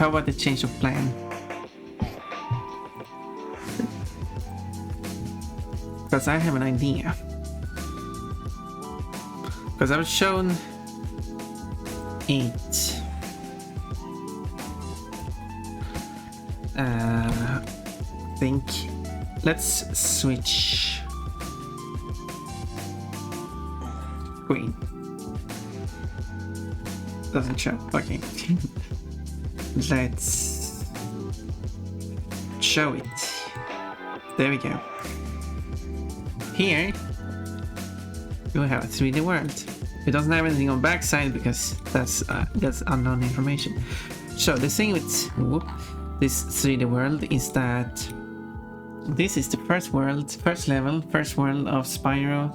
How about the change of plan? Because I have an idea. Because I was shown 8. I think let's switch queen. Doesn't show. Okay. Let's show it. There we go. Here we have a 3D world. It doesn't have anything on backside because that's unknown information. So the thing with this 3D world is that this is the first world of Spyro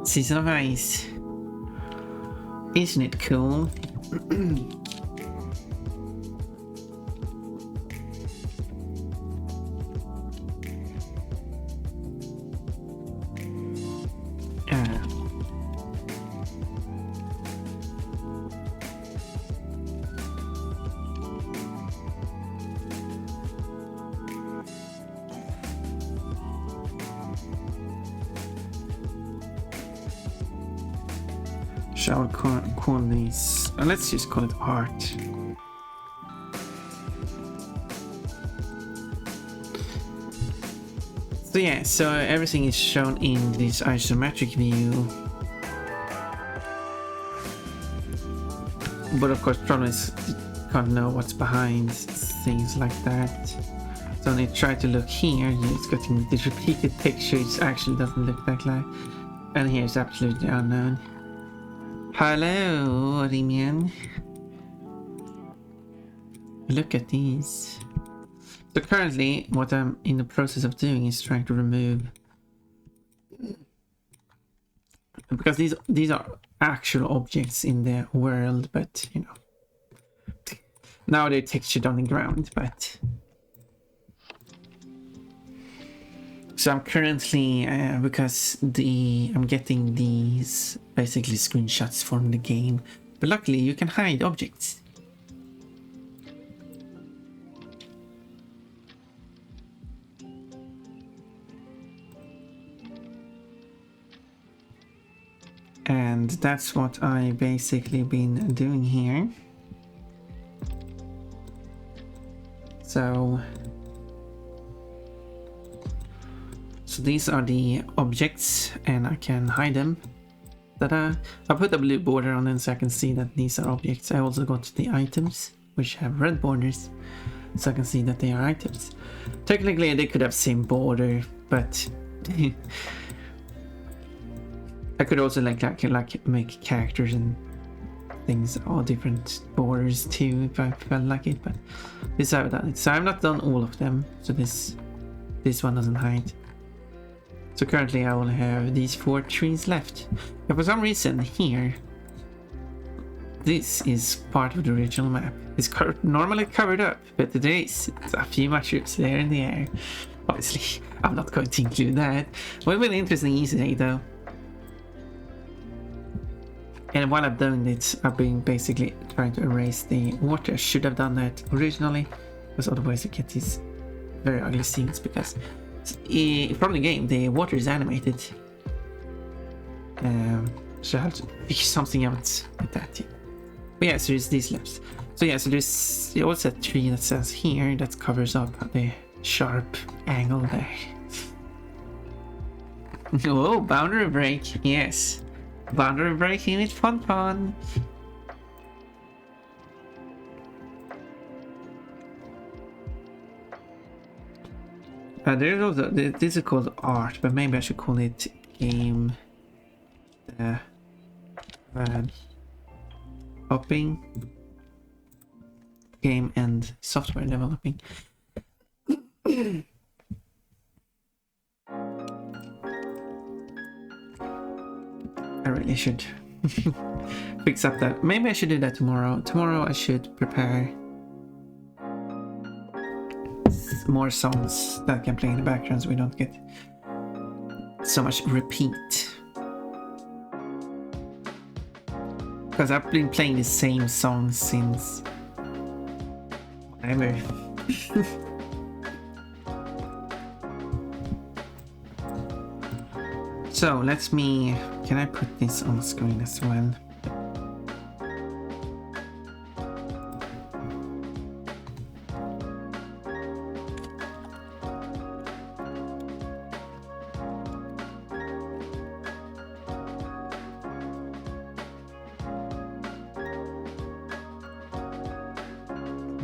Season of Ice. Isn't it cool? Shall we call these? Let's just call it art. So yeah, so everything is shown in this isometric view. But of course, problem is you can't know what's behind things like that. So when you try to look here, it's getting this repeated texture. It actually doesn't look that like. And here's absolutely unknown. Hello, Rimian. Look at these. So currently, what I'm in the process of doing is trying to remove, because these are actual objects in the world, but you know, now they're textured on the ground. But so I'm currently because I'm getting these basically screenshots from the game, but luckily you can hide objects. And that's what I basically been doing here. So these are the objects and I can hide them. I put a blue border on them so I can see that these are objects. I also got the items which have red borders so I can see that they are items. Technically they could have same border, but I could also like make characters and things all different borders too if I felt like it, but this I've done it. So I've not done all of them, so this one doesn't hide. So currently I only have these 4 trees left. But for some reason here, this is part of the original map. It's normally covered up, but today it's a few mushrooms there in the air. Obviously, I'm not going to include that. But an interesting Easter egg though. And while I'm doing it, I've been basically trying to erase the water. I should have done that originally, because otherwise you get these very ugly scenes, because from the game the water is animated. So I have to fix something else with that. But yeah, so there's these left. So yeah, so there's also a tree that says here that covers up the sharp angle there. Oh, boundary break, yes. Boundary breaking with fun. There's also, this is called art, but maybe I should call it game developing. Game and software developing. I really should fix up that. Maybe I should do that tomorrow. Tomorrow I should prepare more songs that can play in the background so we don't get so much repeat. Because I've been playing the same song since Ever. So let me. Can I put this on screen as well?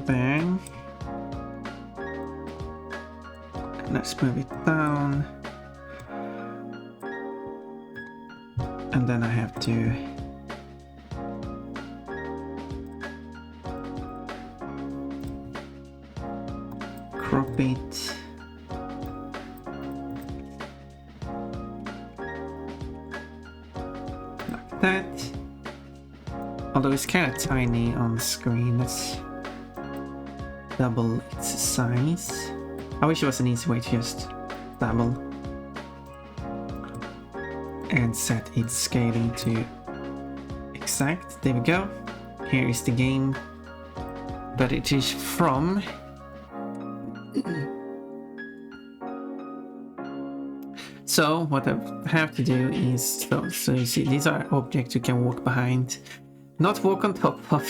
There. Let's move it down. And then I have to crop it. Like that. Although it's kind of tiny on the screen, let's double its size. I wish it was an easy way to just double and set its scaling to exact. There we go. Here is the game that it is from. So what I have to do is, so you see, these are objects you can walk behind, not walk on top of.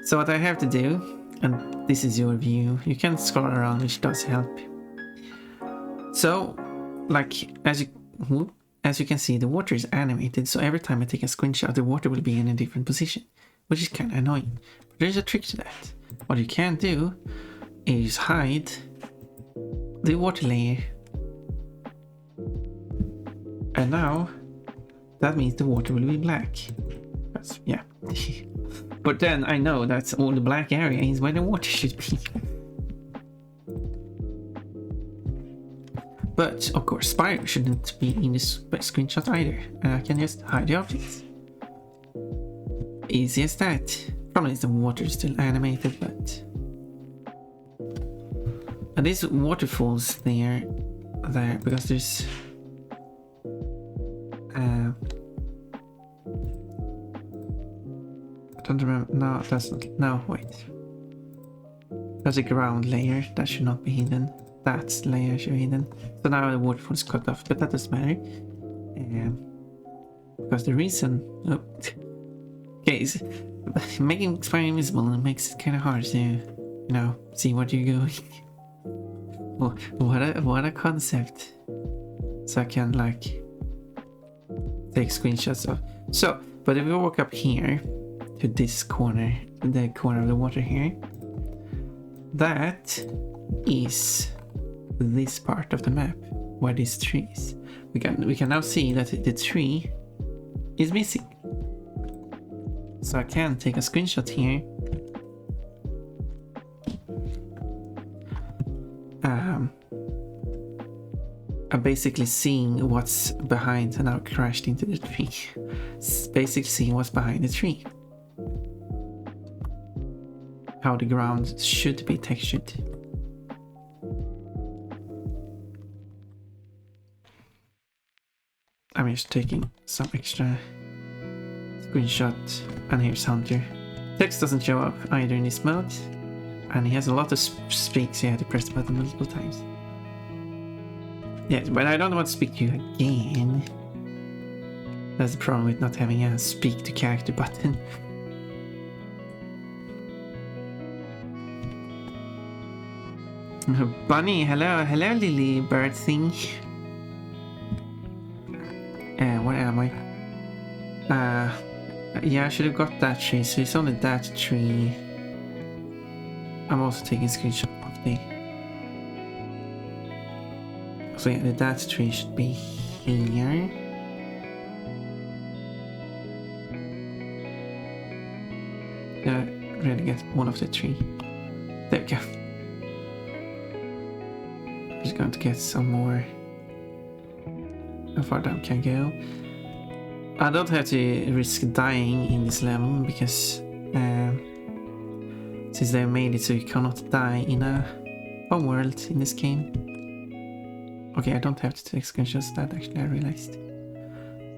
So what I have to do, and this is your view, you can scroll around, which does help. So, like, as you can see, the water is animated, so every time I take a screenshot, the water will be in a different position, which is kind of annoying. But there's a trick to that. What you can do is hide the water layer. And now, that means the water will be black. That's, yeah. But then I know that's all the black area is where the water should be. But of course, Spire shouldn't be in this screenshot either, and I can just hide the objects. Easy as that. Probably the water is still animated, but... And these waterfalls there, because there's... I don't remember. No, that's not. No, wait. There's a ground layer that should not be hidden. That layer should be hidden. So now the waterfall is cut off, but that doesn't matter. Because the reason. Oh, okay, making Spire invisible makes it kind of hard to, you know, see what you're going. What a concept. So I can like take screenshots of. So, but if we walk up here to this corner, the corner of the water here, that is this part of the map where these trees. We can now see that the tree is missing. So I can take a screenshot here. I'm basically seeing what's behind, and I crashed into the tree. Basically seeing what's behind the tree. How the ground should be textured. I'm just taking some extra screenshot, and here's Hunter. Text doesn't show up either in this mode, and he has a lot of speak, so you have to press the button multiple times. Yes, but I don't want to speak to you again. That's the problem with not having a speak to character button. Bunny, hello Lily bird thing. Where am I? Yeah, I should have got that tree, so it's only that tree. I'm also taking a screenshot of the... So yeah, that tree should be here. Really get one of the tree. There we go. Just going to get some more. How far down can I go? I don't have to risk dying in this level because since they made it so you cannot die in a home world in this game. Okay, I don't have to take screenshots of that, actually, I realized.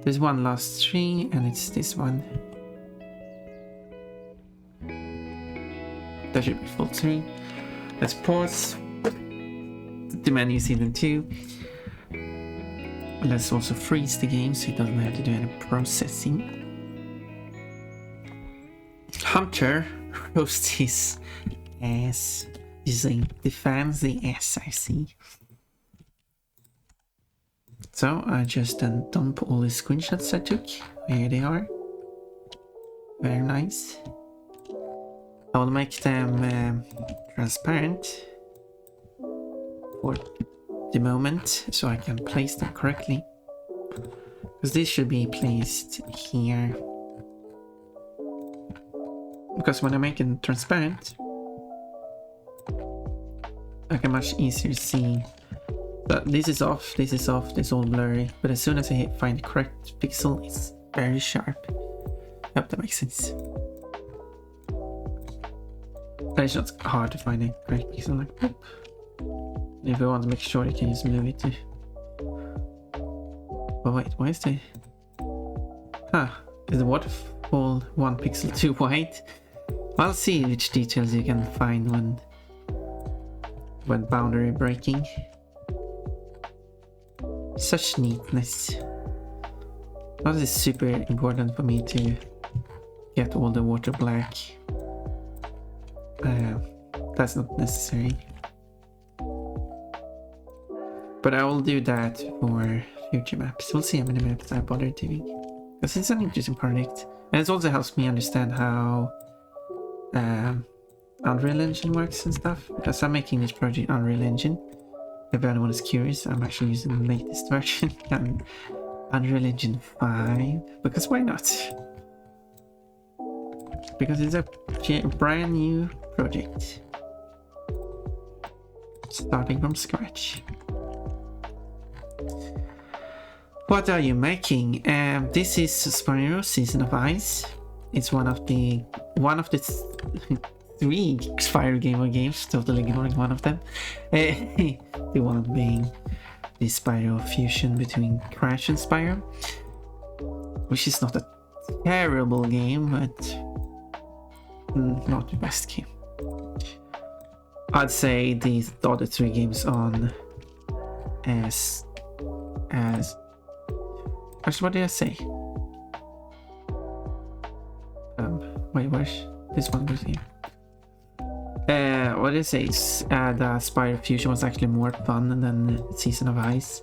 There's one last tree, and it's this one. That should be full through. Let's pause the menu season 2. Let's also freeze the game so it doesn't have to do any processing. Hunter roasts his ass using the fancy ass, I see. So I just dump all the screenshots I took. Here they are. Very nice. I will make them transparent for the moment so I can place them correctly. Because this should be placed here. Because when I make it transparent, I can much easier see that this is off, this is off, this is all blurry. But as soon as I find the correct pixel, it's very sharp. I hope that makes sense. But it's not hard to find a correct pixel, like whoop. If you want to make sure, you can just move it to... But wait, why is the... Is the waterfall 1 pixel too white? I'll see which details you can find when boundary breaking. Such neatness. That is super important for me to get all the water black. That's not necessary. But I will do that for future maps. We'll see how many maps I bother doing. Because it's an interesting project. And it also helps me understand how Unreal Engine works and stuff. Because I'm making this project Unreal Engine. If anyone is curious, I'm actually using the latest version. Unreal Engine 5. Because why not? Because it's a brand new project. Starting from scratch. What are you making? This is Spyro Season of Ice. It's one of the 3 Spyro Game Boy games, totally ignoring one of them. The one being the Spyro fusion between Crash and Spyro, which is not a terrible game, but not the best game. I'd say the other 3 games on as actually, what did I say? Wait, where's this one was here? What did I say? The Spyro Fusion was actually more fun than Season of Ice.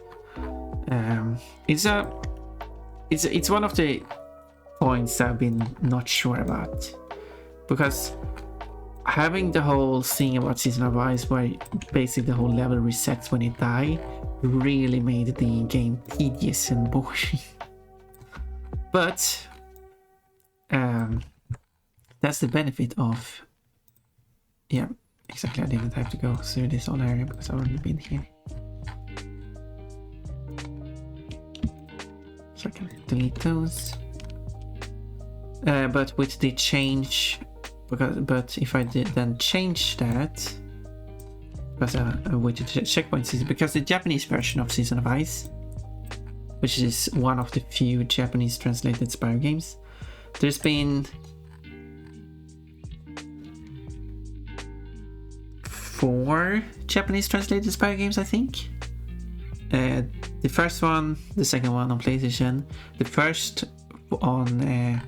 It's one of the points I've been not sure about, because having the whole thing about Season of Ice where basically the whole level resets when you die really made the game tedious and boring. But that's the benefit of... Yeah, exactly, I didn't have to go through this whole area because I've already been here. So I can delete those. But with the change... But if I did then change that... Because I waited to checkpoint season, because the Japanese version of Season of Ice, which is one of the few Japanese translated Spyro games, there's been 4 Japanese translated Spyro games, I think. The first one, the second one on PlayStation, the first on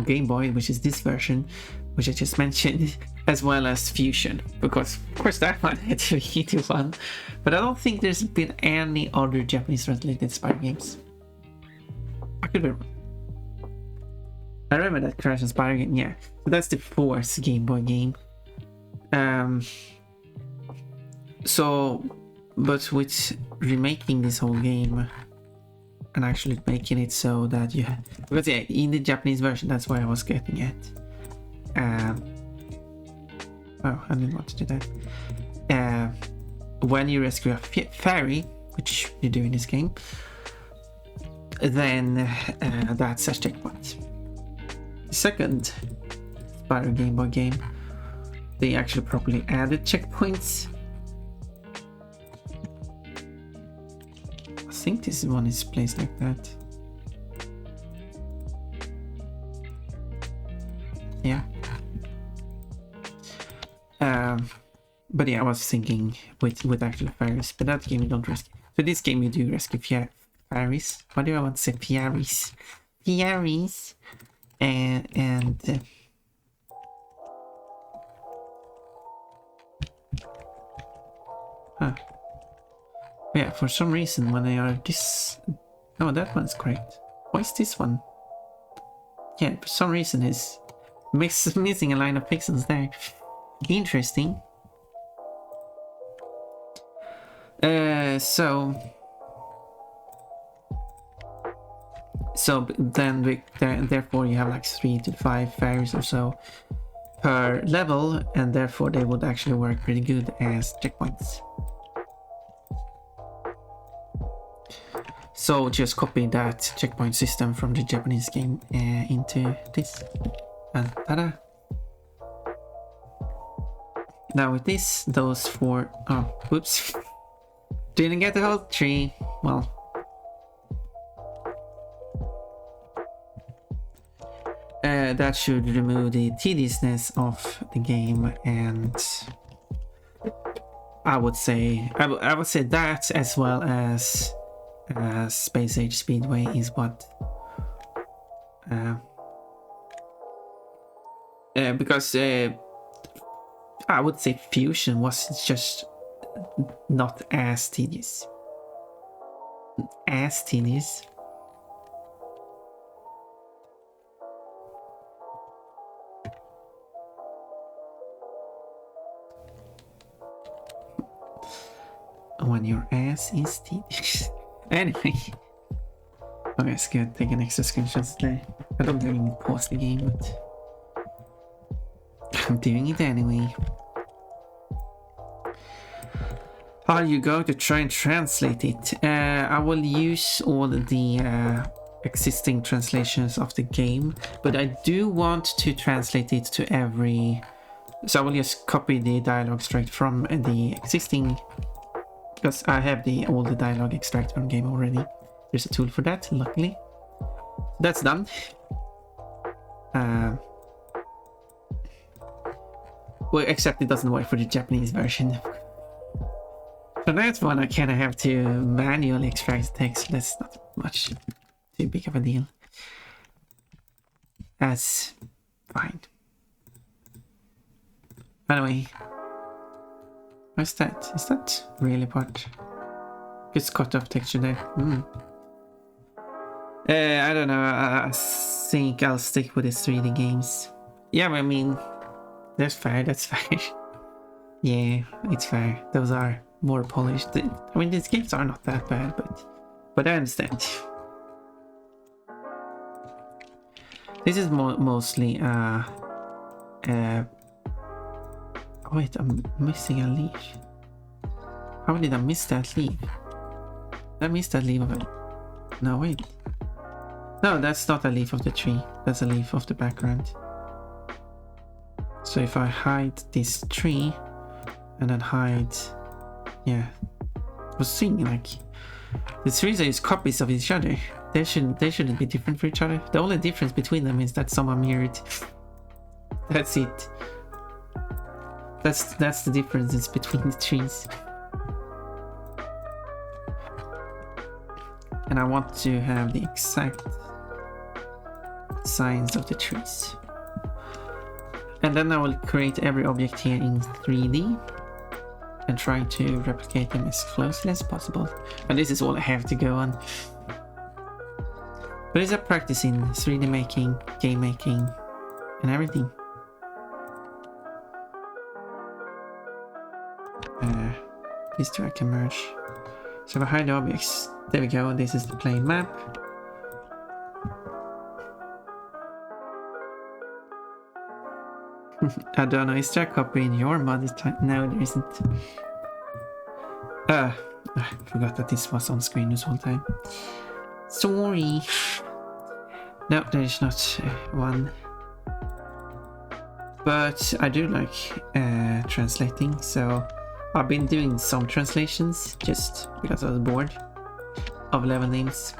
Game Boy, which is this version, which I just mentioned, as well as Fusion, because of course that one had to be the one. But I don't think there's been any other Japanese translated Spyro games. I could be wrong. I remember that Crash and Spyro game, yeah. So that's the 4th Game Boy game. But with remaking this whole game and actually making it so that you have, because yeah, in the Japanese version, that's why I was getting it. Oh, I didn't want to do that. When you rescue a fairy, which you do in this game, then that's a checkpoint. The second Spyro Game Boy game, they actually properly added checkpoints. I think this one is placed like that. Yeah. But yeah, I was thinking with actual fairies, but that game you don't rescue. So this game you do rescue fairies. What do I want to say? Fairies. Fairies. And yeah, for some reason when they are this... No, that one's correct. Why is this one? Yeah, for some reason it's missing a line of pixels there. Interesting. So then therefore you have like 3 to 5 fairies or so per level, and therefore they would actually work pretty good as checkpoints. So just copy that checkpoint system from the Japanese game into this, and ta-da! Now with this, those 4... Oh, whoops. Didn't get the whole tree. Well... that should remove the tediousness of the game, and I would say that, as well as Space Age Speedway, is what because I would say Fusion was just not as tedious. When your ass is tedious. Anyway. Okay, it's good. Take an extra screenshot today. I don't even pause the game, but I'm doing it anyway. Are you going to try and translate it? I will use all the existing translations of the game, but I do want to translate it to every... So I will just copy the dialogue straight from the existing... Because I have all the dialogue extract from the game already. There's a tool for that, luckily. That's done. Well, except it doesn't work for the Japanese version. So that's one I kind of have to manually extract the text. That's not much too big of a deal. That's fine. Anyway. What's that? Is that really part? It's cut off texture there. I don't know. I think I'll stick with the 3D games. Yeah, I mean, that's fair. That's fair. Yeah, it's fair. Those are more polished. I mean, these games are not that bad, but I understand. This is mostly wait, I'm missing a leaf. How did I miss that leaf? Did I miss that leaf of it? No, wait. No, that's not a leaf of the tree. That's a leaf of the background. So if I hide this tree and then hide... Yeah. I was thinking, like, the trees are just copies of each other. They shouldn't be different for each other. The only difference between them is that some are mirrored. That's it. That's the differences between the trees. And I want to have the exact signs of the trees. And then I will create every object here in 3D and try to replicate them as closely as possible. And this is all I have to go on. But it's a practice in 3D making, game making, and everything. These two I can merge. So if I hide the objects, there we go, this is the plain map. I don't know, is there a copy in your mod this time? No, there isn't. I forgot that this was on screen this whole time. Sorry. No, there is not one. But I do like translating, so I've been doing some translations just because I was bored of level names.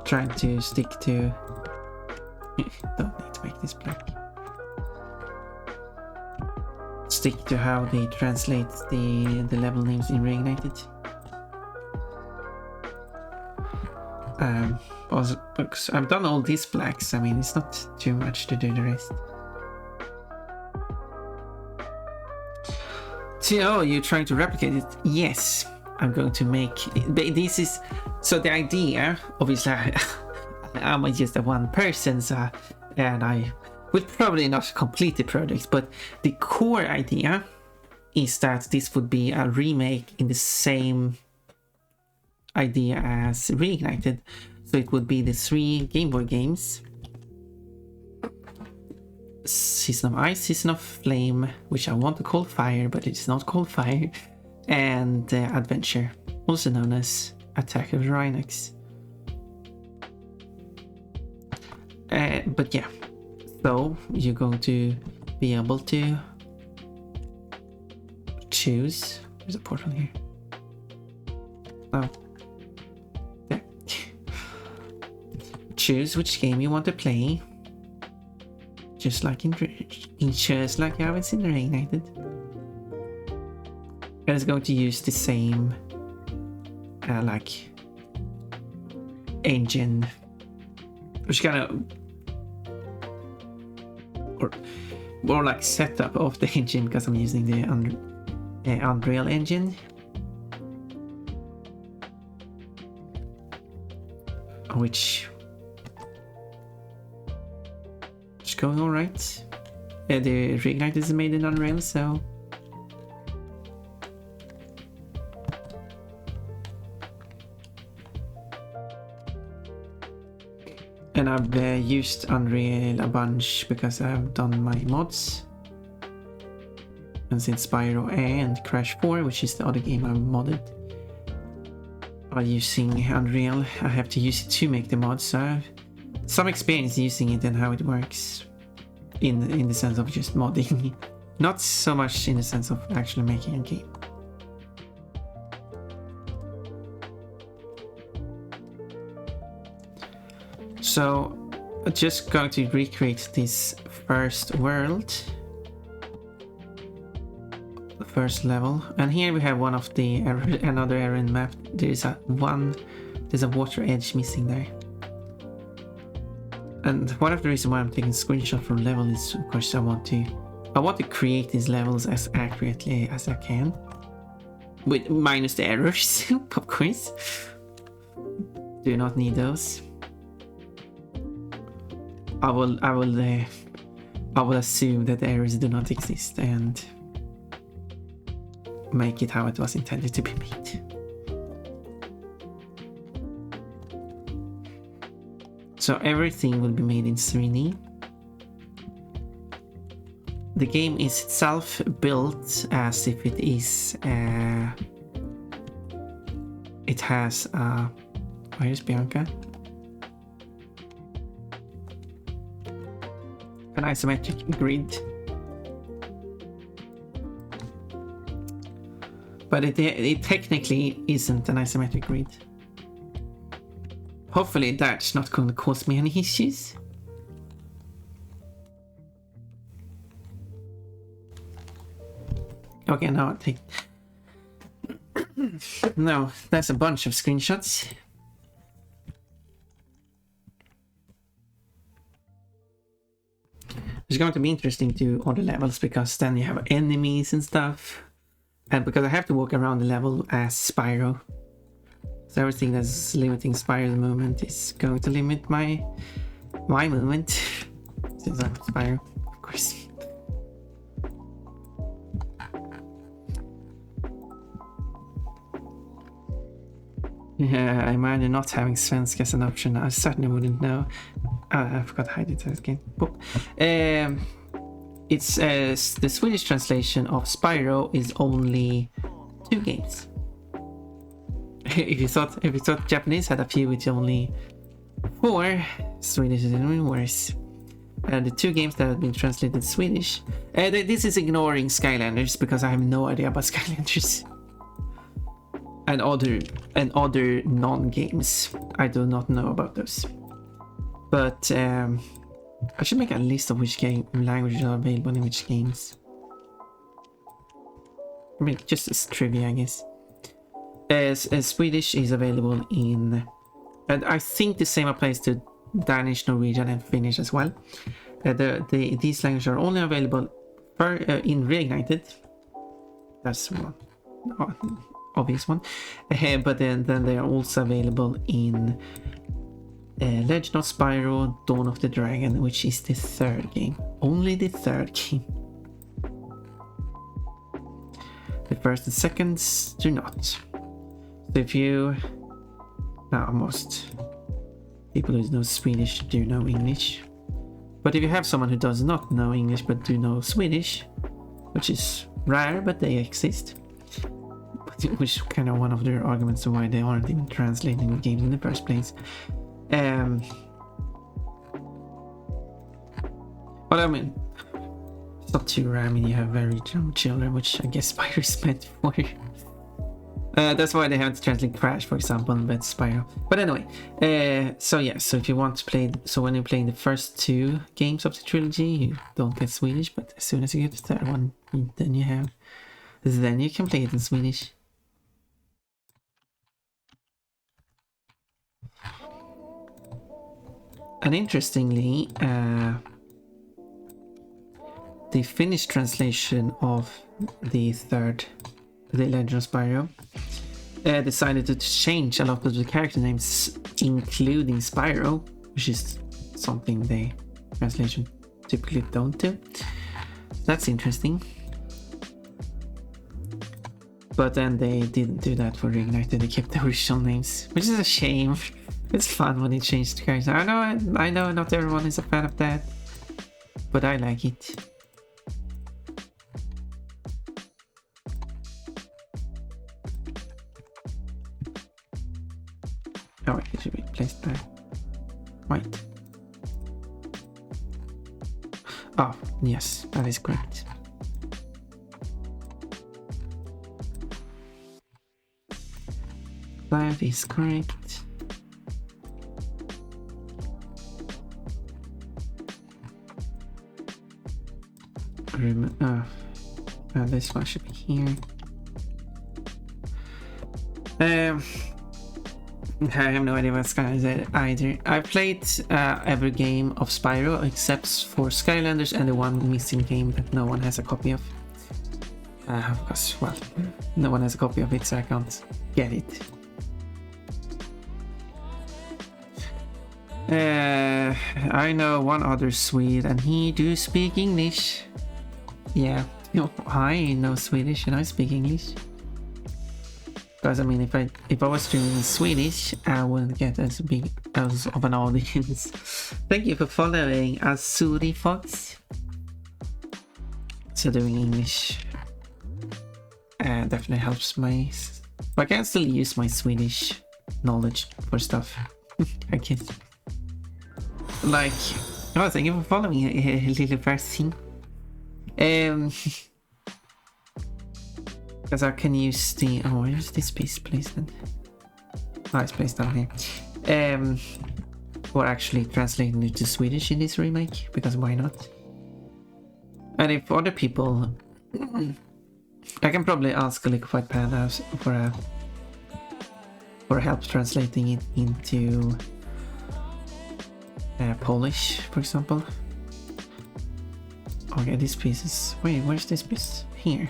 Trying to stick to... Don't need to make this black. stick to how they translate the level names in Reignited. Also, because I've done all these blacks, I mean, it's not too much to do the rest. So, oh, you're trying to replicate it? Yes, I'm going to make this is so the idea. Obviously, I'm just a one person, so, and I would probably not complete the project, but the core idea is that this would be a remake in the same idea as Reignited. So it would be the 3 Game Boy games: Season of Ice, Season of Flame, which I want to call Fire, but it's not called Fire, and Adventure, also known as Attack of the Rhinox. But yeah, so you're going to be able to choose. There's a portal here. Oh. There. Choose which game you want to play. Just like just like how it's in Reignited. And it's going to use the same like engine, which kind of or more like setup of the engine, because I'm using the Unreal engine, which is going all right. The Reignite is made in Unreal, so and I've used Unreal a bunch because I've done my mods. And since Spyro and Crash 4, which is the other game I've modded, are using Unreal, I have to use it to make the mods, so I have some experience using it and how it works in the sense of just modding. Not so much in the sense of actually making a game. So I'm just going to recreate this first world, the first level, and here we have one of the another errand map. There's a water edge missing there, and one of the reasons why I'm taking screenshot from level is, of course, I want to create these levels as accurately as I can, with minus the errors, of course. Do not need those. I will assume that the errors do not exist and make it how it was intended to be made. So everything will be made in 3D. The game is itself built as if it is it has where's Bianca? An isometric grid, but it technically isn't an isometric grid. Hopefully that's not going to cause me any issues. Okay, now I'll take no, that's a bunch of screenshots. It's going to be interesting to do other levels, because then you have enemies and stuff, and because I have to walk around the level as Spyro, so everything that's limiting Spyro's movement is going to limit my movement since I'm Spyro, of course. Yeah, I imagine not having Svensk as an option. I certainly wouldn't know. I forgot to hide it again. It's the Swedish translation of Spyro is only 2 games. If you thought Japanese had a few, it's only 4. Swedish is even worse. The 2 games that have been translated Swedish. This is ignoring Skylanders, because I have no idea about Skylanders. And other non-games. I do not know about those. But I should make a list of which game languages are available in which games. I mean, just as trivia, I guess. As Swedish is available in, and I think the same applies to Danish, Norwegian, and Finnish as well. These languages are only available in Reignited. That's one obvious one. But then they are also available in Legend of Spyro, Dawn of the Dragon, which is the third game. Only the third game. The first and seconds do not. So if you... Now, most people who know Swedish do know English. But if you have someone who does not know English but do know Swedish, which is rare, but they exist, which is kind of one of their arguments of why they aren't even translating the games in the first place. Well, I mean, it's not too rare. I mean, you have very young children, which I guess Spyro is meant for. That's why they haven't translated Crash, for example, but Spyro. But anyway, so yeah, so if you want to play, so when you're playing the first two games of the trilogy, you don't get Swedish, but as soon as you get the third one, then you can play it in Swedish. And interestingly, the Finnish translation of the Legend of Spyro decided to change a lot of the character names, including Spyro, which is something the translation typically don't do. That's interesting. But then they didn't do that for Reignited. They kept the original names, which is a shame. It's fun when they change the character. I know not everyone is a fan of that, but I like it. Oh wait, it should be placed there. Right. Oh, yes, that is correct. That is correct. This one should be here. I have no idea what's gonna say either. I played every game of Spyro except for Skylanders and the one missing game that no one has a copy of. Because, well, no one has a copy of it, so I can't get it. I know one other Swede, and he do speak English. Yeah, I know Swedish and I speak English. Because I mean, if I was streaming in Swedish, I wouldn't get as big as of an audience. Thank you for following Azuri Fox. So doing English definitely helps my. But I can still use my Swedish knowledge for stuff. I guess. Like, oh, thank you for following a little person. Because I can use the... Oh, where's this piece placed then? Oh, it's placed down here. Or actually translating it to Swedish in this remake, because why not? And if other people... I can probably ask Liquefied Panda for help translating it into Polish, for example. Okay, this piece is... Wait, where's this piece? Here.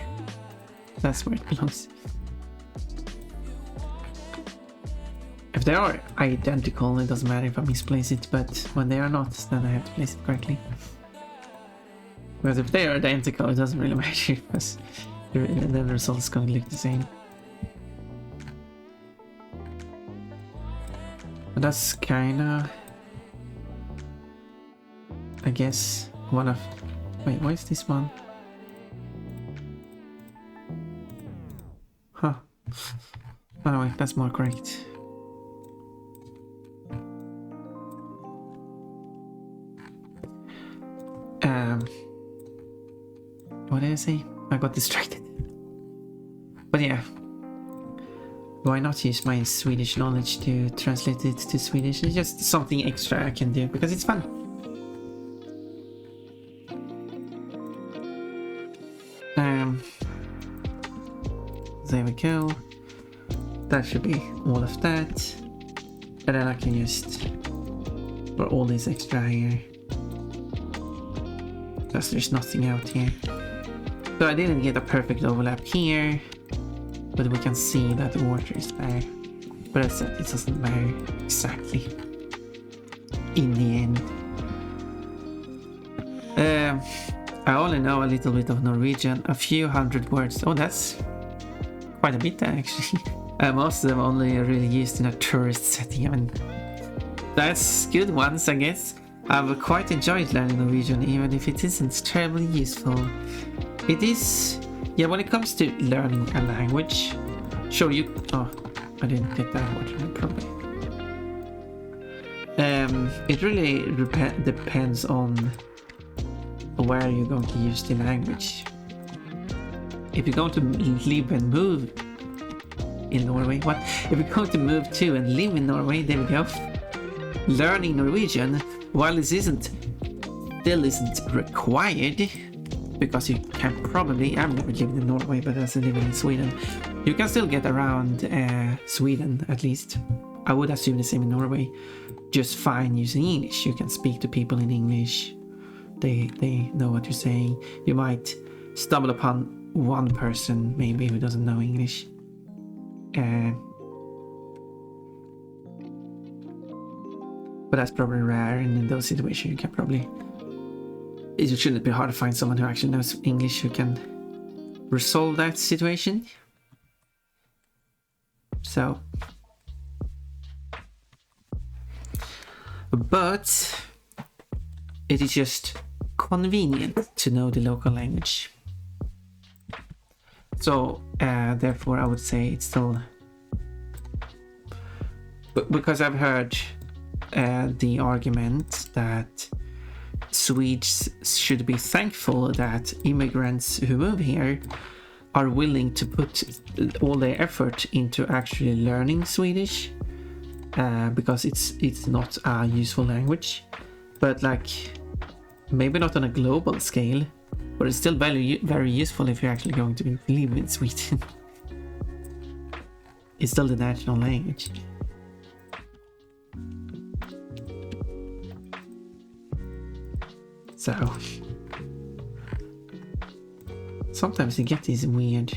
That's where it belongs. If they are identical, it doesn't matter if I misplace it, but when they are not, then I have to place it correctly. Because if they are identical, it doesn't really matter, because then the result is going to look the same. But that's kinda... I guess one of... Wait, where's this one? Huh. Oh wait, that's more correct. What did I say? I got distracted. But yeah. Why not use my Swedish knowledge to translate it to Swedish? It's just something extra I can do because it's fun. there we go. That should be all of that. And then I can just put all this extra here. Because there's nothing out here. So I didn't get a perfect overlap here. But we can see that the water is there. But as I said, it doesn't matter exactly in the end. I only know a little bit of Norwegian, a few hundred words. Oh, that's quite a bit actually. Most of them only really used in a tourist setting. I mean, that's good ones, I guess. I've quite enjoyed learning Norwegian, even if it isn't terribly useful. It is, yeah, when it comes to learning a language, sure you... Oh, I didn't get that water, probably. It really depends on where you're going to use the language. If you're going to live and move in Norway, what? If you're going to move to and live in Norway, there we go. Learning Norwegian, while this isn't required, because you can probably, I've never lived in Norway, but as I live in Sweden, you can still get around Sweden, at least. I would assume the same in Norway. Just fine using English. You can speak to people in English. They know what you're saying. You might stumble upon one person maybe who doesn't know English. But that's probably rare, and in those situations you can probably... It shouldn't be hard to find someone who actually knows English who can resolve that situation. So... But it is just convenient to know the local language. So therefore I would say it's still... Because I've heard the argument that Swedes should be thankful that immigrants who move here are willing to put all their effort into actually learning Swedish. Because it's not a useful language, but like maybe not on a global scale, but it's still very useful if you're actually going to live in Sweden. It's still the national language. So sometimes you get these weird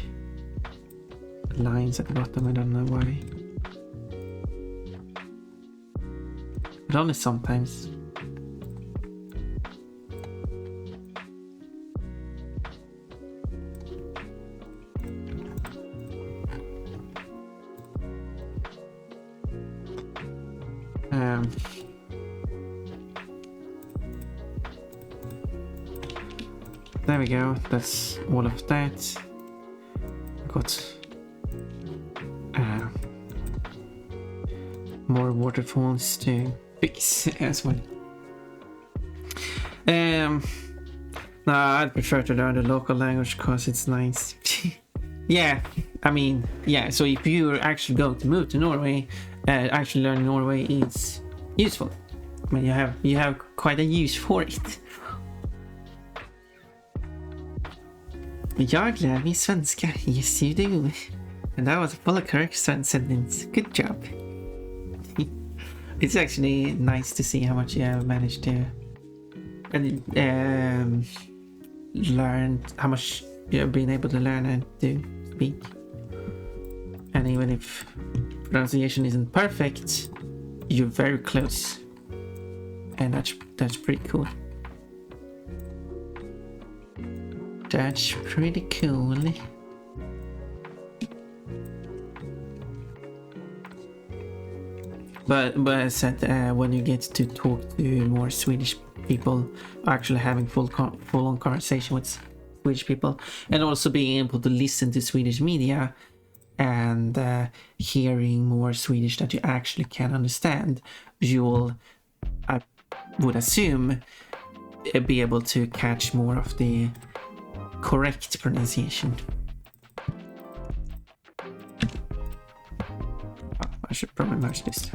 lines at the bottom. I don't know why. But only sometimes. There we go. That's all of that. Got more waterfalls to fix as well. No, I'd prefer to learn the local language because it's nice. Yeah, I mean, yeah. So if you're actually going to move to Norway, actually learning Norway is useful. I mean, you have quite a use for it. Jag lär mig svenska. Yes, you do. And that was a full correct sentence. Good job. It's actually nice to see how much you have managed to learn, how much you've been able to learn and to speak. And even if pronunciation isn't perfect, you're very close. And that's pretty cool. That's pretty cool. But as I said, when you get to talk to more Swedish people, actually having full-on conversation with Swedish people, and also being able to listen to Swedish media and hearing more Swedish that you actually can understand, you'll, I would assume, be able to catch more of the correct pronunciation. I should probably merge this.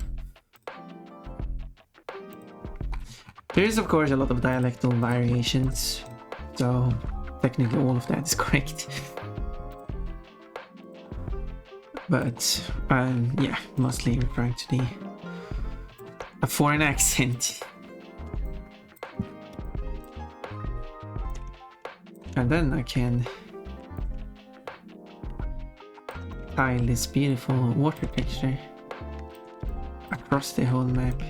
There is of course a lot of dialectal variations, so technically all of that is correct. But yeah, mostly referring to a foreign accent. And then I can tile this beautiful water texture across the whole map.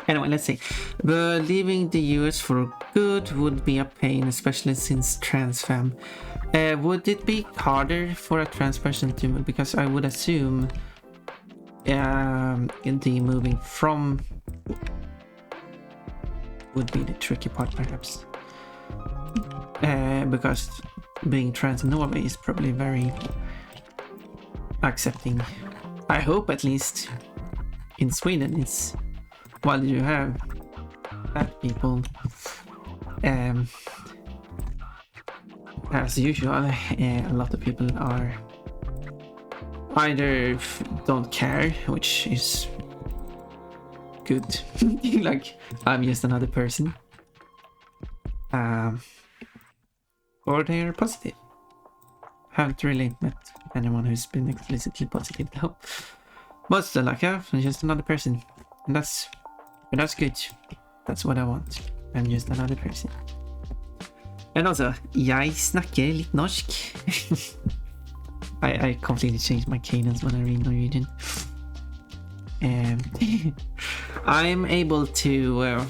Anyway, let's see. But leaving the US for good would be a pain, especially since trans femme. Would it be harder for a trans person to move? Because I would assume in the moving from would be the tricky part, perhaps. Because being trans in Norway is probably very accepting. I hope, at least in Sweden, it's while you have fat people, as usual, a lot of people are either don't care, which is good, like I'm just another person, or they're positive. Haven't really met anyone who's been explicitly positive though. But still, like, yeah, I'm just another person, and that's good. That's what I want. I'm just another person. And also, jeg snakker litt norsk. I completely changed my cadence when I read Norwegian. I'm able to,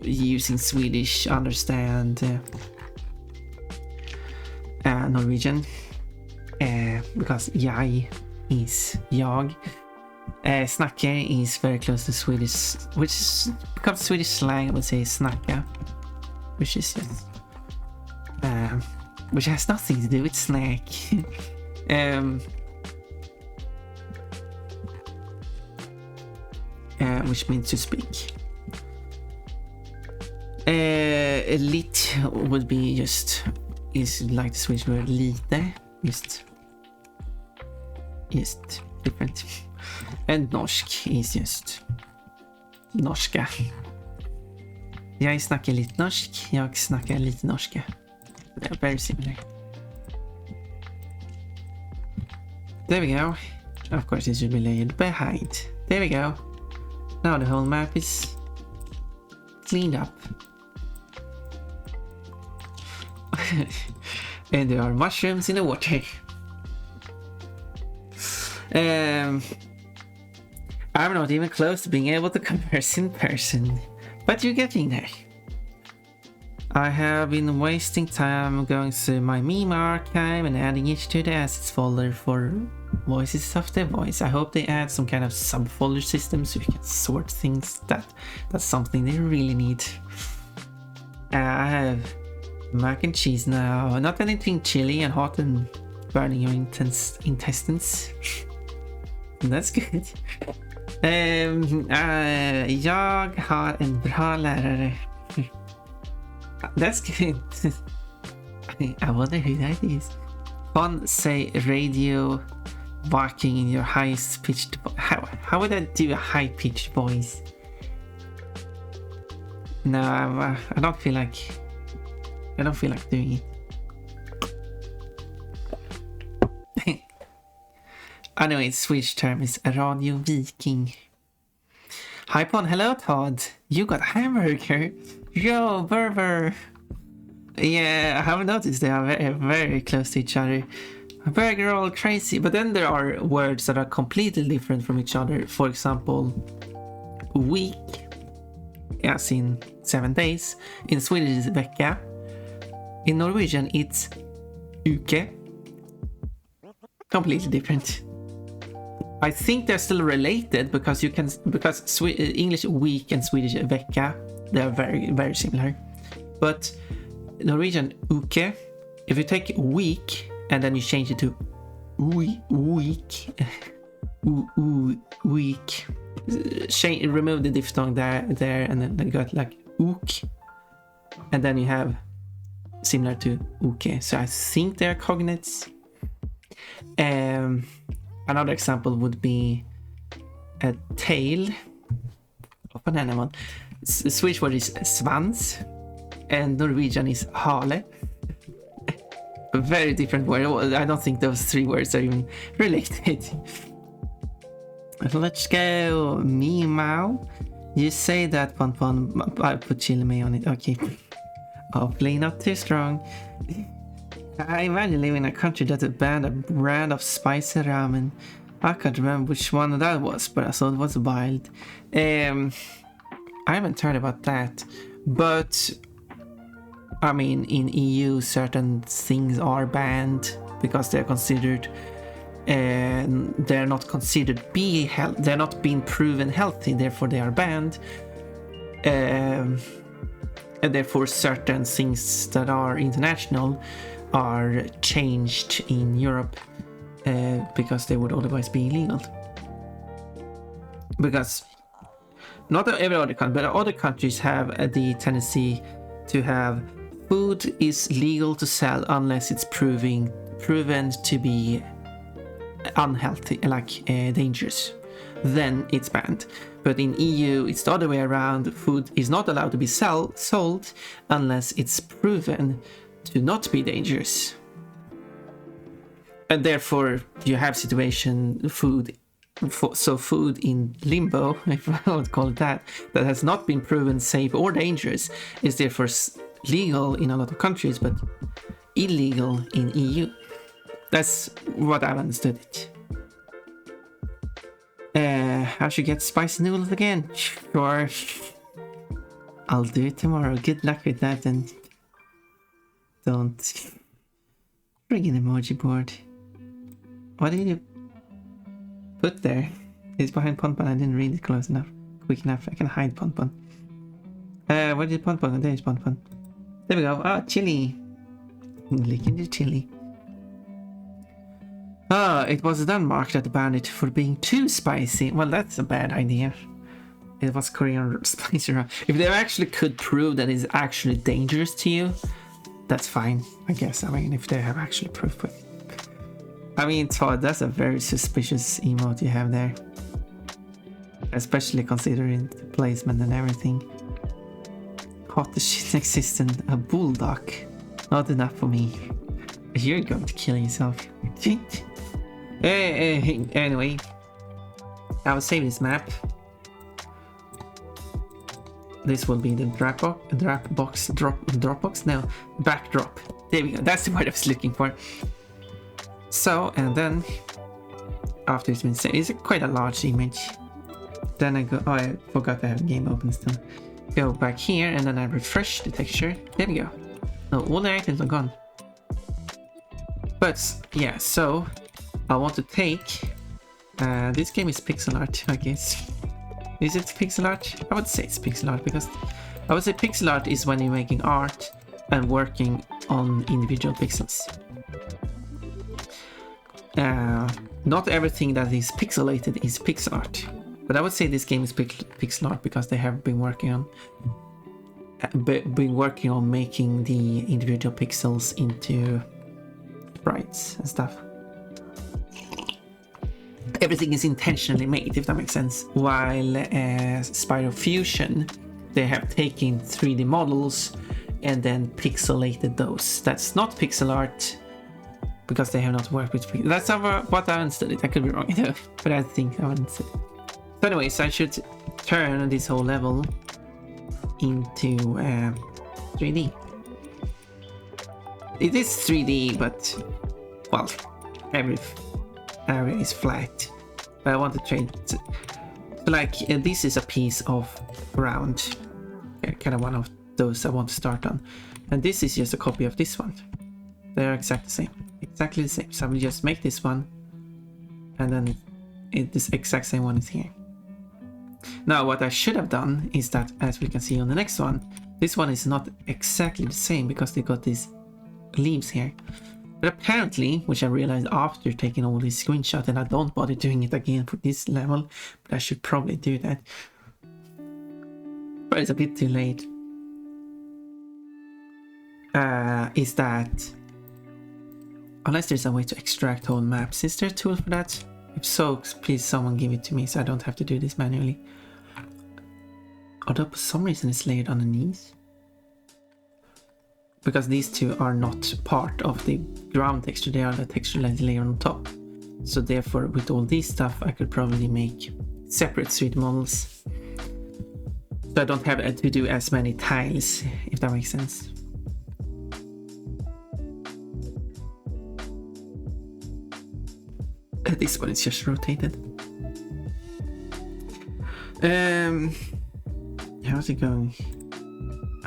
using Swedish, understand Norwegian. Because jeg is jag. Snacka is very close to Swedish, which is becomes Swedish slang. I would say snacka, which is just, which has nothing to do with snack. Which means to speak. Lit would be just is like the Swedish word lite, just different. And norsk is just norska. Jag snackar lite norsk, jag snackar lite norska. They're very similar. There we go. Of course it should be layered behind. There we go. Now the whole map is cleaned up. And there are mushrooms in the water. I'm not even close to being able to converse in person, but you're getting there. I have been wasting time going through my meme archive and adding it to the assets folder for voices of the voice. I hope they add some kind of subfolder system so you can sort things. That's something they really need. I have mac and cheese now. Not anything chilly and hot and burning your intestines. That's good. Jag har en bra lärare. That's good. I wonder who that is. Fun say radio barking in your highest pitched how would I do a high pitched voice? No, I don't feel like doing it. Anyway, Swedish term is Radio Viking. Hi Pon, hello Todd. You got hamburger. Yo, Berber. Yeah, I haven't noticed they are very, very close to each other. Burger all crazy, but then there are words that are completely different from each other. For example, week, as in 7 days. In Swedish it's vecka. In Norwegian it's uke. Completely different. I think they're still related because English week and Swedish vecka, they are very, very similar. But Norwegian uke, if you take week and then you change it to week, week, remove the diphthong there, and then you got like uk, and then you have similar to uke. So I think they're cognates. Another example would be a tail of an animal. Swedish word is svans and Norwegian is hale. a very different word. Well, I don't think those three words are even related. Let's go, Meow. You say that, Pon Pon. I put chili may on it. Okay. Hopefully not too strong. I imagine living in a country that banned a brand of spicy ramen. I can't remember which one that was, but I thought it was wild. I haven't heard about that, but I mean, in EU, certain things are banned because they're considered, they're not considered they're not being proven healthy, therefore they are banned. And therefore certain things that are international are changed in Europe because they would otherwise be illegal. Because not every other country, but other countries have the tendency to have food is legal to sell unless it's proven to be unhealthy, like dangerous. Then it's banned. But in EU, it's the other way around. Food is not allowed to be sold unless it's proven to not be dangerous. And therefore, you have food in limbo, if I would call it that has not been proven safe or dangerous, is therefore legal in a lot of countries, but illegal in EU. That's what I've understood it. I should get spicy noodles again. Sure. I'll do it tomorrow. Good luck with that, and don't bring an emoji board. What did you put there? It's behind Pon Pon. I didn't read it quick enough. I can hide Pon Pon. Where did Pon Pon? There's Pon Pon. There we go. Ah, chili. Look into chili. It was Denmark that banned it for being too spicy. Well, that's a bad idea. It was Korean spicy. If they actually could prove that it's actually dangerous to you, that's fine, I guess. I mean, if they have actually proof it. I mean, Todd, that's a very suspicious emote you have there. Especially considering the placement and everything. What the shit exists in a bulldog? Not enough for me. You're going to kill yourself. Anyway, I will save this map. This will be the Dropbox? No, backdrop. There we go. That's the word I was looking for. So, and then after it's been saved, it's quite a large image. Then I go. Oh, I forgot to have the game open still. Go back here and then I refresh the texture. There we go. No, all the items are gone. But yeah, so I want to take this game is pixel art, I guess. Is it pixel art? I would say it's pixel art because I would say pixel art is when you're making art and working on individual pixels. Not everything that is pixelated is pixel art, but I would say this game is pixel art because they have been working on making the individual pixels into sprites and stuff. Everything is intentionally made, if that makes sense. While Spyro Fusion, they have taken 3D models and then pixelated those. That's not pixel art because they have not worked with pixels. That's what I understood it. I could be wrong, but I think I understood it. So anyways, I should turn this whole level into 3D. It is 3D, but well, every area is flat. But I want to change it. So like this is a piece of ground, kind of one of those I want to start on, and this is just a copy of this one. They're exactly the same. So I will just make this one, and then this exact same one is here. Now what I should have done is that, as we can see on the next one, this one is not exactly the same because they got these leaves here. But apparently, which I realized after taking all these screenshots, and I don't bother doing it again for this level, but I should probably do that. But it's a bit too late. Is that unless there's a way to extract whole maps, is there a tool for that? If so, please someone give it to me so I don't have to do this manually. Although for some reason it's layered underneath. because these two are not part of the ground texture, they are the texture layer on top. So therefore, with all these stuff, I could probably make separate 3D models. So I don't have to do as many tiles, if that makes sense. This one is just rotated. How's it going?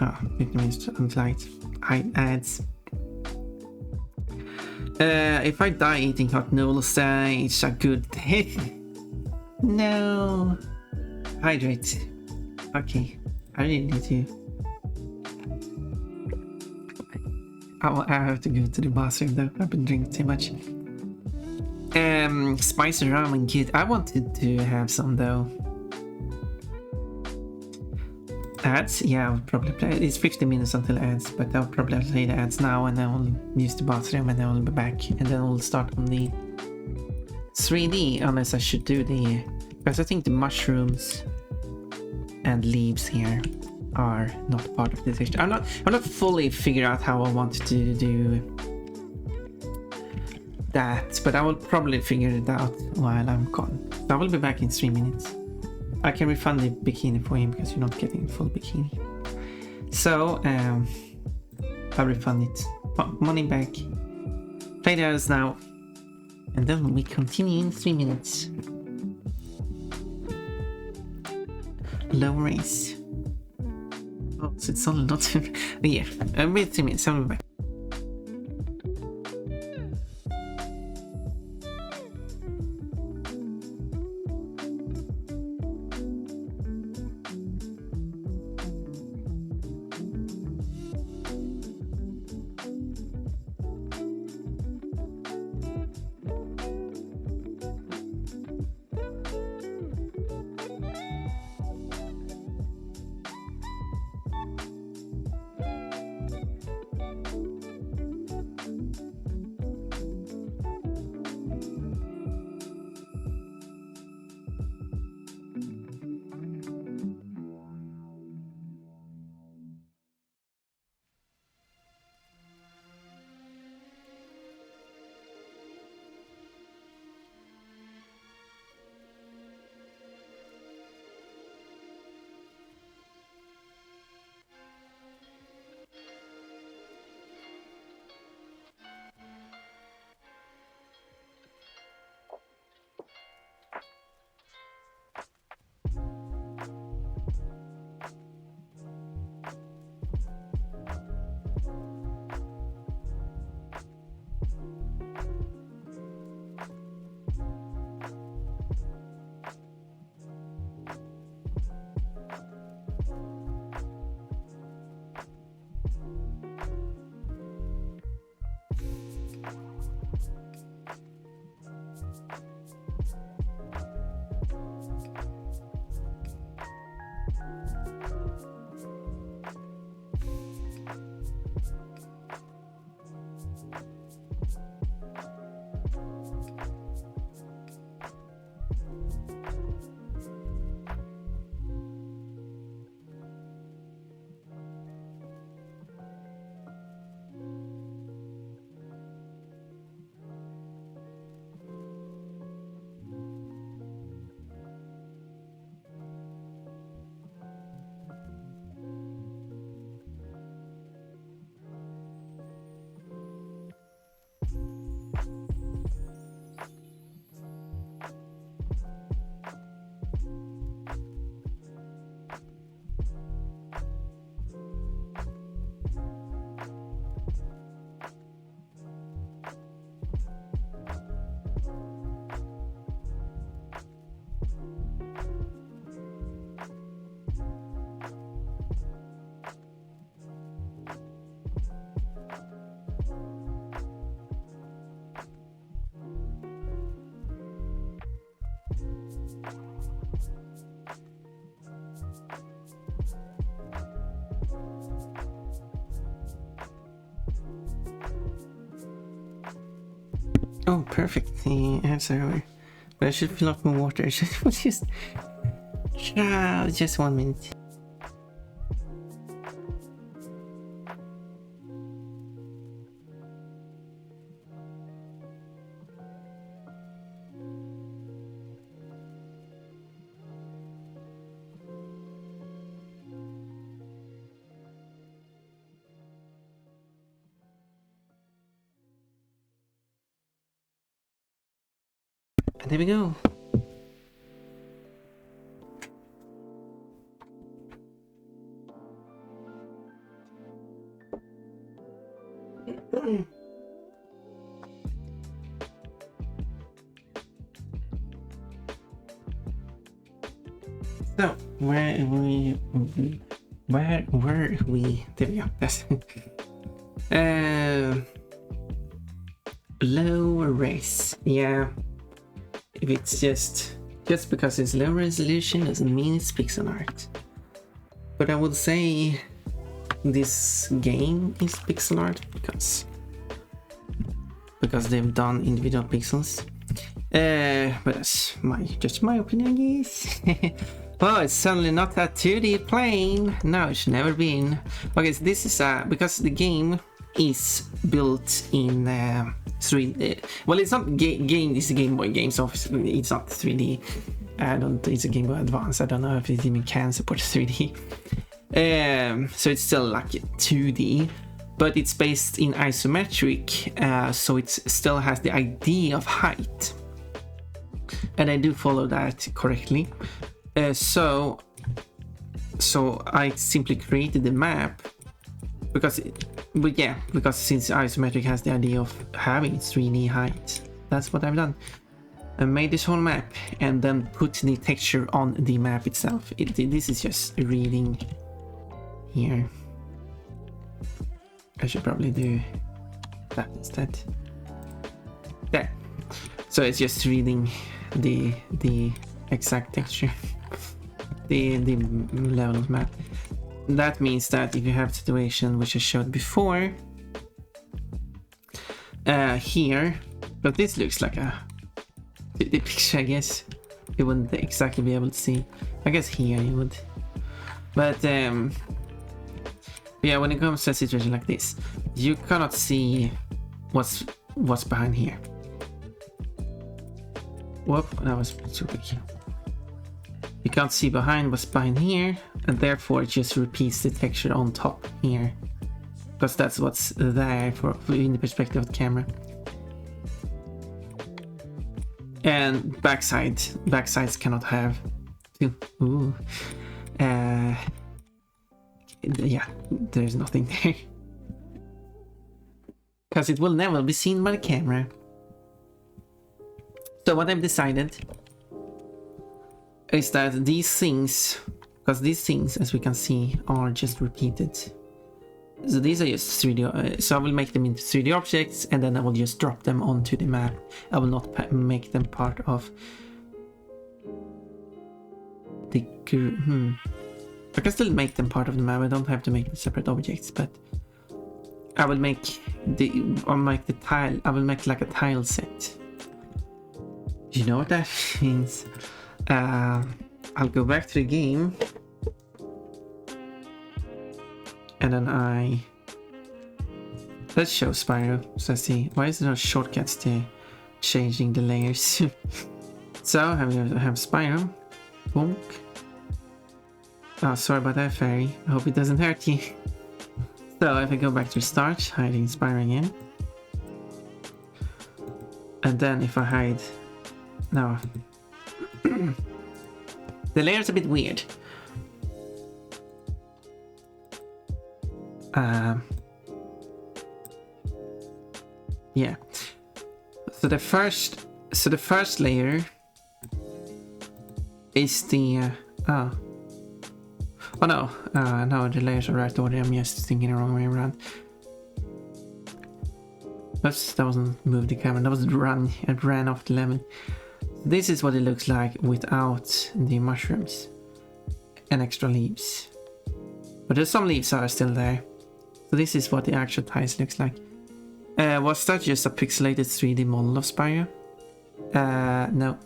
Oh, 50 minutes unflight. Ads. If I die eating hot noodles, it's a good thing. No. Hydrate. Okay. I really need to. I have to go to the bathroom though. I've been drinking too much. Spicy ramen kit. I wanted to have some though. Ads? Yeah, I'll probably play. It's 50 minutes until ads, but I'll probably play the ads now and then I'll use the bathroom and then I'll be back and then we'll start on the 3D, unless I should do the, because I think the mushrooms and leaves here are not part of this texture. I'm not fully figured out how I want to do that, but I will probably figure it out while I'm gone. So I will be back in 3 minutes. I can refund the bikini for him because you're not getting a full bikini. So I'll refund it. Money back. Play the others now. And then we continue in 3 minutes. Low race. Oh, so it's only not. Yeah, wait 3 minutes. I'll be back. Oh, perfect. The ants are over. But I should fill up more water. Just 1 minute. And there we go. So where we? There we go. That's low res. Yeah. If it's just because it's low resolution doesn't mean it's pixel art. But I would say this game is pixel art because they've done individual pixels. But that's just my opinion, I guess. Oh, it's certainly not that 2D plane. No, it's never been. Okay, so this is because the game is built in 3D. Well, it's not game. It's a Game Boy game, so it's not 3D. It's a Game Boy Advance. I don't know if it even can support 3D. So it's still like 2D, but it's based in isometric, so it still has the idea of height, and I do follow that correctly. So I simply created the map because since isometric has the idea of having 3D height, that's what I've done. I made this whole map and then put the texture on the map itself. This is just reading here. I should probably do that instead. There. So it's just reading the exact texture, the level of map. That means that if you have a situation which I showed before, here, but this looks like the picture, I guess you wouldn't exactly be able to see. I guess here you would, but yeah, when it comes to a situation like this, you cannot see what's behind here. Whoop, that was too big. You can't see what's behind here, and therefore it just repeats the texture on top here, because that's what's there for in the perspective of the camera. And backsides cannot have. Ooh. Yeah, there's nothing there. Because it will never be seen by the camera. So what I've decided is that these things, because these things, as we can see, are just repeated. So these are just 3D, so I will make them into 3D objects, and then I will just drop them onto the map. I will not make them part of the I can still make them part of the map. I don't have to make them separate objects, but I will make the tile. I will make like a tile set. Do you know what that means? I'll go back to the game, and then let's show Spyro. So let's see, why is there no shortcuts to changing the layers? So I have Spyro. Bonk. Oh, sorry about that, fairy. I hope it doesn't hurt you. So if I go back to start, hiding Spyro again, and then if I hide, no. The layer's a bit weird. Yeah. So the first layer is the oh no, no, the layers are right order. I'm just thinking the wrong way around. That wasn't move the camera. That was run. It ran off the lemon. This is what it looks like without the mushrooms and extra leaves. But there's some leaves that are still there. So this is what the actual tiles looks like. Was that just a pixelated 3D model of Spyro? No.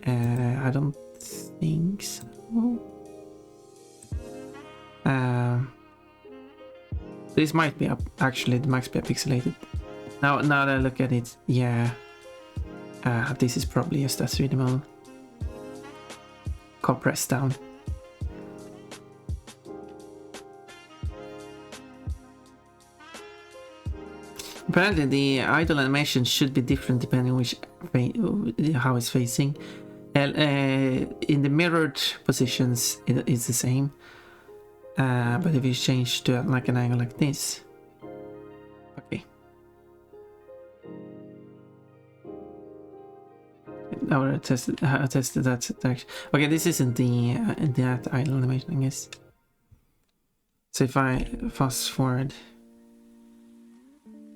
I don't think so. This might be actually, it might be pixelated. Now that I look at it, yeah. This is probably just a 3D model. Compressed down. Apparently the idle animation should be different depending on how it's facing. In the mirrored positions it's the same. But if you change to like an angle like this. Okay. I tested that direction. Okay, this isn't that idle animation, I guess. So if I fast forward,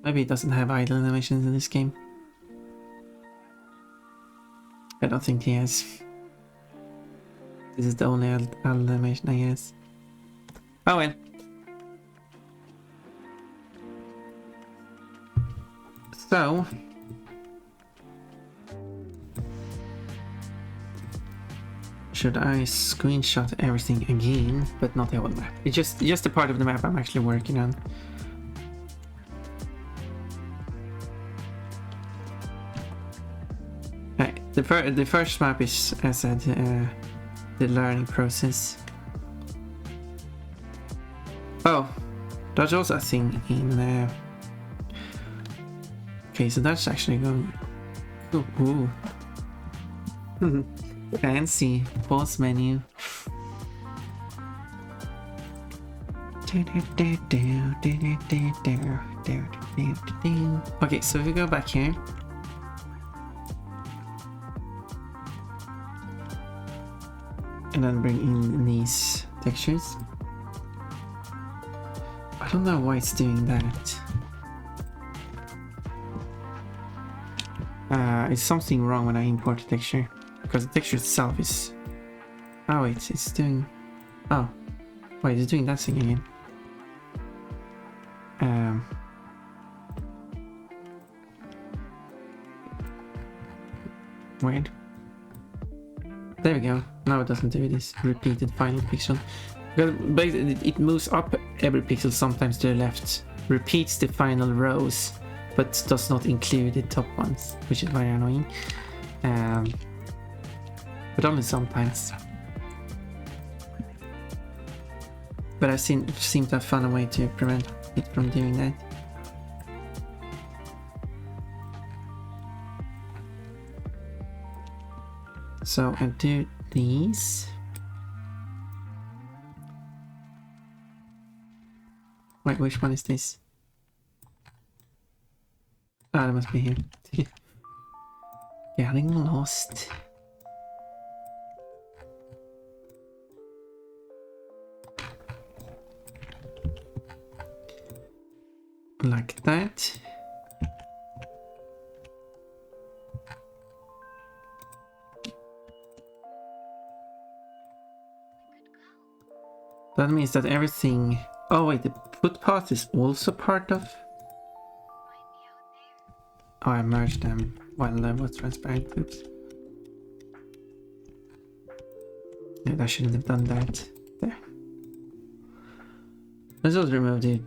maybe it doesn't have idle animations in this game. I don't think he has. This is the only idle animation, I guess. Oh well. So should I screenshot everything again, but not the whole map? It's just a part of the map I'm actually working on. Right, the first map is, as I said, the learning process. Oh, there's also a thing in. Okay, so that's actually going. Ooh. Fancy pause menu. Okay, so if we go back here. And then bring in these textures. I don't know why it's doing that. It's something wrong when I import a texture. Because the texture itself is... Oh wait, it's doing... Oh. Wait, it's doing that thing again. Weird. There we go. Now it doesn't do this repeated final pixel. Because basically it moves up every pixel sometimes to the left. Repeats the final rows. But does not include the top ones. Which is very annoying. But only sometimes. But I seem to have found a way to prevent it from doing that. So I do these. Wait, which one is this? Ah, that must be here. Getting lost. Like that. That means that everything... Oh wait, the footpath is also part of... Oh, I merged them while that was transparent. Oops. Yeah, I shouldn't have done that. There. Let's also remove the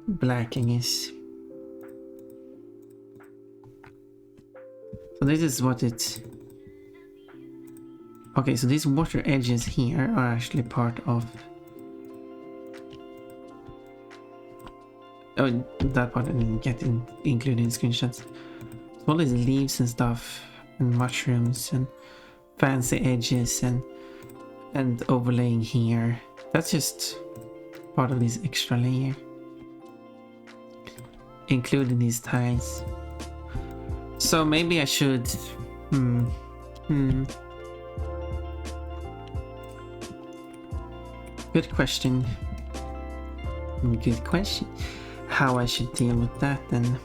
blacking is. So this is what it... Okay, so these water edges here are actually part of... Oh, that part I didn't get included in screenshots. So all these leaves and stuff, and mushrooms, and fancy edges, and overlaying here. That's just part of this extra layer. Including these tiles. So maybe I should... Good question. Good question. How I should deal with that then.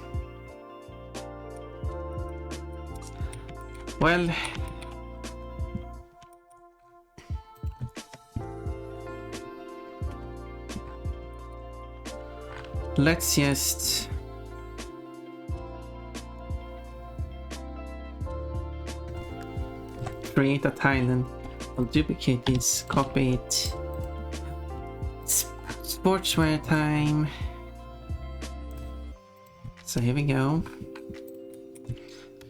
Well... Let's just... create a tile and I'll duplicate this, copy it. Sportswear time. So here we go.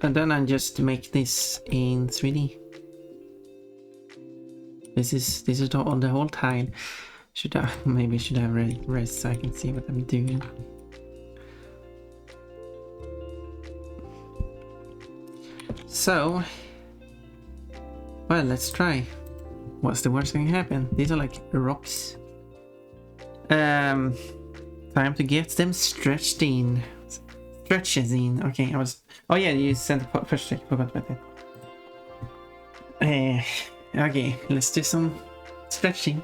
And then I just make this in 3D. This is on the whole tile. Maybe should have rest so I can see what I'm doing. So, well, let's try. What's the worst that can happen? These are like rocks. Time to get them stretched in. Stretches in. Okay, I was. Oh yeah, you sent a first check. Forgot about that. Okay, let's do some stretching.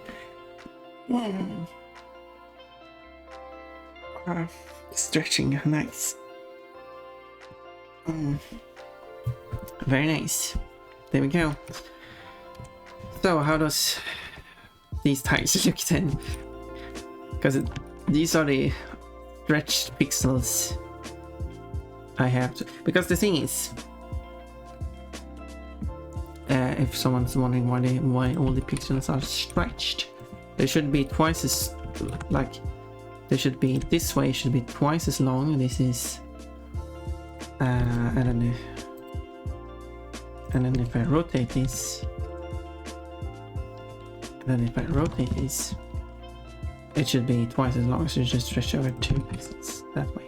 Stretching, nice. Very nice. There we go. So how does these tiles look then? Because these are the stretched pixels I have to, because the thing is, if someone's wondering why all the pixels are stretched, they should be twice as, like, they should be, this way should be twice as long. This is I don't know. And then if I rotate this, it should be twice as long, so you just stretch over 2 pixels that way.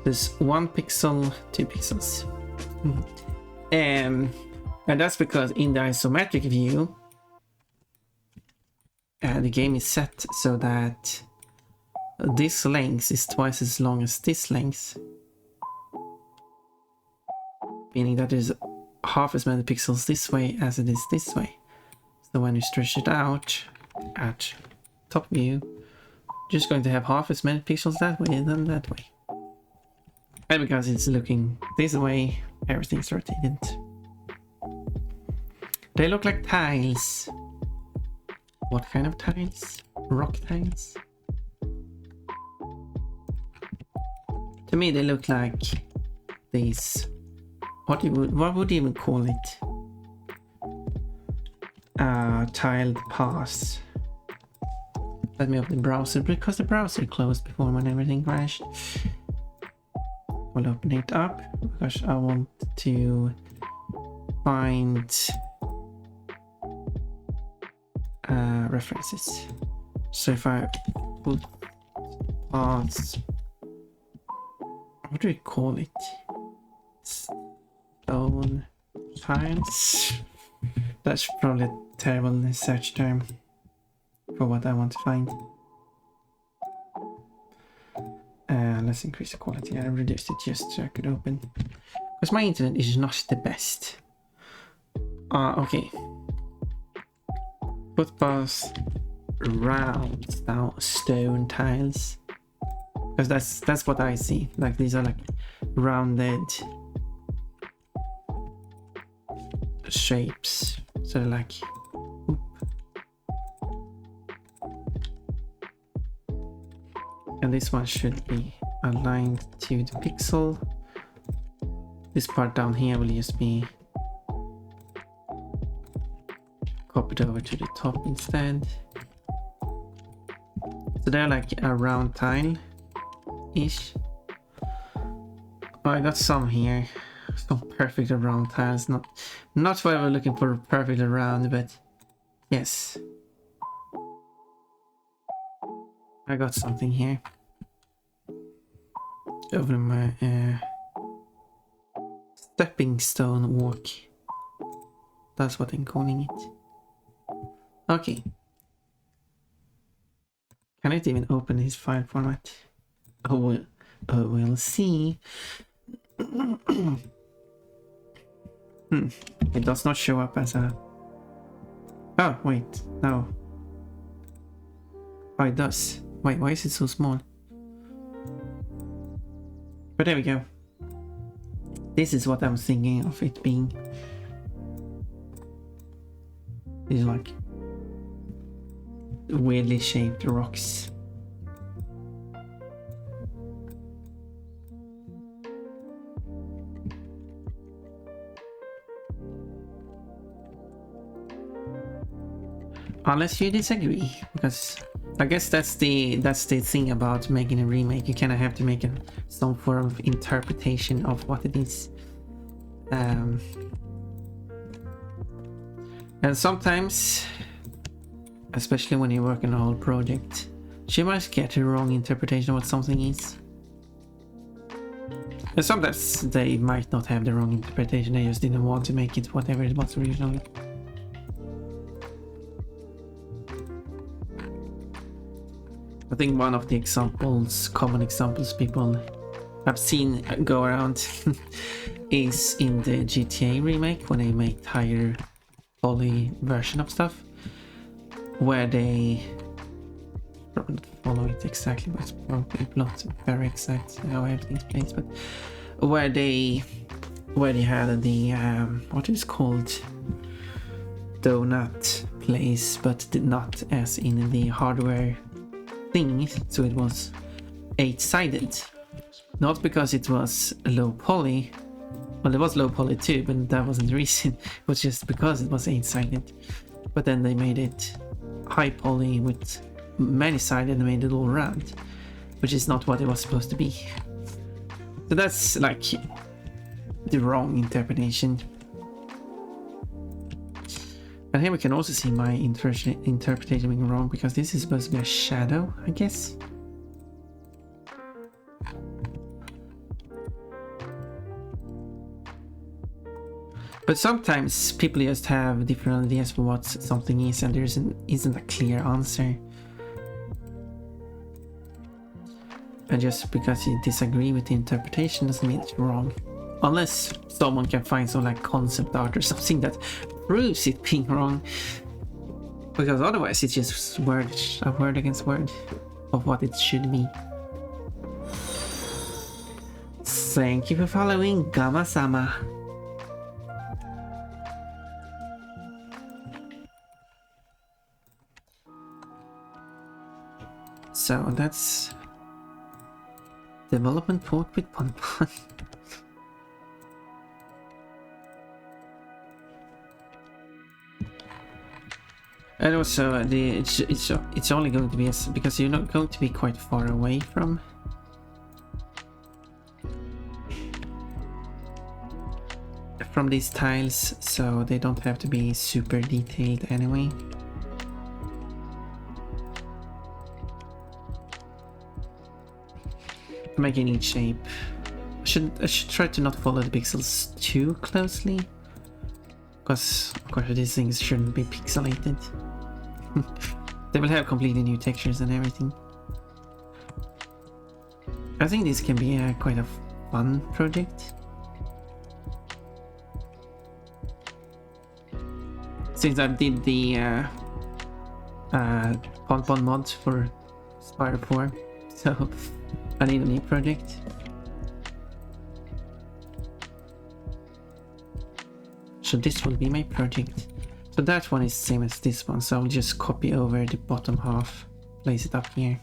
There's 1 pixel, 2 pixels. And that's because in the isometric view, the game is set so that this length is twice as long as this length. Meaning that there's half as many pixels this way as it is this way. So when you stretch it out at top view, just going to have half as many pixels that way than that way. And because it's looking this way, everything's rotated. They look like tiles. What kind of tiles? Rock tiles? To me they look like these. What would you even call it? Tiled paths. Let me open the browser because the browser closed before when everything crashed. We'll open it up because I want to find references. So if I put paths, what do we call it? Stone tiles. That's probably a terrible search term for what I want to find. Let's increase the quality. I reduced it just so I could open, because my internet is not the best. Okay. Footpaths, round stone tiles, because that's what I see. Like these are like rounded shapes, so they're like, oop. And this one should be aligned to the pixel. This part down here will just be copied over to the top instead. So they're like a round tile ish. I got some here. Some perfect round tiles, not what I was looking for, perfect round, but yes, I got something here over my stepping stone walk. That's what I'm calling it. Okay, can it even open his file format? Oh, we'll see. It does not show up as a... Oh, wait, no. Oh, it does. Wait, why is it so small? But there we go. This is what I was thinking of it being. These like weirdly shaped rocks. Unless you disagree, because I guess that's the thing about making a remake. You kind of have to make some form of interpretation of what it is, and sometimes, especially when you work on a whole project, you might get a wrong interpretation of what something is. And sometimes they might not have the wrong interpretation, they just didn't want to make it whatever it was originally. I think one of the examples, common examples people have seen go around is in the GTA remake when they make higher poly version of stuff, where they probably not follow it exactly, but it's probably not very exact how everything's placed, but where they had the what is called donut place, but not as in the hardware thing, so it was 8-sided, not because it was low poly. Well, it was low poly too, but that wasn't the reason. It was just because it was 8-sided. But then they made it high poly with many-sided and made it all round, which is not what it was supposed to be. So that's like the wrong interpretation. And here we can also see my interpretation being wrong, because this is supposed to be a shadow, I guess. But sometimes people just have different ideas for what something is, and there isn't a clear answer. And just because you disagree with the interpretation doesn't mean it's wrong. Unless someone can find some like concept art or something that proves it being wrong. Because otherwise it's just a word against word of what it should be. Thank you for following, Gamma-sama. So that's development talk with Pon-Pon. And also it's only going to be because you're not going to be quite far away from these tiles, so they don't have to be super detailed anyway. Making each shape. I should try to not follow the pixels too closely, because of course these things shouldn't be pixelated. They will have completely new textures and everything. I think this can be quite a fun project. Since I did the Pon-Pon mod for Spire 4, so I need a new project. So this will be my project. So that one is the same as this one, so I'll just copy over the bottom half, place it up here.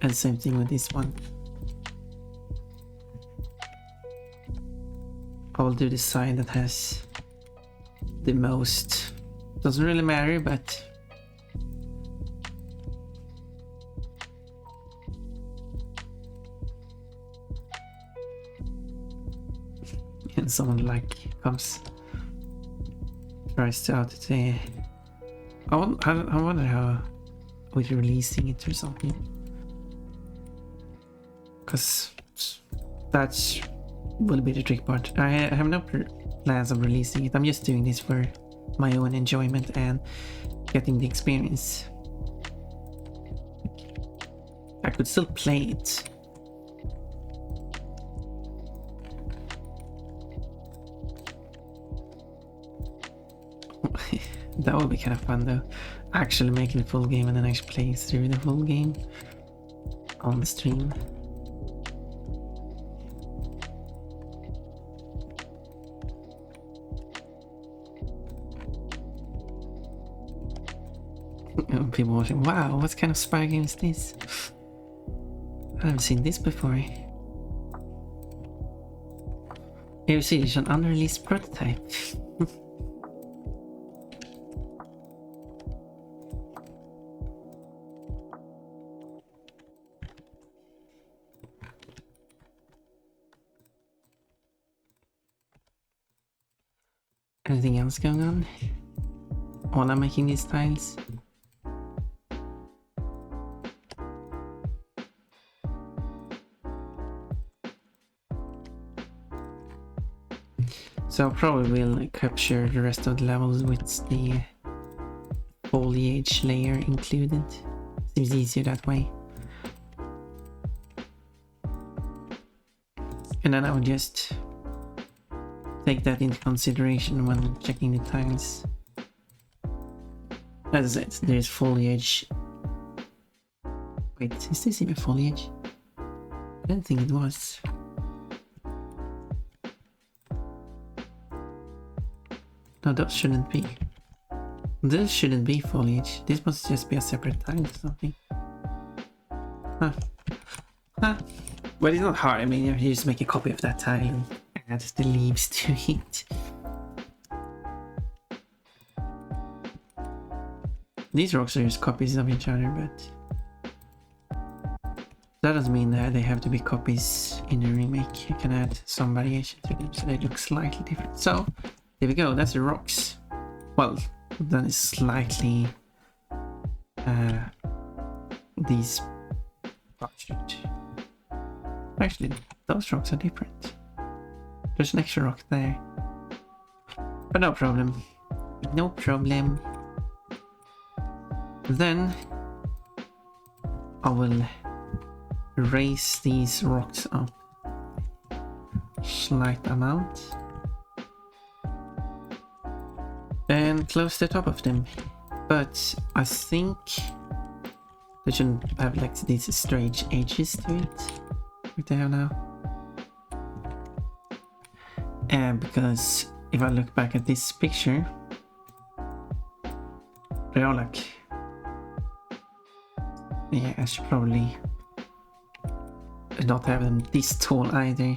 And same thing with this one. I will do the side that has the most. Doesn't really matter, but and someone like comes, tries out to say, I wonder how with releasing it or something, because that will be the trick part. I have no plans of releasing it. I'm just doing this for my own enjoyment and getting the experience. I could still play it. That would be kind of fun though, actually making the full game and then actually playing through the full game on the stream. People watching, wow, what kind of Spire game is this? I haven't seen this before. Here you see, it's an unreleased prototype. Anything else going on while I'm making these tiles? So probably we'll capture the rest of the levels with the foliage layer included. Seems easier that way. And then I would just take that into consideration when checking the tiles. As I said, there's foliage. Wait, is this even foliage? I don't think it was. No, those shouldn't be. This shouldn't be foliage. This must just be a separate tile or something. Huh. Huh. But it's not hard. I mean, you just make a copy of that tile and add the leaves to it. These rocks are just copies of each other, but that doesn't mean that they have to be copies in the remake. You can add some variation to them so they look slightly different. So there we go, that's the rocks. Well, then it's slightly these actually those rocks are different. There's an extra rock there. But no problem. No problem. Then I will raise these rocks up slight amount and close the top of them, but I think they shouldn't have like these strange edges to it like they have now, and because if I look back at this picture, they are like, yeah, I should probably not have them this tall either.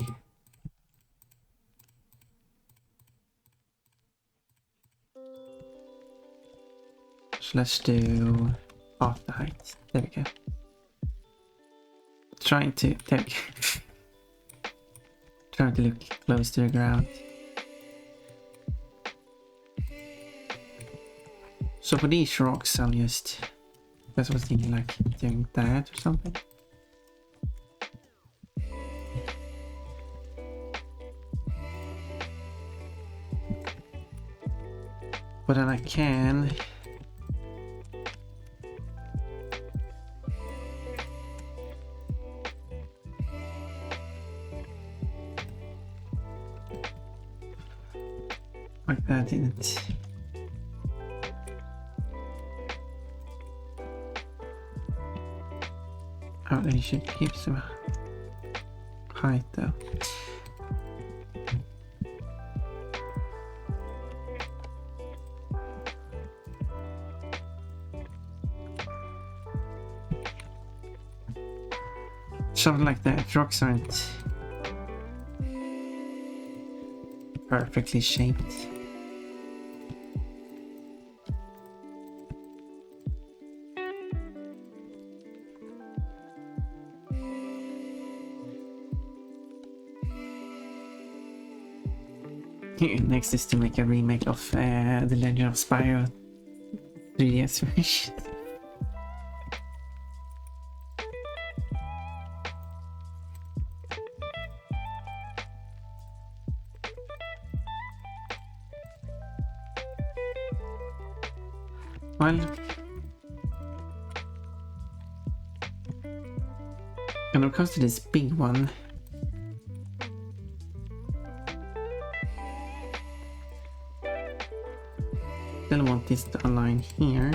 So let's do half the height. There we go. Trying to trying to look close to the ground. So for these rocks, I'll just, I was thinking like doing that or something. But then I can like that, didn't. Oh, they should keep some height though. Something like that. Rocks aren't perfectly shaped. Next is to make a remake of The Legend of Spyro 3DS version. Well, when it comes to this big one, then I want this to align here.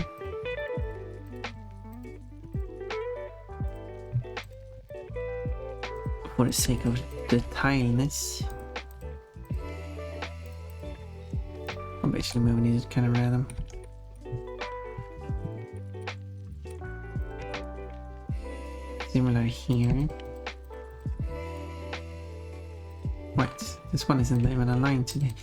For the sake of the tileness. I'm basically moving these kind of random. Similar here. Wait, this one isn't even aligned today.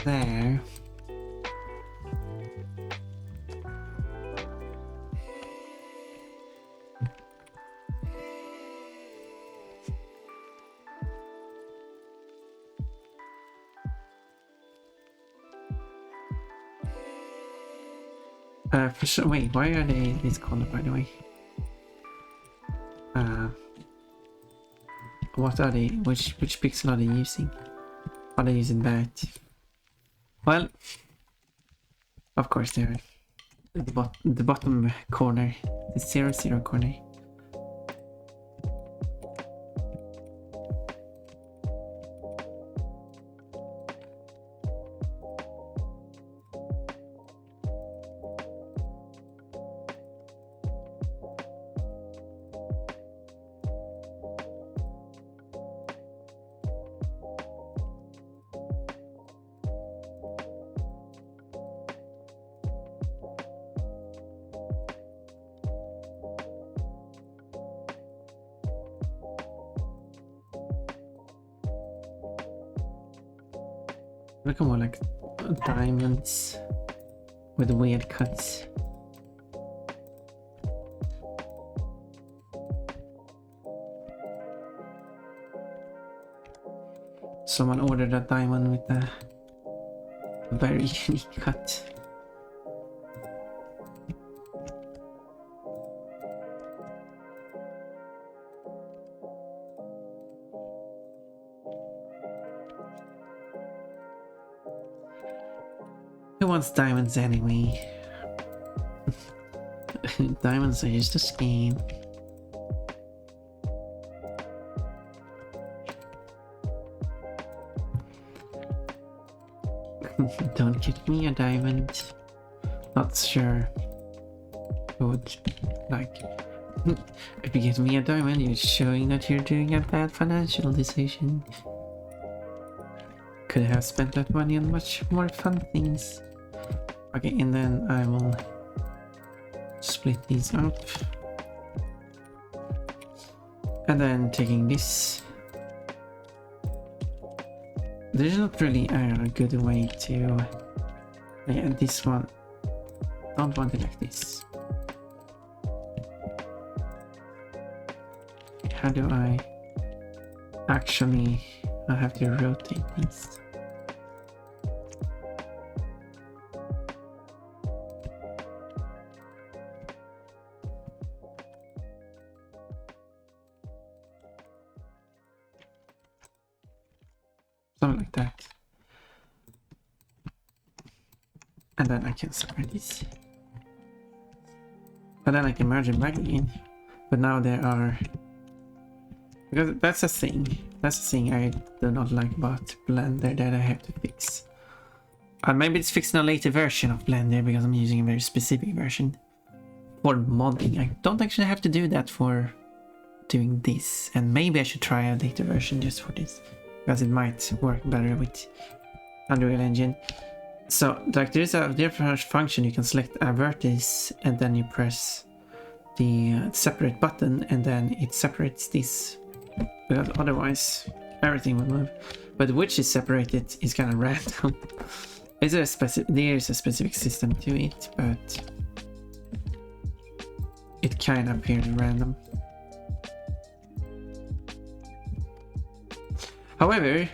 There. For sure. Wait, why are they this color, by the way? What are they? Which pixel are they using? Are they using that? Well, of course they're the bottom corner, the 0, 0 corner. Look more like diamonds with weird cuts. Someone ordered a diamond with a very unique cut. Who wants diamonds anyway? Diamonds are just a scam. Don't get me a diamond. Not sure who would like. If you get me a diamond, you're showing that you're doing a bad financial decision. Could have spent that money on much more fun things. Okay, and then I will split these up. And then taking this. There's not really a good way to... Yeah, this one. Don't want it like this. How do I... Actually, I have to rotate these. Something like that. And then I can separate these. And then I can merge them back again. But now there are... Because that's a thing. That's the thing I do not like about Blender that I have to fix. Maybe it's fixed in a later version of Blender because I'm using a very specific version. For modding. I don't actually have to do that for doing this. And maybe I should try a later version just for this. Because it might work better with Unreal Engine. So, like, there's a different function. You can select a vertex and then you press the separate button and then it separates this. Because otherwise, everything will move. But which is separated is kind of random. There is a specific system to it, but it kind of appears random. However,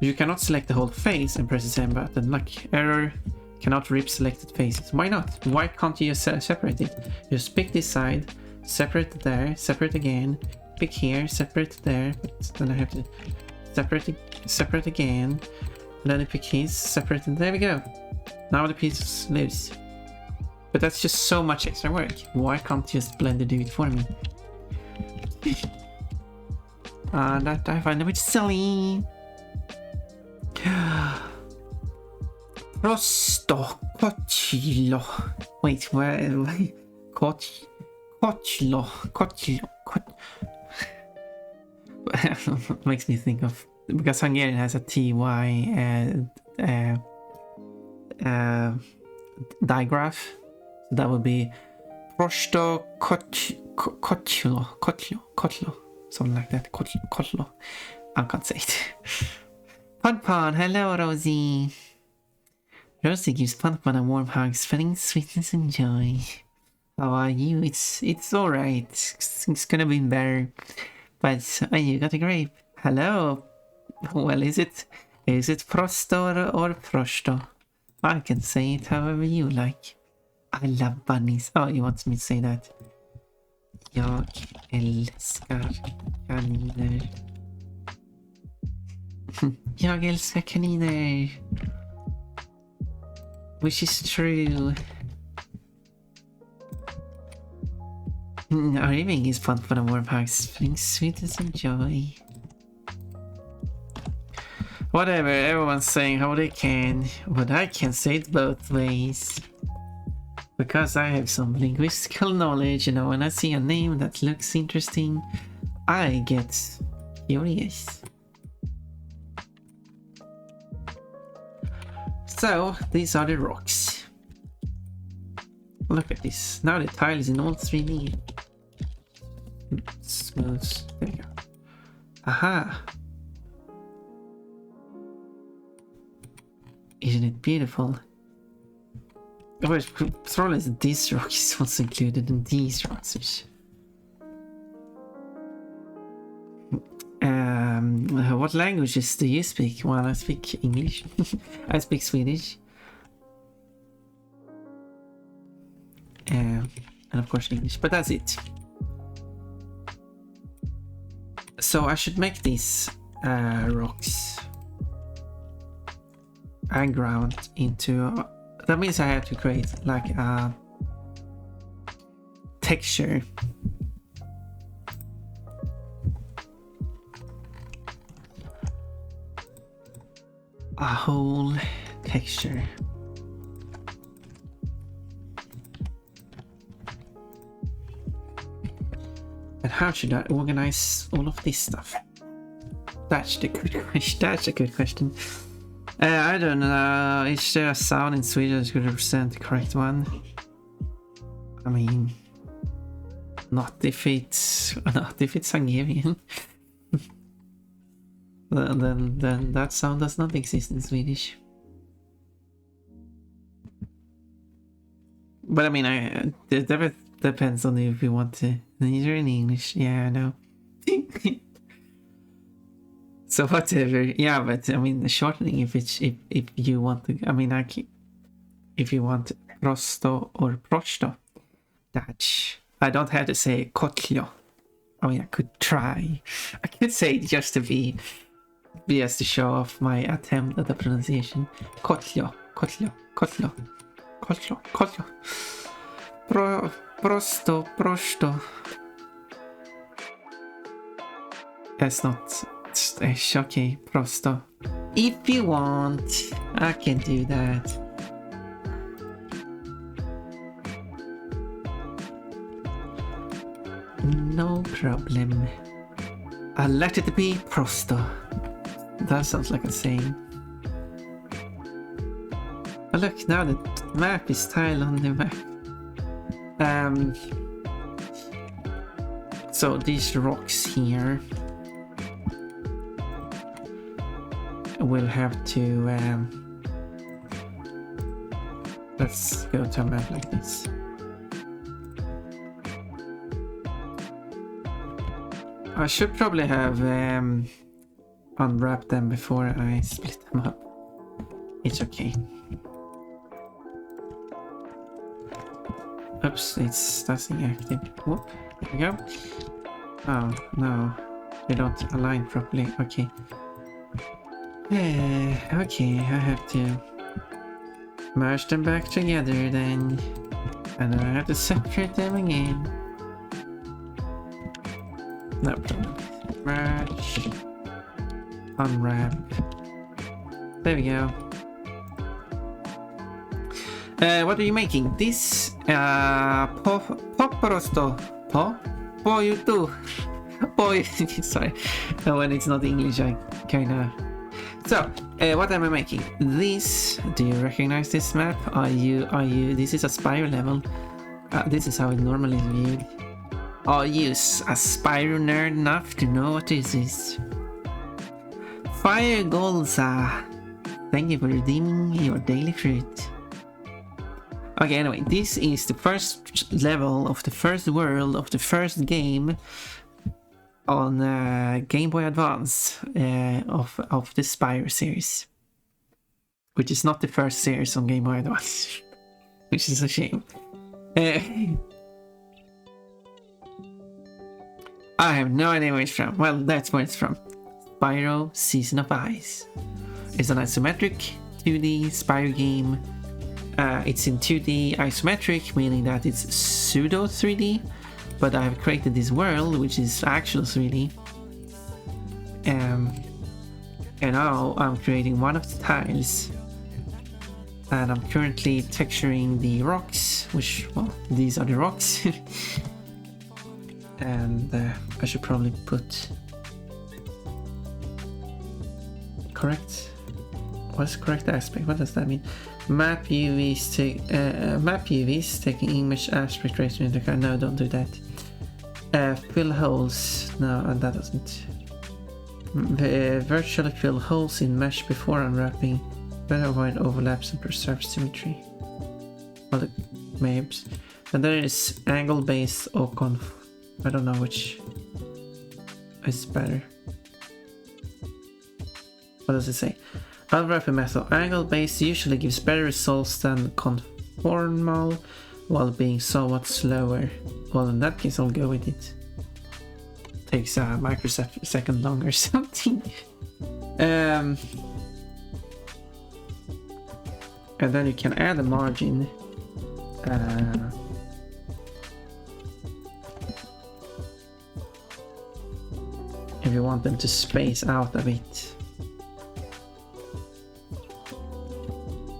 you cannot select the whole face and press the same button. Like, error, cannot rip selected faces. Why not? Why can't you just separate it? Just pick this side, separate it there, separate again, pick here, separate there, but then I have to separate again, and then I pick his, separate, and there we go. Now the piece lives. But that's just so much extra work. Why can't just Blender do it for me? That I find a bit silly. Prosto Cochilo. Wait, where? Cochilo. Makes me think of, because Hungarian has a TY digraph. So that would be Prosto Cochilo. Something like that. Kotlo. I can't say it. Pon, hello Rosie. Rosie gives Pon a warm hug, spreading sweetness and joy. How are you? It's alright. It's gonna be better. But you got a grape. Hello. Well, is it Prosto or Prosto? I can say it however you like. I love bunnies. Oh, you want me to say that? Jag älskar kaniner. Jag älskar kaniner. Which is true. Arriving is fun for the warphogs. Brings sweetness and joy. Whatever, everyone's saying how they can, but I can say it both ways. Because I have some linguistical knowledge, you know, when I see a name that looks interesting, I get curious. So, these are the rocks. Look at this. Now the tile is in all 3D. Smooth. There you go. Aha! Isn't it beautiful? Oh, it's probably this rock is also included in these rocks. Which... what languages do you speak? Well, I speak English. I speak Swedish. And of course English, but that's it. So I should make these rocks and ground into... that means I have to create like a texture. A whole texture. And how should I organize all of this stuff? That's the good question. That's a good question. I don't know. Is there a sound in Swedish that could represent the correct one? I mean, not if it's Hungarian. then that sound does not exist in Swedish. But I mean, it depends on if you want to. These are in English. Yeah, I know. So whatever. Yeah, but I mean, the shortening, if you want to, I mean, if you want prosto or prosto, that I don't have to say kotlio. I mean, I could try. I could say it just to show off my attempt at the pronunciation. Kotlio. Prosto. That's not. It's okay, prosto. If you want, I can do that. No problem. I'll let it be prosto. That sounds like a saying. Oh look, now the map is tiled on the map. So these rocks here will have to let's go to a map like this. I should probably have unwrapped them before I split them up. It's okay. Oops, that's inactive. Whoop, there we go. Oh no, they don't align properly. Okay. Okay, I have to merge them back together then, and then I have to separate them again. No problem. Merge, unwrap. There we go. What are you making? This poprosto. You too. Sorry, when it's not English, I kinda. So, what am I making? This. Do you recognize this map? Are you? This is a Spyro level. This is how it normally is viewed. Are you a Spyro nerd enough to know what this is? Fire Golza. Thank you for redeeming your daily fruit. Okay, anyway, this is the first level of the first world of the first game on Game Boy Advance of the Spyro series, which is not the first series on Game Boy Advance. which is a shame. Uh, I have no idea where it's from. Well, that's where it's from. Spyro Season of Ice. It's an isometric 2D Spyro game. It's in 2D isometric, meaning that it's pseudo 3D, but I've created this world which is actual 3D. And now I'm creating one of the tiles, and I'm currently texturing the rocks, which, well, these are the rocks. And I should probably put correct. What's correct aspect? What does that mean? Map UVs taking image aspect ratio into account. No, don't do that. Fill holes. No, that doesn't. Virtually fill holes in mesh before unwrapping. Better avoid overlaps and preserve symmetry. Well, the maps. And there is angle based or conf. I don't know which is better. What does it say? Unwrapping method. Angle based usually gives better results than conformal while being somewhat slower. Well, in that case, I'll go with it. Takes a microsecond longer or something. And then you can add a margin. If you want them to space out a bit.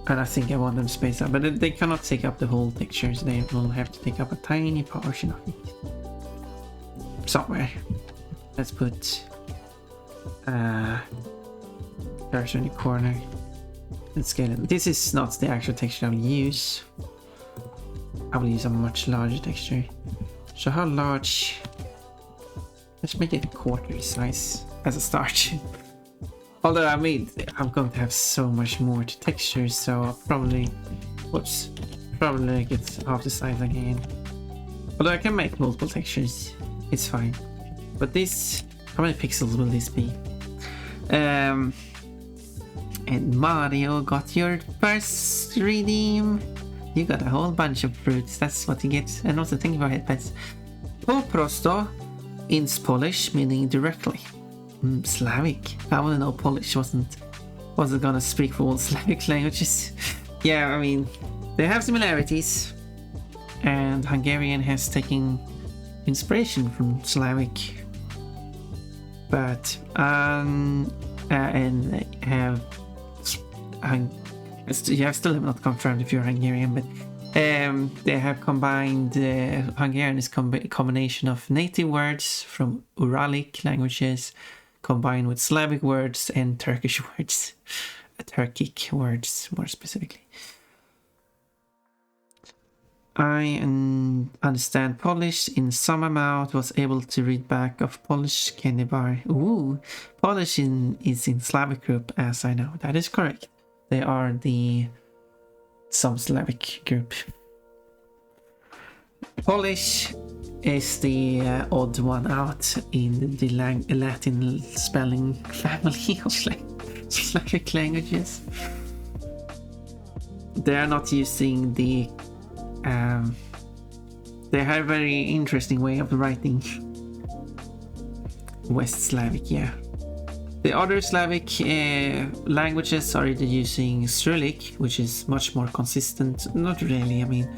And I think I want them spaced out, but they cannot take up the whole texture, so they will have to take up a tiny portion of it. Somewhere. Let's put cursor in the corner. Let's scale it. This is not the actual texture I will use. I will use a much larger texture. So how large? Let's make it a quarter size as a start. Although I'm going to have so much more to texture, so I'll probably make it half the size again. Although I can make multiple textures, it's fine. But this, how many pixels will this be? And Mario got your first redeem. You got a whole bunch of fruits, that's what you get. And also think about it, pets. Po prosto, ins Polish, meaning directly. Slavic. I want to know Polish wasn't gonna speak for all Slavic languages. Yeah, I mean, they have similarities, and Hungarian has taken inspiration from Slavic, but and you still have not confirmed if you're Hungarian, but they have combined Hungarian is a combination of native words from Uralic languages combined with Slavic words and Turkish words, Turkic words more specifically. I understand Polish in some amount, was able to read back of Polish candy bar. Ooh, Polish is in Slavic group, as I know. That is correct. They are some Slavic group. Polish is the odd one out in the Latin spelling family of Slavic languages. They are not using the they have a very interesting way of writing. West Slavic, yeah. The other Slavic languages are either using Cyrillic, which is much more consistent. Not really, I mean,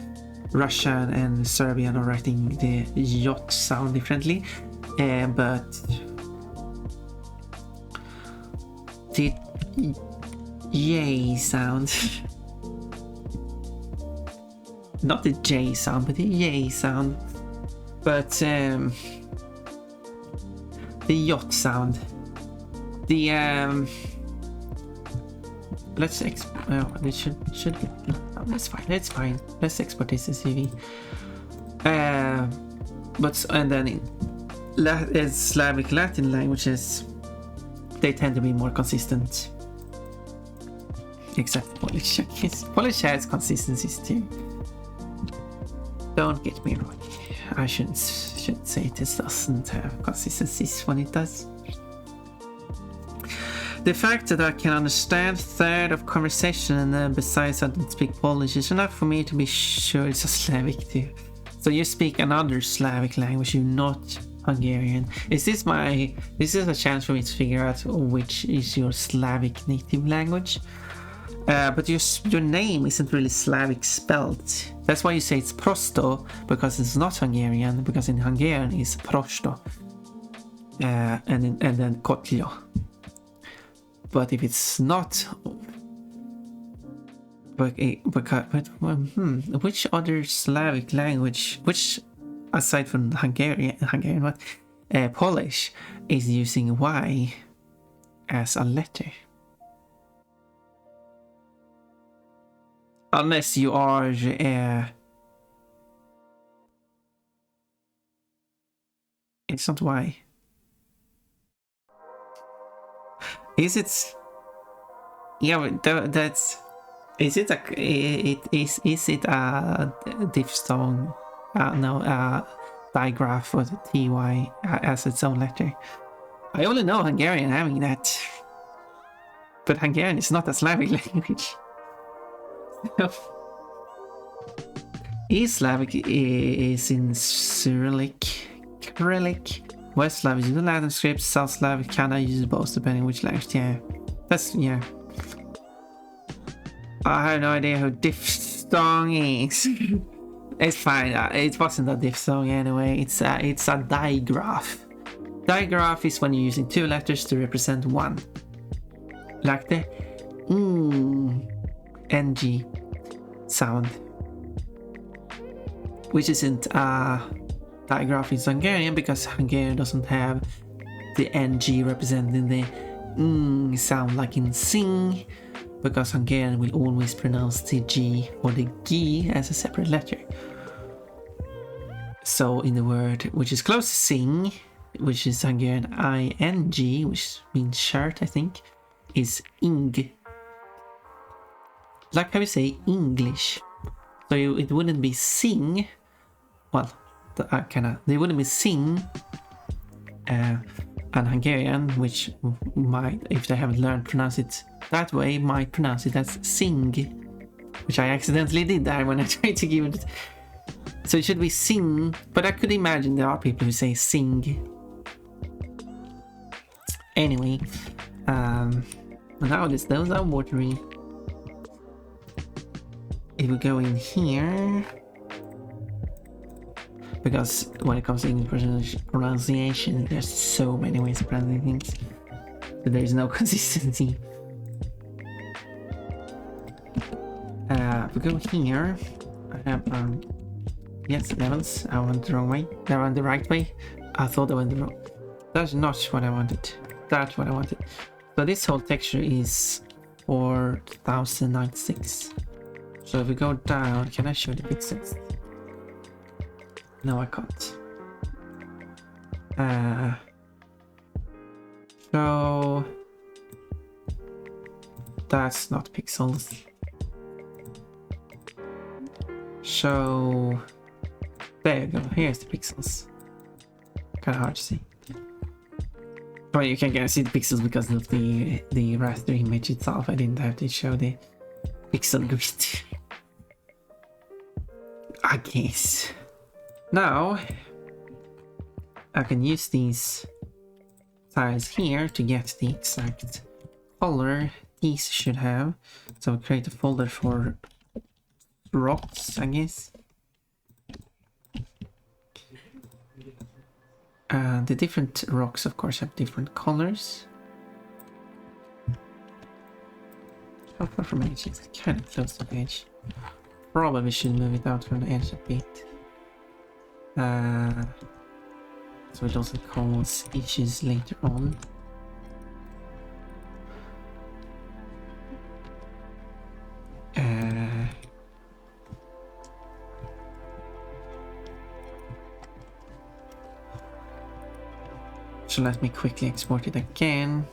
Russian and Serbian are writing the yacht sound differently, but the yay sound, not the J sound, but the yay sound, but the yacht sound, the let's export. It should be. Oh, that's fine. That's fine. Let's export this as CV. But and then in Slavic Latin languages, they tend to be more consistent. Except Polish. Polish has consistencies too. Don't get me wrong. I shouldn't say it doesn't have consistencies when it does. The fact that I can understand third of conversation besides I don't speak Polish is enough for me to be sure it's a Slavic too. So you speak another Slavic language, you're not Hungarian. This is a chance for me to figure out which is your Slavic native language. But your name isn't really Slavic spelled. That's why you say it's Prosto, because it's not Hungarian, because in Hungarian it's Prosto. And then Kotlyo. But if it's not, which other Slavic language, which aside from Hungarian, what Polish is using Y as a letter? Unless you are it's not Y. Is it? Yeah, but that's. Is it a diphthong? No, digraph with ty as its own letter. I only know Hungarian having that, but Hungarian is not a Slavic language. East Slavic is in Cyrillic. West Slavic is the Latin script. South Slavic kinda uses both depending which language. Yeah, yeah. I have no idea who diphthong is. It's fine. It wasn't a diphthong anyway. It's a digraph. Digraph is when you're using two letters to represent one, like the ng sound, which isn't digraph in Hungarian because Hungarian doesn't have the ng representing the sound like in sing, because Hungarian will always pronounce the G or the G as a separate letter. So in the word which is close to sing, which is Hungarian ing, which means shirt, I think, is ing. Like how you say English. So it wouldn't be sing. Well, they wouldn't be sing. And Hungarian, which might, if they haven't learned to pronounce it that way, might pronounce it as sing, which I accidentally did there when I tried to give it. So it should be sing, but I could imagine there are people who say sing. Anyway, now those are watery. If we go in here, because when it comes to English pronunciation, there's so many ways of pronouncing things, but there's no consistency. If we go here, I have yes, levels. I went the wrong way. They went the right way. I thought I went the wrong. That's not what I wanted. That's what I wanted. So this whole texture is 4096. So if we go down, can I show the pixels? No, I can't. So that's not pixels. So there you go. Here's the pixels. Kind of hard to see. Well, you can kind of see the pixels because of the raster image itself. I didn't have to show the pixel grid. I guess. Now I can use these tiles here to get the exact color these should have. So I'll create a folder for rocks, I guess. The different rocks, of course, have different colors. How far from edge is it? Kind of close to the edge. Probably should move it out from the edge a bit. So it doesn't cause issues later on. So let me quickly export it again.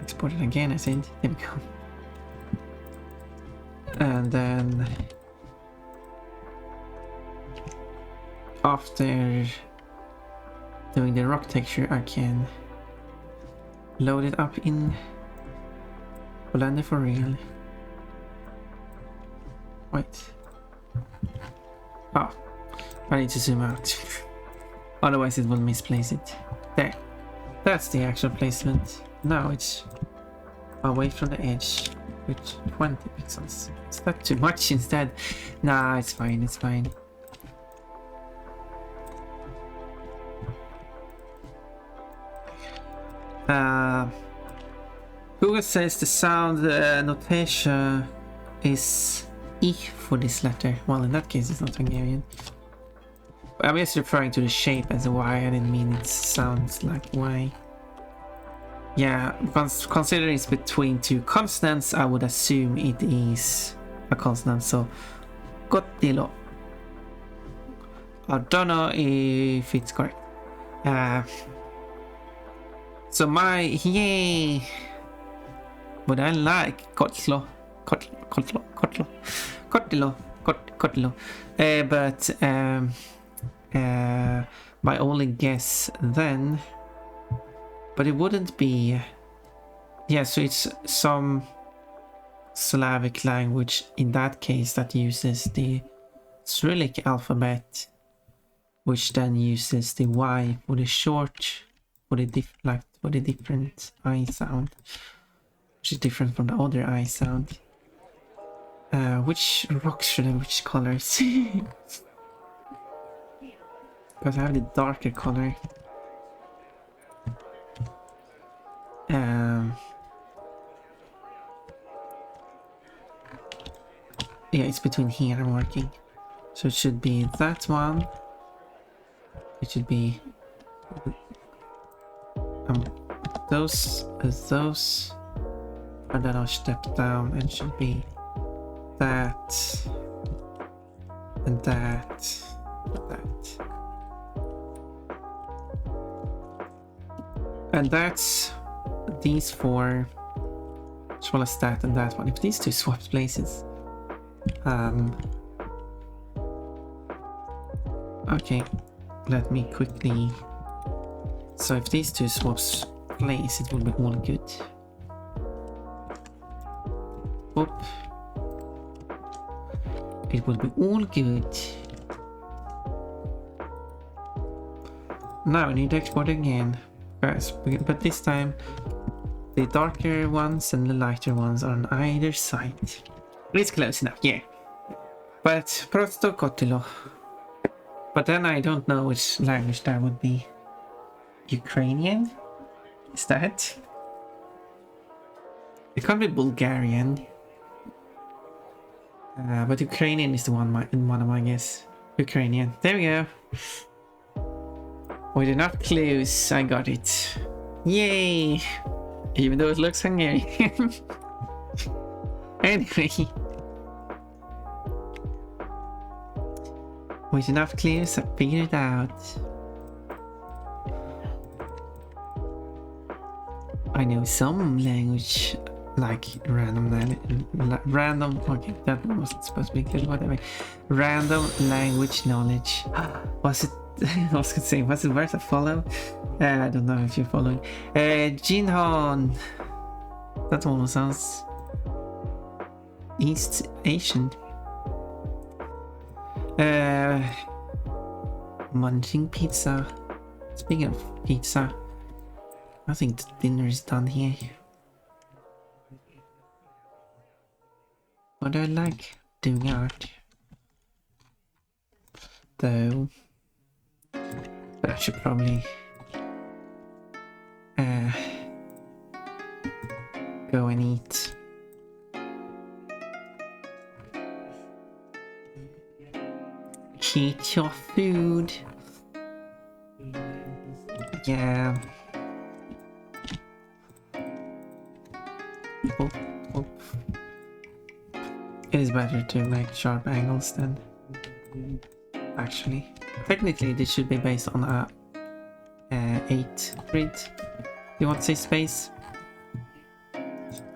Export it again, I said. There we go. And then after doing the rock texture, I can load it up in Blender for real. Wait. Oh, I need to zoom out. Otherwise it will misplace it. There. That's the actual placement. Now it's away from the edge with 20 pixels. Is that too much instead? Nah, it's fine, it's fine. Google says the sound notation is E for this letter. Well, in that case, it's not Hungarian. I'm just referring to the shape as a Y. I didn't mean it sounds like Y. Yeah, considering it's between two consonants, I would assume it is a consonant. So, Gottilo. I don't know if it's correct. So my yay. But I like Kotlilo. But my only guess then, but it wouldn't be. Yeah, so it's some Slavic language in that case that uses the Cyrillic alphabet, which then uses the Y for the short, for the different I sound. Which is different from the other I sound. Which rocks should I have which colors? Because I have the darker color. Yeah, it's between here I'm working. So it should be that one. It should be those. And then I'll step down and should be that and that and that. And that's these four as well as that and that one. If these two swap places. Okay, let me quickly. So if these two swaps place, it will be all good. Whoop. It will be all good. Now we need to export again. But this time the darker ones and the lighter ones are on either side. It's close enough, yeah. But Prosto Kottilo. But then I don't know which language that would be. Ukrainian? Is that? It can't be Bulgarian. But Ukrainian is the one of my guess. Ukrainian. There we go. With enough clues, I got it. Yay! Even though it looks Hungarian. Anyway. With enough clues, I figured it out. I know some language, like random, okay, that wasn't supposed to be included, whatever. Random language knowledge. Was it, I was gonna say, was it worth a follow? I don't know if you're following. Jinhon. That almost sounds East Asian. Munching pizza. Speaking of pizza, I think the dinner is done here. But I like doing art. Though, but I should probably go and eat. Eat your food. Yeah. Oh, oh. It is better to make sharp angles than actually. Technically, this should be based on a 8 grid. You want to say space?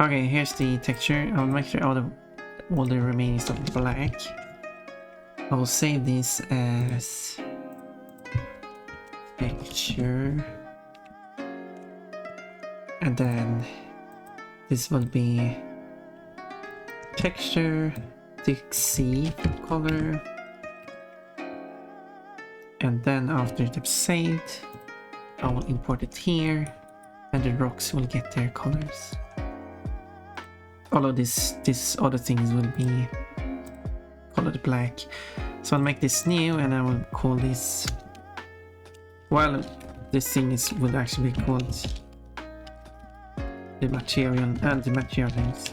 Okay, here's the texture. I'll make sure all the remaining stuff is black. I will save this as texture And then this will be texture, Dixie color. And then after it's saved, I will import it here, and the rocks will get their colors. All of this other things will be colored black. So I'll make this new, and I will call this, well, this thing will actually be called the material and the material names.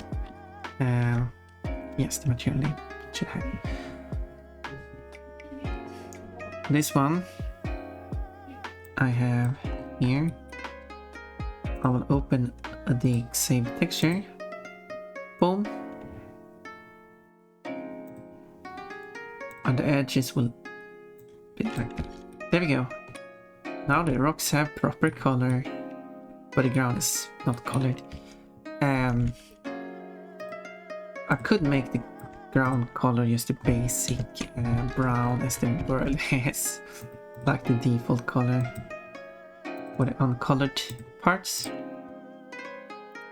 Yes, the material name should have. This one I have here. I will open the save texture. Boom. And the edges will be like that. There we go. Now the rocks have proper color, but the ground is not colored. I could make the ground color just the basic brown as the world has, like the default color for the uncolored parts.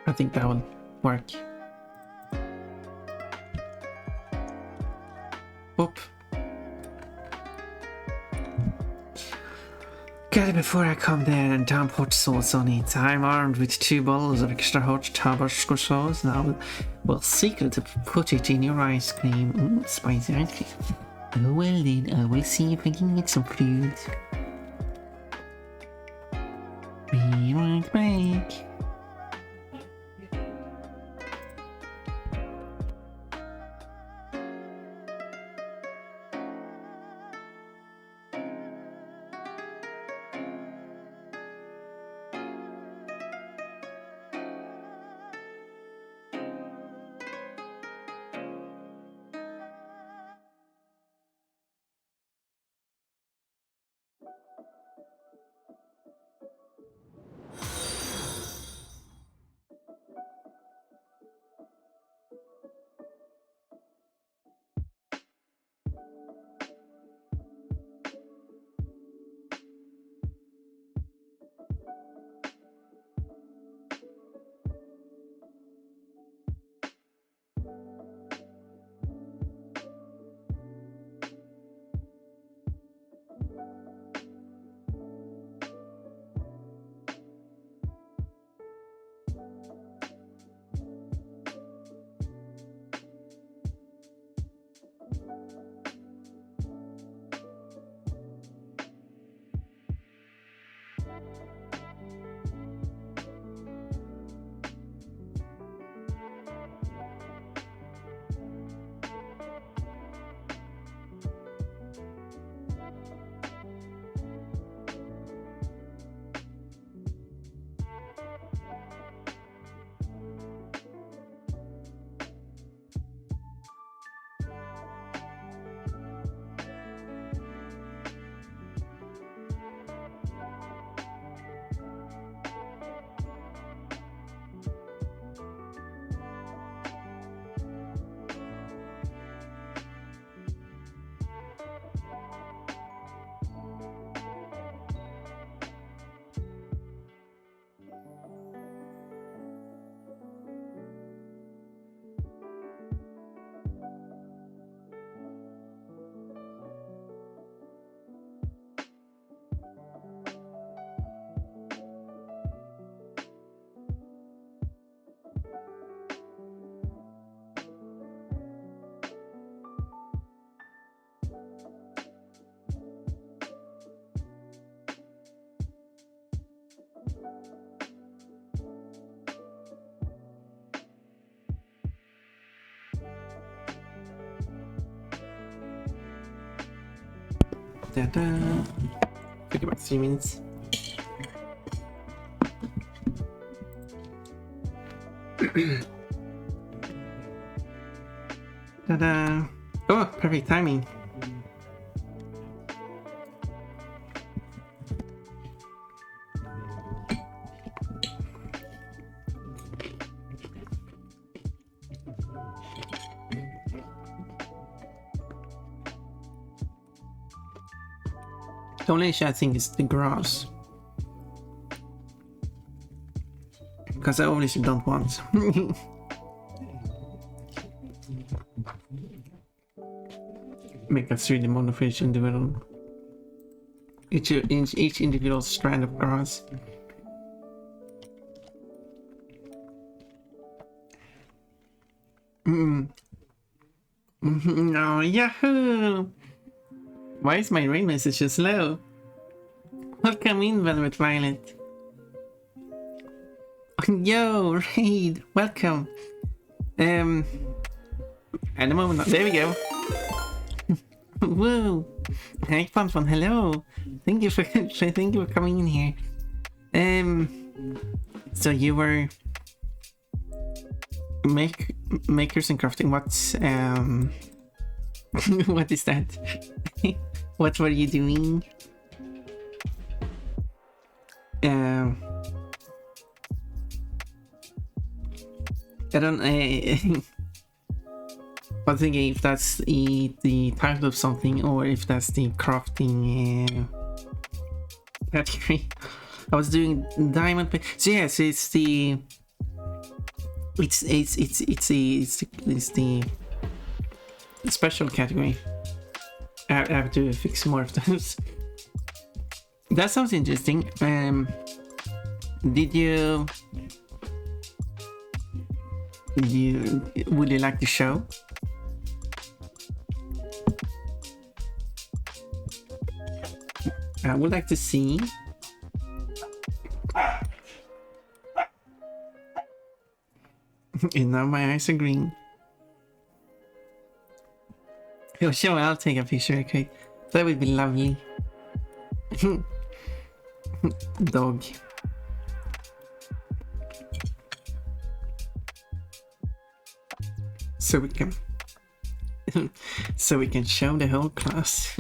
I think that will work. Whoop. Get it before I come there and dump hot sauce on it. I'm armed with 2 bottles of extra hot Tabasco sauce. Now we'll secretly put it in your ice cream. Ooh, spicy ice cream. Oh well then, I will see if I can get some fruit. Be right back. Took about 3 minutes. Ta-da! Oh, perfect timing. The only issue I think is the grass. because I obviously don't want. Make a 3D model for each individual. Each individual strand of grass. Oh, yahoo! Why is my rain message so slow? Welcome in, Velvet Violet. Yo, Raid, welcome. At the moment, there we go. Woo! Hey, fun, hello. Thank you for coming in here. So you were makers and crafting. What's what is that? What were you doing? I don't. I was thinking if that's the title of something or if that's the crafting category. I was doing diamond. So yes, it's the special category. I have to fix more of those. That sounds interesting. Would you like to show? I would like to see. And now my eyes are green. Oh, sure, I'll take a picture, okay? That would be lovely. Dog. So we can show the whole class.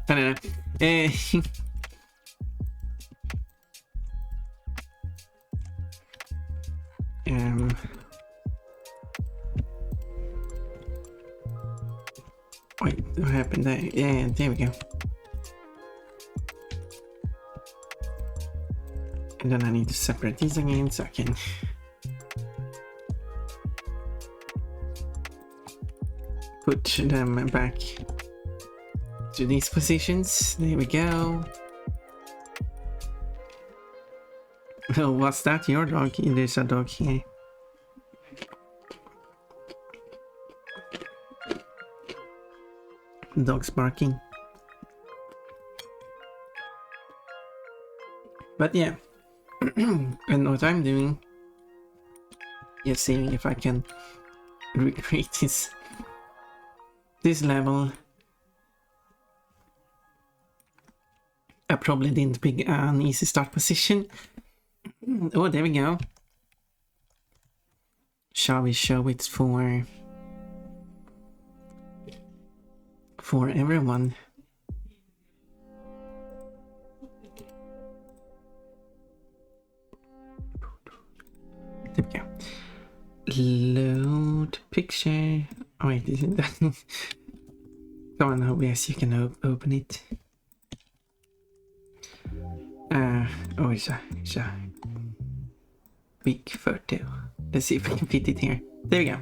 I don't know. Wait, what happened there? Yeah, there we go. And then I need to separate these again so I can put them back to these positions. There we go. Oh, what's that? Your dog? There's a dog here. Dog's barking. But yeah. And what I'm doing is seeing if I can recreate this level. I probably didn't pick an easy start position. Oh, there we go. Shall we show it for everyone? There we go. Load picture. Oh wait, isn't that? Come on, OBS, you can open it. Oh, it's a big photo. Let's see if we can fit it here. There we go.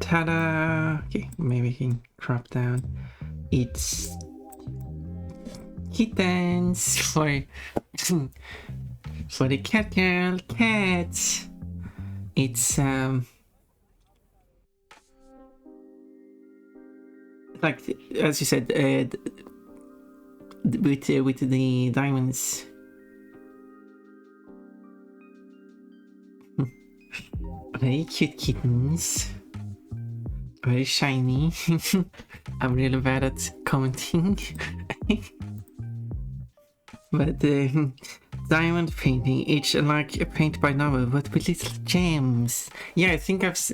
Ta-da! Okay, maybe we can crop down. It's kittens for the cat girl. Cats. It's like, as you said, with the diamonds. Very cute kittens. Very shiny. I'm really bad at commenting. But diamond painting, it's like a paint by novel, but with little gems. Yeah, I think yes.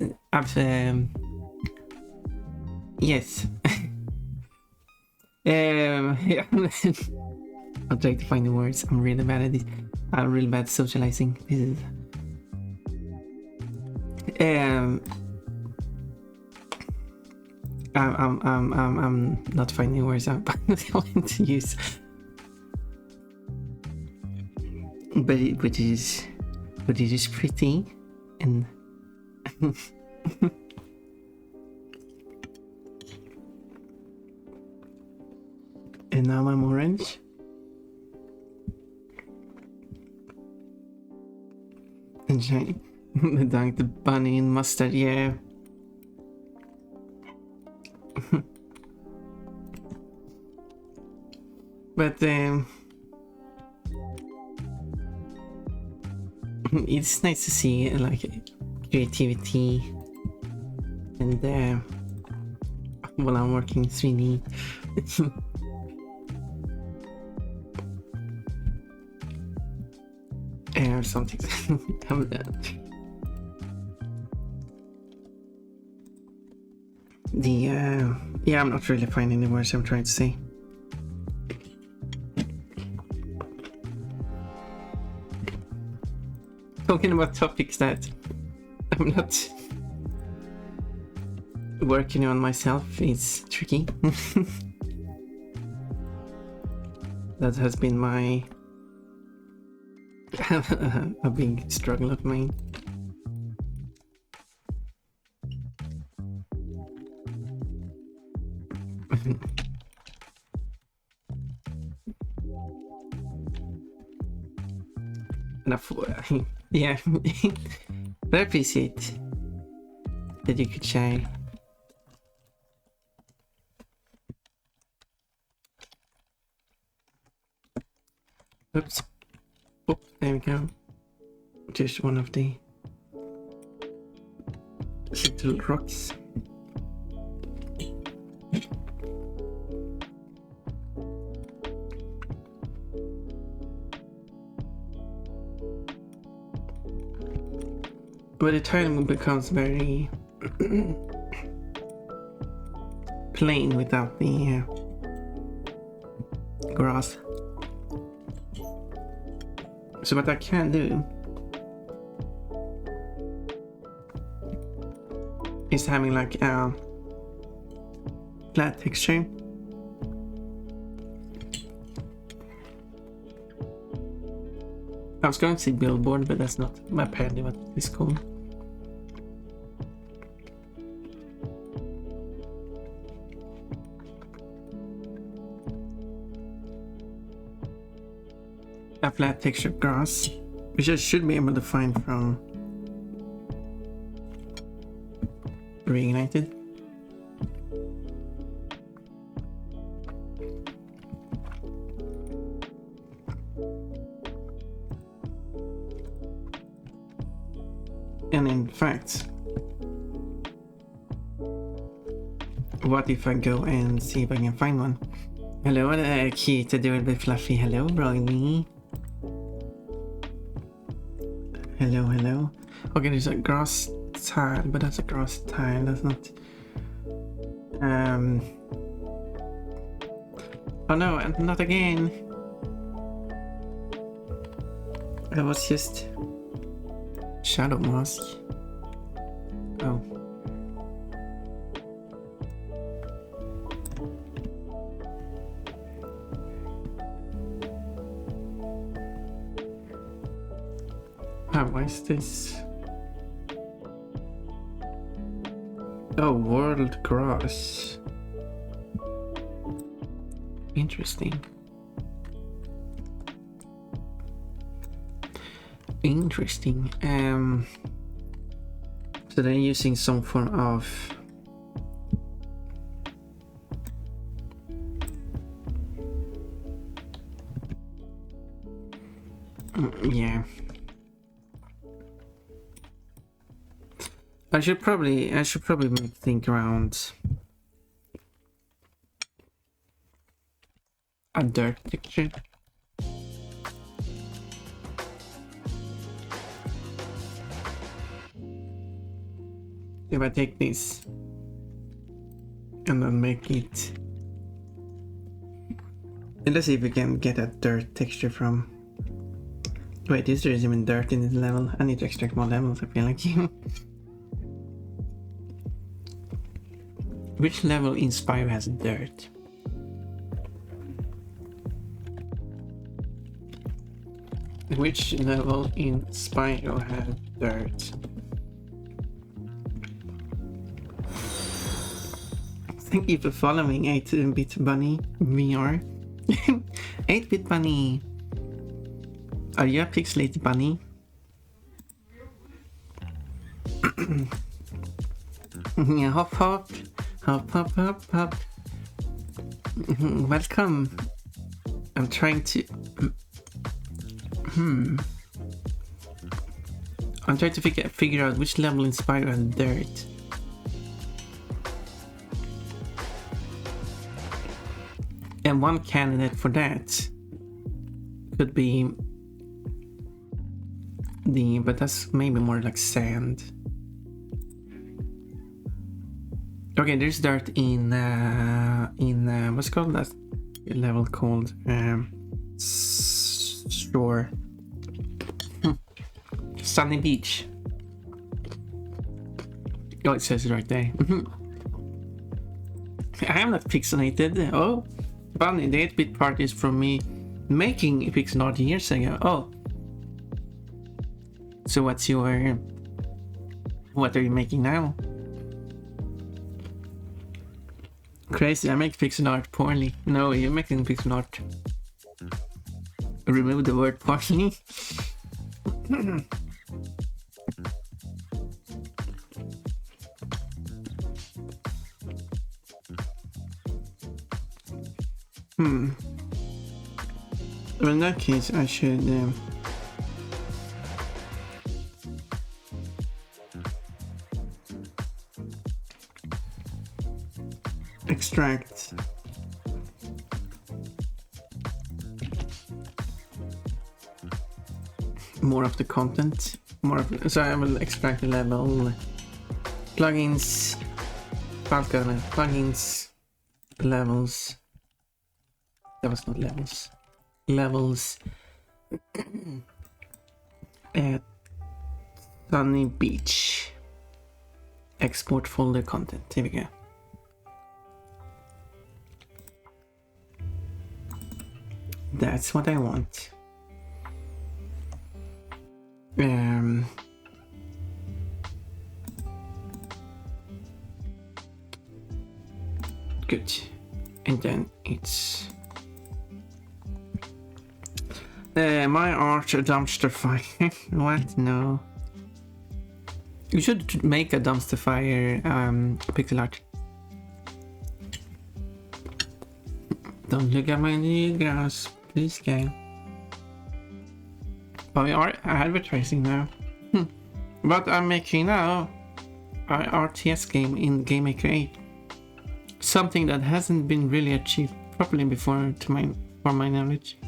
Yeah. I'll try to find the words. I'm really bad at this. I'm really bad at socializing. This is I'm not finding words I'm going to use. But it is but it is pretty and and now I'm orange. And dunk the bunny in mustard, yeah. But it's nice to see like creativity and while I'm working 3D. Or something. Yeah, I'm not really finding the words I'm trying to say. Talking about topics that I'm not working on myself is tricky. That has been a big struggle of mine. Yeah, but I appreciate that you could share. Oops. Oh, there we go. Just one of the little rocks. But the tile becomes very plain without the grass. So what I can do is having like a flat texture. I was going to say billboard, but that's not apparently what it's called. A flat texture of grass, which I should be able to find from Reignited. And in fact, what if I go and see if I can find one? Hello there, cute, adorable, fluffy. Hello, Brownie. Hello, hello. Okay, there's a grass tile, but that's a grass tile. That's not. Oh no, not again. That was just shadow mask. Oh. Why is this? Oh, world grass. Interesting. Interesting. So they're using some form of yeah. I should probably make think around a dirt texture. If I take this and then make it, and let's see if we can get a dirt texture from. Wait, is there even dirt in this level? I need to extract more levels, I feel like. Which level in Spyro has dirt? Which level in Spyro had dirt? Thank you for following 8-bit bunny VR. 8-bit bunny. Are you a pixelated bunny? Yeah, hop hop. Hop hop hop hop. Welcome. I'm trying to... I'm trying to figure out which level in Spyro had dirt. And one candidate for that could be but that's maybe more like sand. Okay, there's dirt in what's called that level called shore. Sunny Beach. Oh, it says it right there. I am not pixelated. Oh, Bunny, the 8-bit part is from me making pixel art years ago. Oh. So what are you making now? Crazy, I make pixel art poorly. No, you're making pixel art. Remove the word poorly. Well, in that case, I should extract more of the content. So I will extract the level plugins, Falcon plugins, levels. That was not levels. Levels at Sunny Beach. Export folder content. Here we go. That's what I want. Good. And then it's my art a dumpster fire. What? No. You should make a dumpster fire pixel art. Don't look at my new grass, please, game. Oh, we are advertising now. But I'm making now an RTS game in Game Maker 8. Something that hasn't been really achieved properly before, for my knowledge.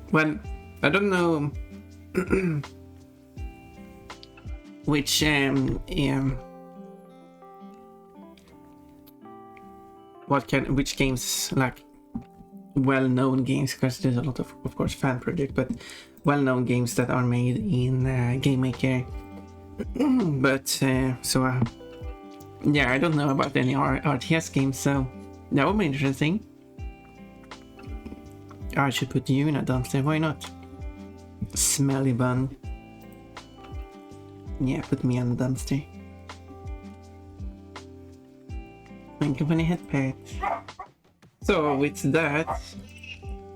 Well, I don't know which which games, like well-known games, because there's a lot of course fan project, but well-known games that are made in Game Maker. But yeah, I don't know about any RTS games, so that would be interesting. I should put you in a dumpster, why not? Smelly bun. Yeah, put me on the dumpster. Thank you for the head pat. So with that,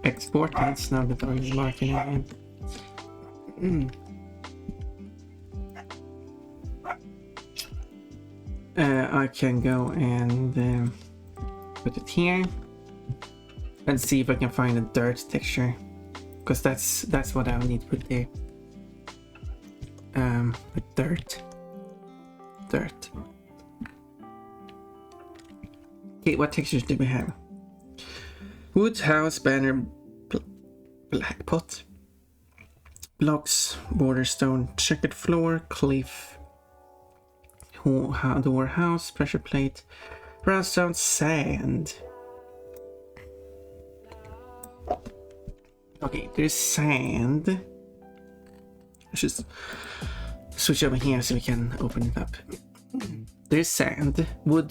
exported, now that I'm marking again. I can go and put it here. Let's see if I can find a dirt texture, because that's what I'll need to put there. With dirt. Okay, what textures do we have? Wood, house, banner, black pot, blocks, border stone, checkered floor, cliff, door, house, pressure plate, brownstone, sand. Okay, there's sand. I should switch over here so we can open it up. There's sand. Wood,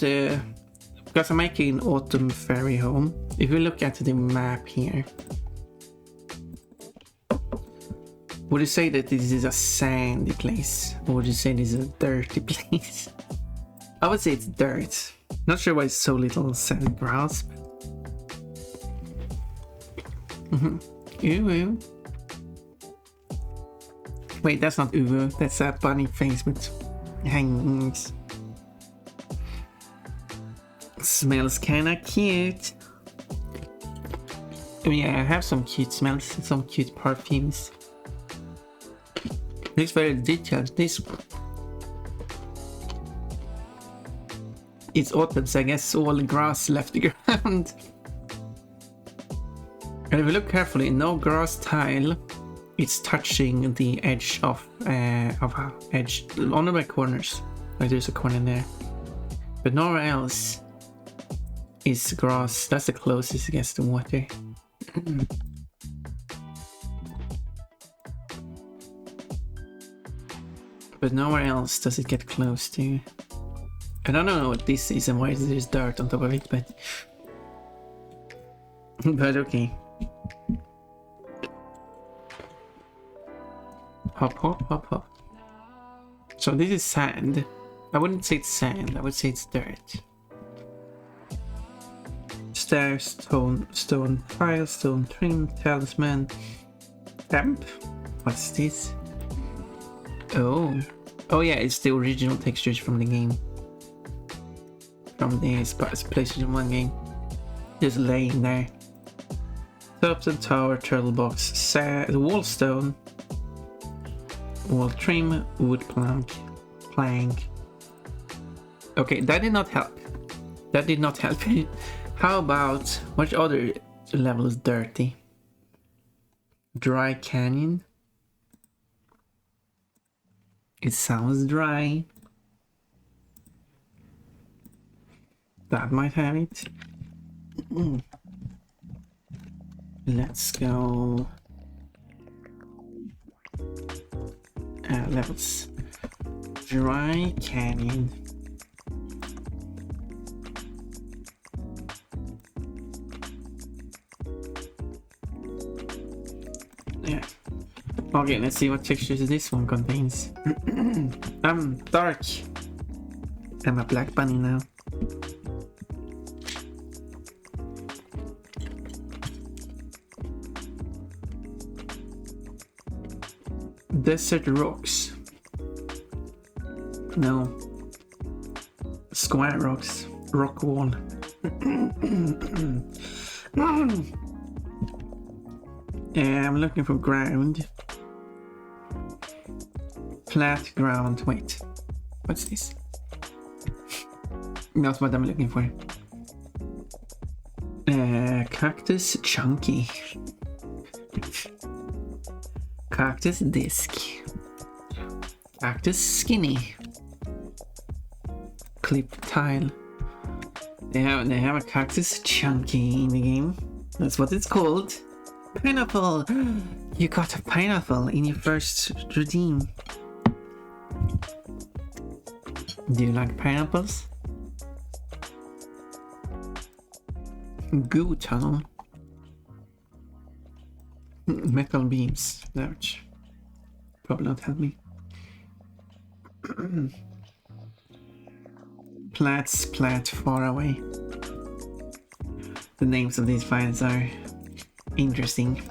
because I'm making autumn fairy home. If you look at the map here, Would you say that this is a sandy place? Or would you say this is a dirty place? I would say it's dirt. Not sure why it's so little sand grass. Ooh. Wait, that's not ooh. That's a bunny face with hangings. Smells kinda cute. Oh yeah, I have some cute smells, some cute perfumes. Looks very detailed. This it's autumn, so I guess all the grass left the ground. And if you look carefully, no grass tile is touching the edge of a edge on the corners. Like there's a corner there, but nowhere else is grass. That's the closest against the water. But nowhere else does it get close to. And I don't know what this is and why there's dirt on top of it, but okay. Hop, hop, hop, hop. So this is sand. I wouldn't say it's sand, I would say it's dirt. Stairs, stone tile, stone trim, talisman, lamp. What's this? Oh yeah, it's the original textures from the game. From the PlayStation 1 game. Just laying there. Substance tower, turtle box, sand, wall stone, wall trim, wood plank. Okay, that did not help. That did not help. How about which other level is dirty? Dry canyon. It sounds dry. That might have it. Let's go. Levels. Dry canyon. Yeah. Okay, let's see what textures this one contains. I'm dark. I'm a black bunny now. Desert rocks. No. Square rocks. Rock wall. Yeah, I'm looking for ground. Flat ground. Wait. What's this? That's what I'm looking for. Cactus chunky. Cactus disc. Cactus skinny. Clip tile. They have a cactus chunky in the game. That's what it's called. Pineapple. You got a pineapple in your first redeem. Do you like pineapples? Goo tunnel. Metal beams. Ouch. Probably not help me. Plat far away. The names of these files are interesting.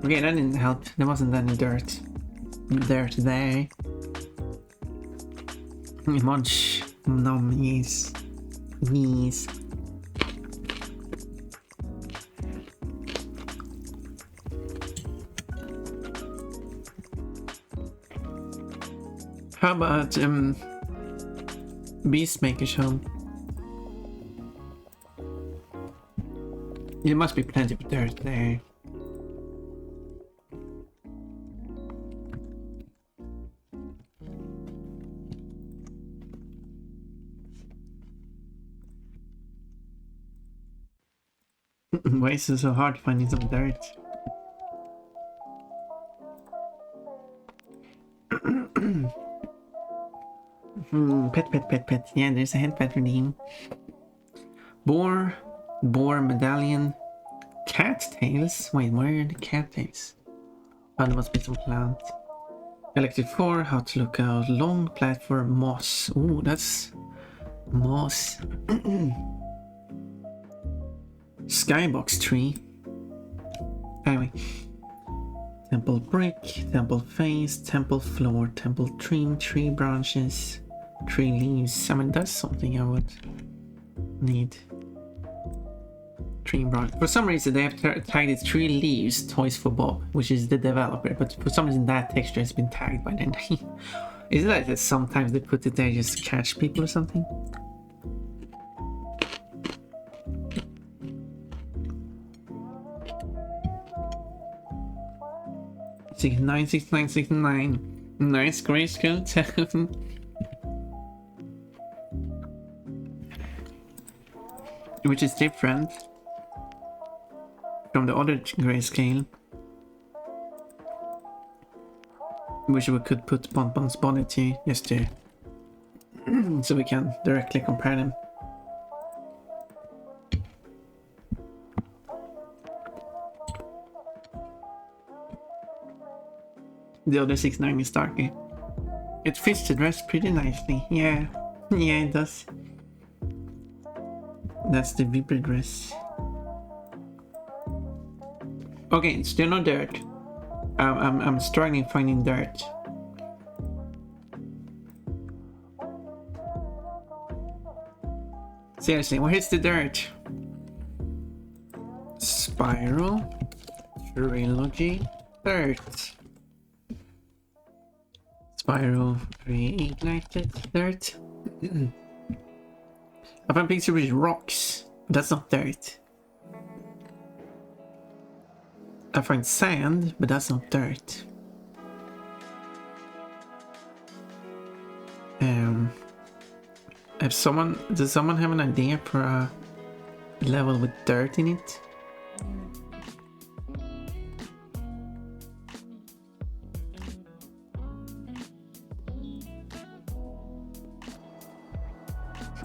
Okay, that didn't help. There wasn't any dirt there. Munch. Nom, yes. Knees. How about Beastmaker's home? There must be plenty of dirt there. Why is it so hard finding some dirt? Pet. Yeah, there's a head pet redeem. Boar medallion, cat tails. Wait, where are the cat tails? Oh, there must be some plant. Electric 4, how to look out, long platform, moss. Ooh, that's moss. Skybox tree. Anyway. Temple brick, temple face, temple floor, temple trim, tree branches, tree leaves. I mean, that's something I would need. Tree branch. For some reason, they have tagged it tree leaves, toys for Bob, which is the developer. But for some reason, that texture has been tagged by them. Is it like that sometimes they put it there just to catch people or something? Nine 6969. Nice grayscale tone. Which is different from the other grayscale, which we could put Bonbon's body to just to so we can directly compare them. The other 6.9 is darker. It fits the dress pretty nicely. Yeah, yeah, it does. That's the Viper dress. Okay, still no dirt. I'm struggling finding dirt. Seriously, where's the dirt? Spiral, Trilogy, dirt. Spiral, reignited, dirt. I found picture with rocks. That's not dirt. I find sand, but that's not dirt. Does someone have an idea for a level with dirt in it?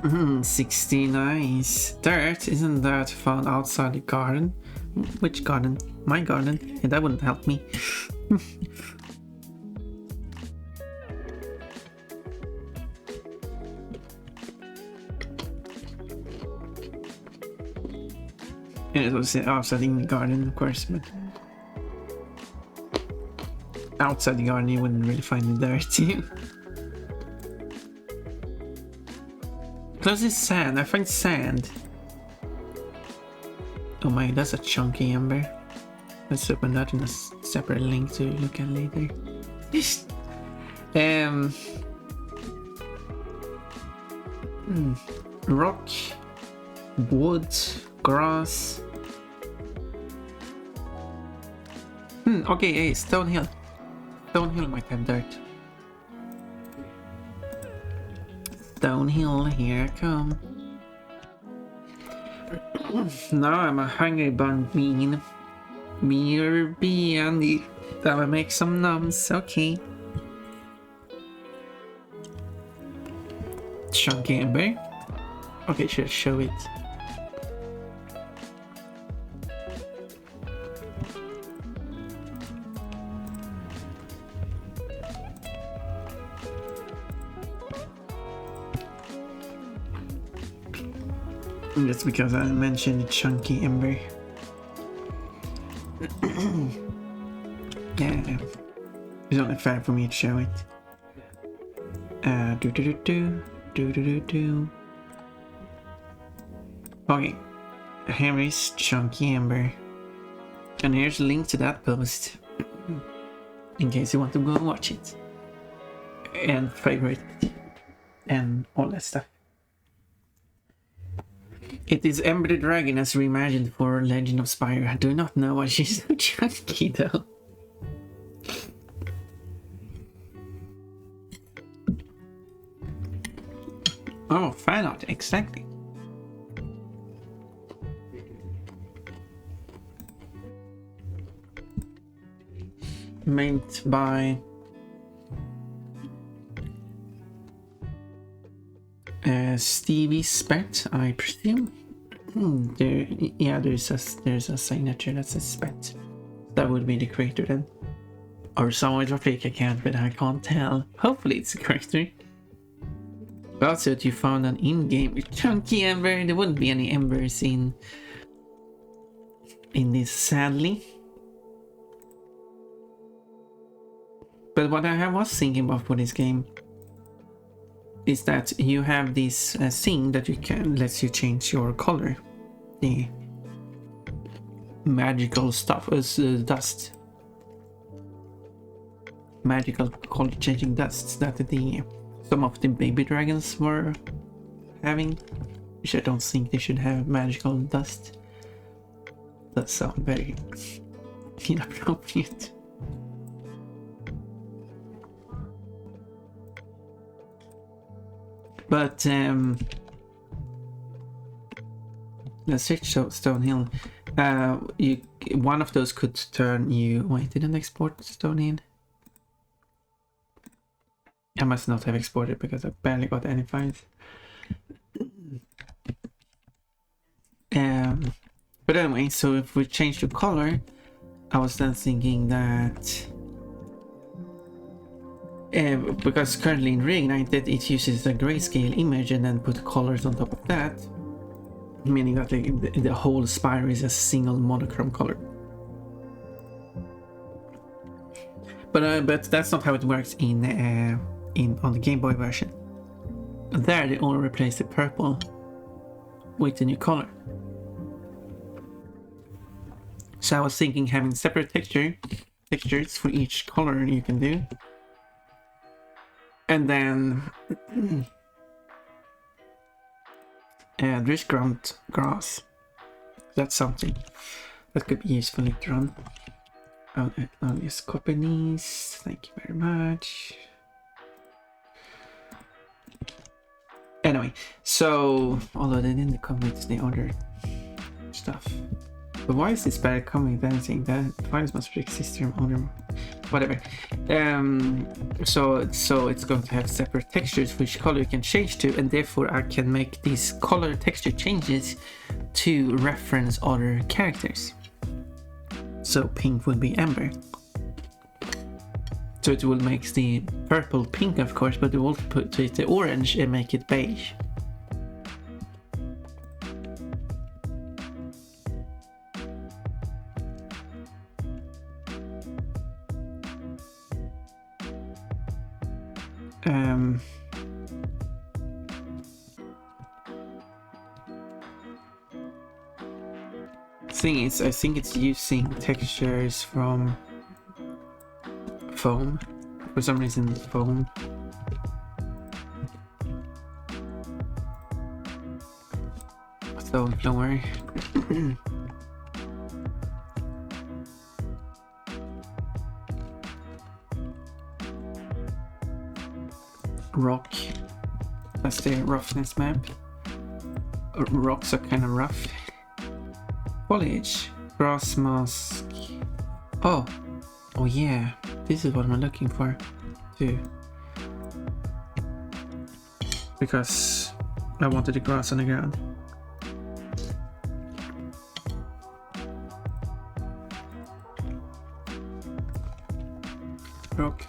Mm, 60, nice. Dirt, isn't that found outside the garden? Which garden? My garden? Yeah, that wouldn't help me. And it was outside in the garden, of course, but outside the garden you wouldn't really find the dirt. Closest sand, I find sand. Oh my, that's a chunky ember. Let's open that in a separate link to look at later. Rock, wood, grass. Okay, hey, stone hill. Stone hill might have dirt. Downhill, here I come. Now I'm a hungry bun bean. Me or be Andy. That will make some nums, okay. Chunky ember. Okay, should show it. That's because I mentioned chunky ember. Yeah, it's only fair for me to show it. Okay, here is chunky ember, and here's a link to that post in case you want to go and watch it and favorite and all that stuff. It is Ember the Dragon as reimagined for Legend of Spire. I do not know why she's so chunky though. Oh, fan art, exactly. Made by Stevie Spet, I presume. There's a signature that says Spet. That would be the creator then. Or someone with fake account, but I can't tell. Hopefully it's a character. Also, you found an in-game chunky ember. There wouldn't be any embers in this, sadly. But what I was thinking about for this game is that you have this thing that you can lets you change your color, the magical stuff as dust, magical color changing dusts that some of the baby dragons were having, which I don't think they should have magical dust. That sounds very inappropriate. But let's check Stonehill. One of those could turn you. Wait, didn't export Stonehill? I must not have exported because I barely got any files. But anyway, so if we change the color, I was then thinking that because currently in Reignited it uses a grayscale image and then put colors on top of that, meaning that the whole spire is a single monochrome color. But that's not how it works on the Game Boy version. There they only replace the purple with the new color. So I was thinking having separate textures for each color you can do. And then there's ground grass. That's something that could be useful later on. I'll just copy these. Thank you very much. Anyway, so although they didn't come with the other stuff. But why is this bad coming with anything? That files must exist from other, whatever. So it's going to have separate textures which color you can change to, and therefore I can make these color texture changes to reference other characters. So pink will be amber. So it will make the purple pink, of course, but it will put it the orange and make it beige. Thing is, I think it's using textures from foam. For some reason, foam. So don't worry. Rock. That's the roughness map. Rocks are kind of rough. Foliage. Grass mask. Oh yeah. This is what I'm looking for too. Because I wanted the grass on the ground. Rock.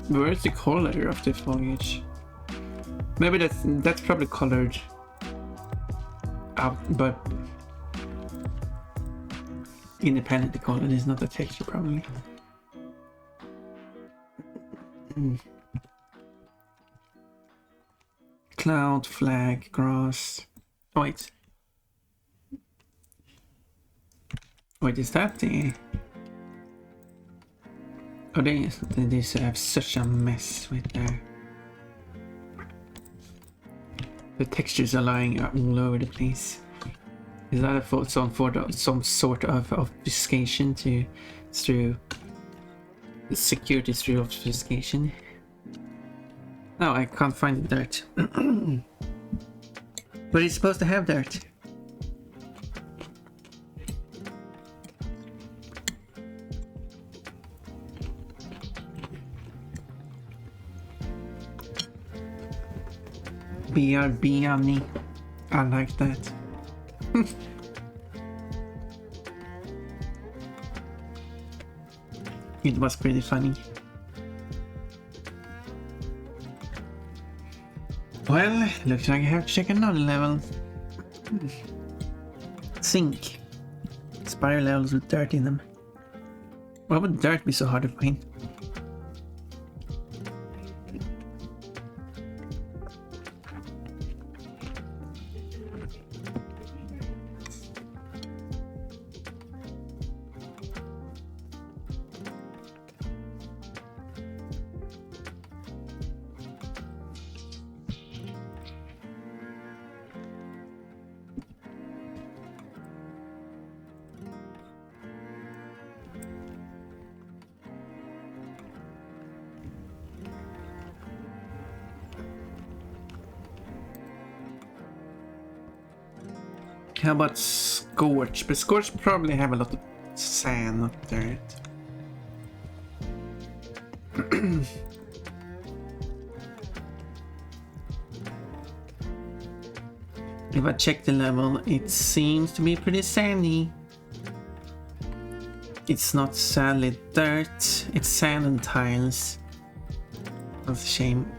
Where's the color of the foliage? Maybe that's probably colored out, but independent the color is not the texture probably. Cloud, flag, grass. Oh, wait. Wait, is that the... Oh, they have such a mess with the textures are lying all over the place. Is that some sort of obfuscation through security through obfuscation? No, I can't find the dirt. But it's supposed to have dirt. BRB on me. I like that. It was pretty funny. Well, looks like I have to check another level. Sink. Spiral levels with dirt in them. Why would dirt be so hard to find? How about Scorch? But Scorch probably have a lot of sand, not dirt. If I check the level, it seems to be pretty sandy. It's not sadly dirt, it's sand and tiles. That's a shame.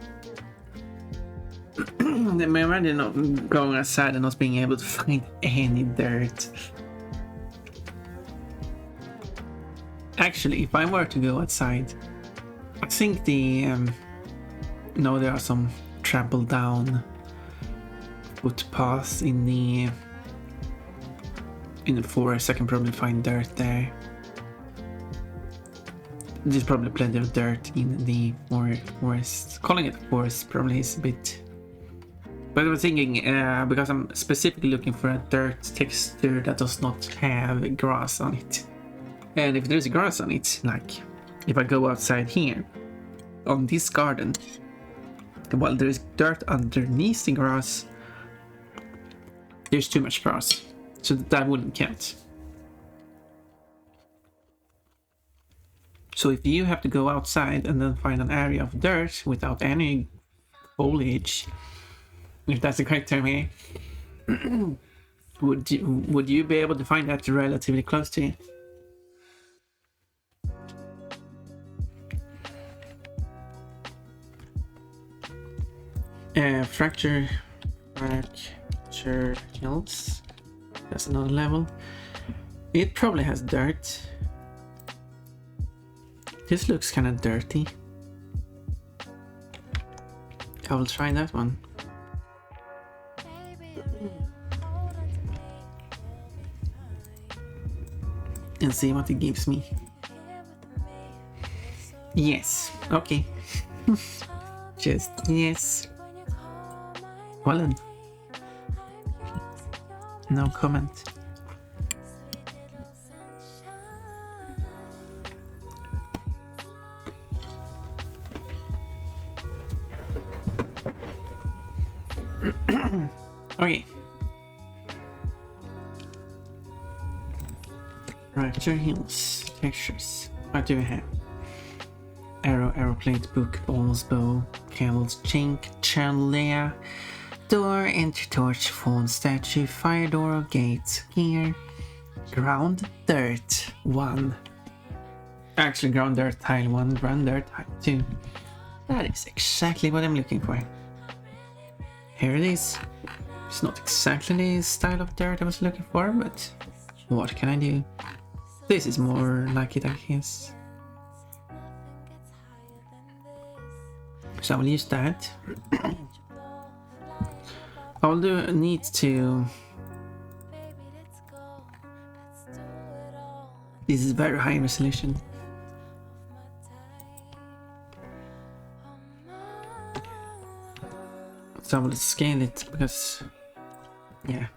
Imagine not going outside and not being able to find any dirt. Actually, if I were to go outside, I think no, there are some trampled down footpaths in the forest. I can probably find dirt there. There's probably plenty of dirt in the forest. Calling it forest probably is a bit. But I was thinking, because I'm specifically looking for a dirt texture that does not have grass on it. And if there's grass on it, like if I go outside here, on this garden, while there's dirt underneath the grass, there's too much grass. So that wouldn't count. So if you have to go outside and then find an area of dirt without any foliage, if that's the correct term here, would you be able to find that relatively close to you? Fracture Hills. That's another level. It probably has dirt. This looks kind of dirty. I will try that one. And see what it gives me. Yes. Okay. Just yes. Well then. No comment. Okay. Fracture Hills. Textures. What do we have? Arrow plate, book, balls, bow, candles, chink, chandelier, door, entry torch, phone statue, fire door, gate, gear, ground dirt 1. Actually, ground dirt tile 1, ground dirt tile 2. That is exactly what I'm looking for. Here it is. It's not exactly the style of dirt I was looking for, but what can I do? This is more like it, I guess. So I will use that. I will need to. This is very high resolution. So I will scale it because, yeah.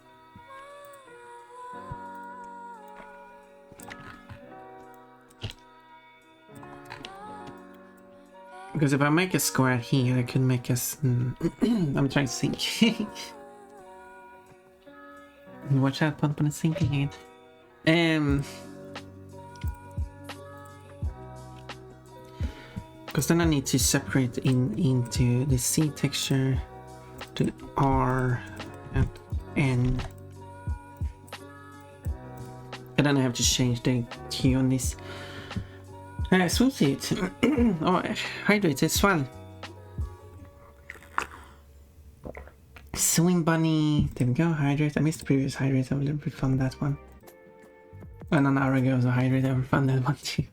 Because if I make a square here, I could make us. I'm trying to think. Watch out, pump on the sink again. Because then I need to separate into the C texture to R and N. And then I have to change the key on this. Swimsuit. Oh, hydrate as well. Swim bunny. There we go. Hydrate. I missed the previous hydrate. I will refund that one. And an hour ago, so hydrate. I will refund that one too.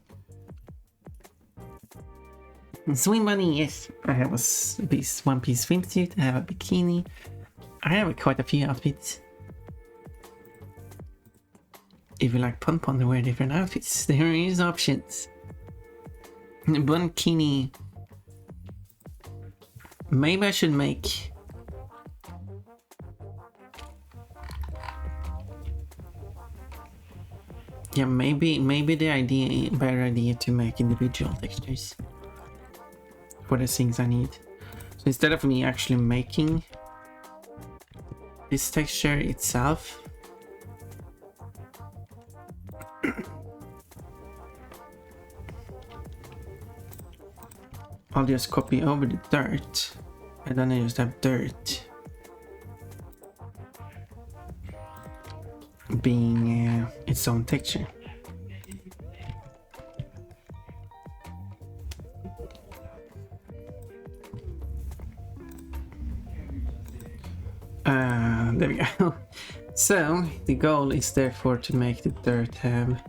Swim bunny. Yes, I have a one-piece swimsuit. I have a bikini. I have quite a few outfits. If you like Pon Pon to wear different outfits, there is options. Bikini. Maybe I should make. Yeah, maybe the better idea to make individual textures for the things I need. So instead of me actually making this texture itself, I'll just copy over the dirt, and then I just have dirt being its own texture. There we go. So the goal is therefore to make the dirt have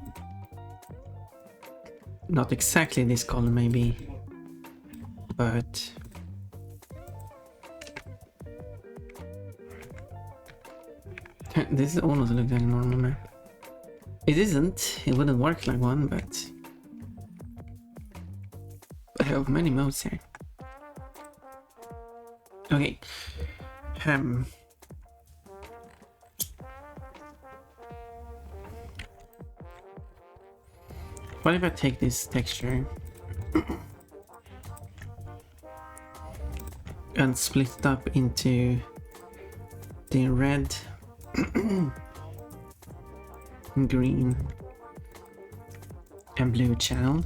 not exactly this color maybe, but this almost looks like a normal map. It isn't, it wouldn't work like one, but I have many modes here. Okay. What if I take this texture and split it up into the red, green, and blue channel?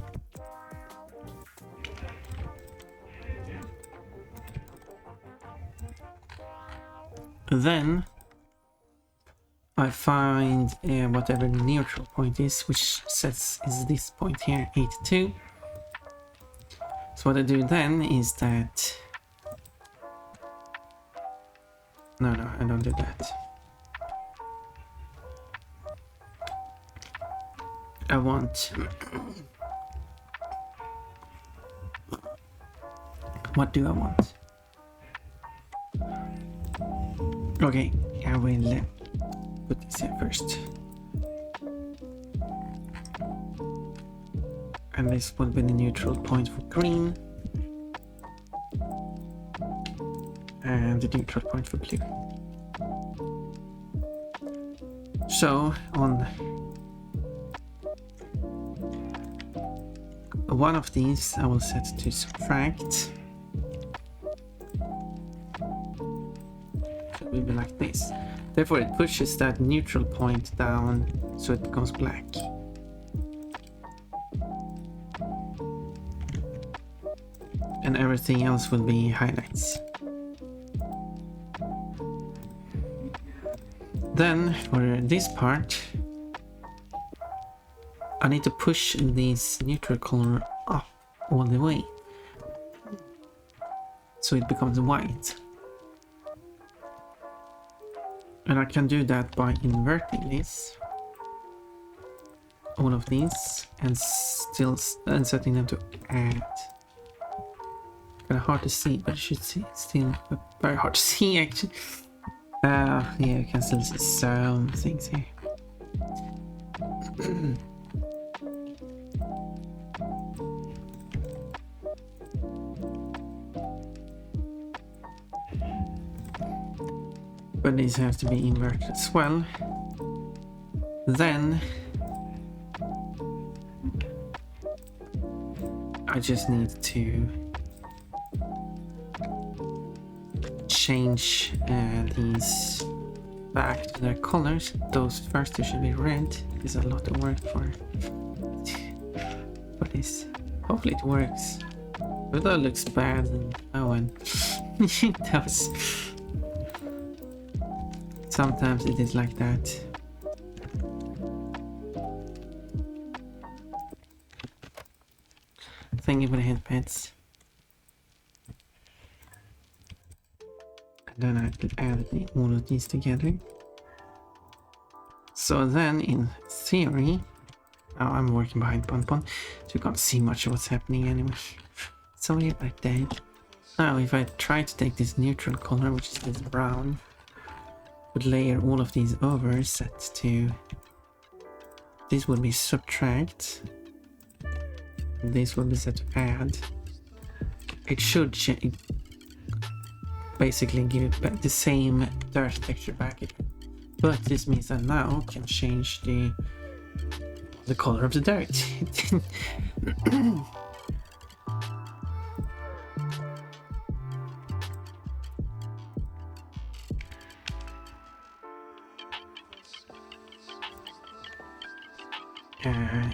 Then I find whatever the neutral point is, which is this point here, 82. So what I do then is that... No, I don't do that. I want... What do I want? Okay, I will put this here first. And this will be the neutral point for green. And the neutral point for blue. So on one of these I will set to subtract. It will be like this. Therefore it pushes that neutral point down so it becomes black. And everything else will be highlights. Then for this part I need to push this neutral color up all the way so it becomes white. And I can do that by inverting this, all of these, and setting them to add. Kind of hard to see, but you should see still very hard to see actually. Yeah, you can still see some things here. But these have to be inverted as well. Then I just need to change these back to their colors. Those first two should be red. There's a lot of work for this. Hopefully it works. But that looks bad. And, oh, and it does. Sometimes it is like that. thank you for the head pets. And then I could add all of these together. So then, in theory, oh, I'm working behind Pon, so you can't see much of what's happening anyway. So weird like that. Now, if I try to take this neutral color, which is this brown, would layer all of these over, set to... This would be subtract. This would be set to add. It should basically give it back the same dirt texture back. But this means I now can change the color of the dirt.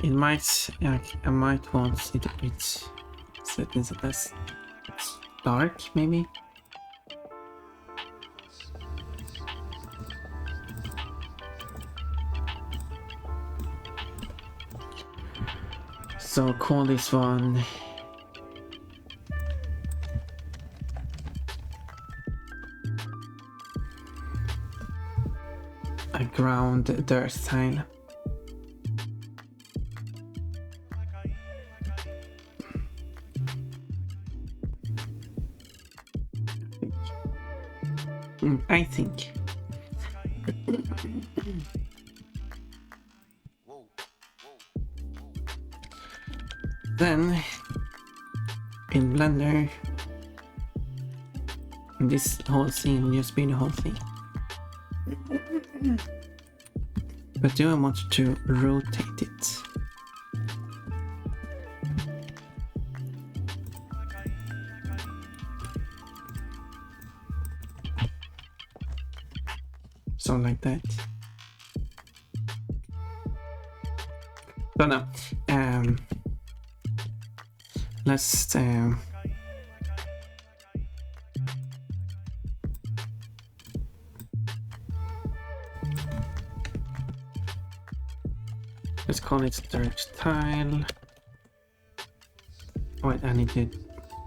It might, I might want it a bit set this as dark, maybe. So call this one a ground dirt tile. I think. Then in Blender, this whole scene will just be the whole thing. But do I want to rotate it? So like that. So now, let's call it dirt tile. Oh, wait, I need to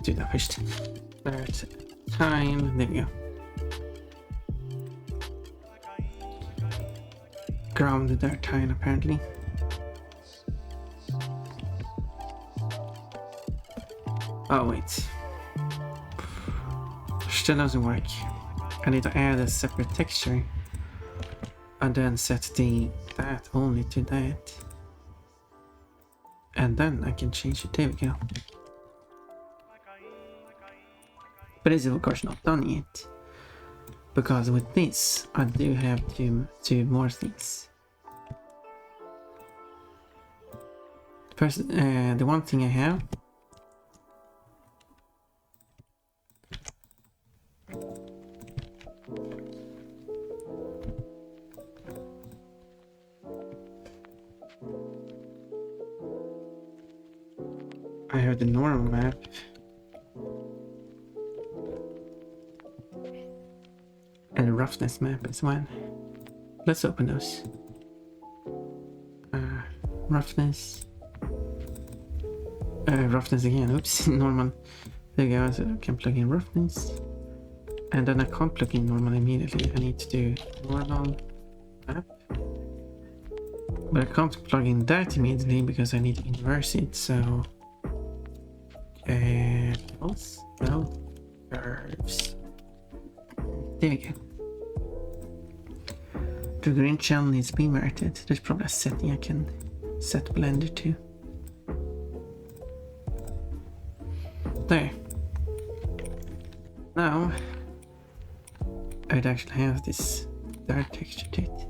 do that first. Dirt tile. There we go. Ground the dirt tile apparently. Oh wait, still doesn't work. I need to add a separate texture and then set that only to that, and then I can change it. There we go. But this is of course not done yet, because with this I do have to do more things. First, the one thing I have the normal map. And a roughness map as well. Let's open those. Roughness. Roughness again. Oops, normal. There we go. So I can plug in roughness. And then I can't plug in normal immediately. I need to do normal map. But I can't plug in that immediately because I need to inverse it. So no curves. There we go. The green channel needs to be inverted. There's probably a setting I can set Blender to. There. Now I'd actually have this dark texture to it.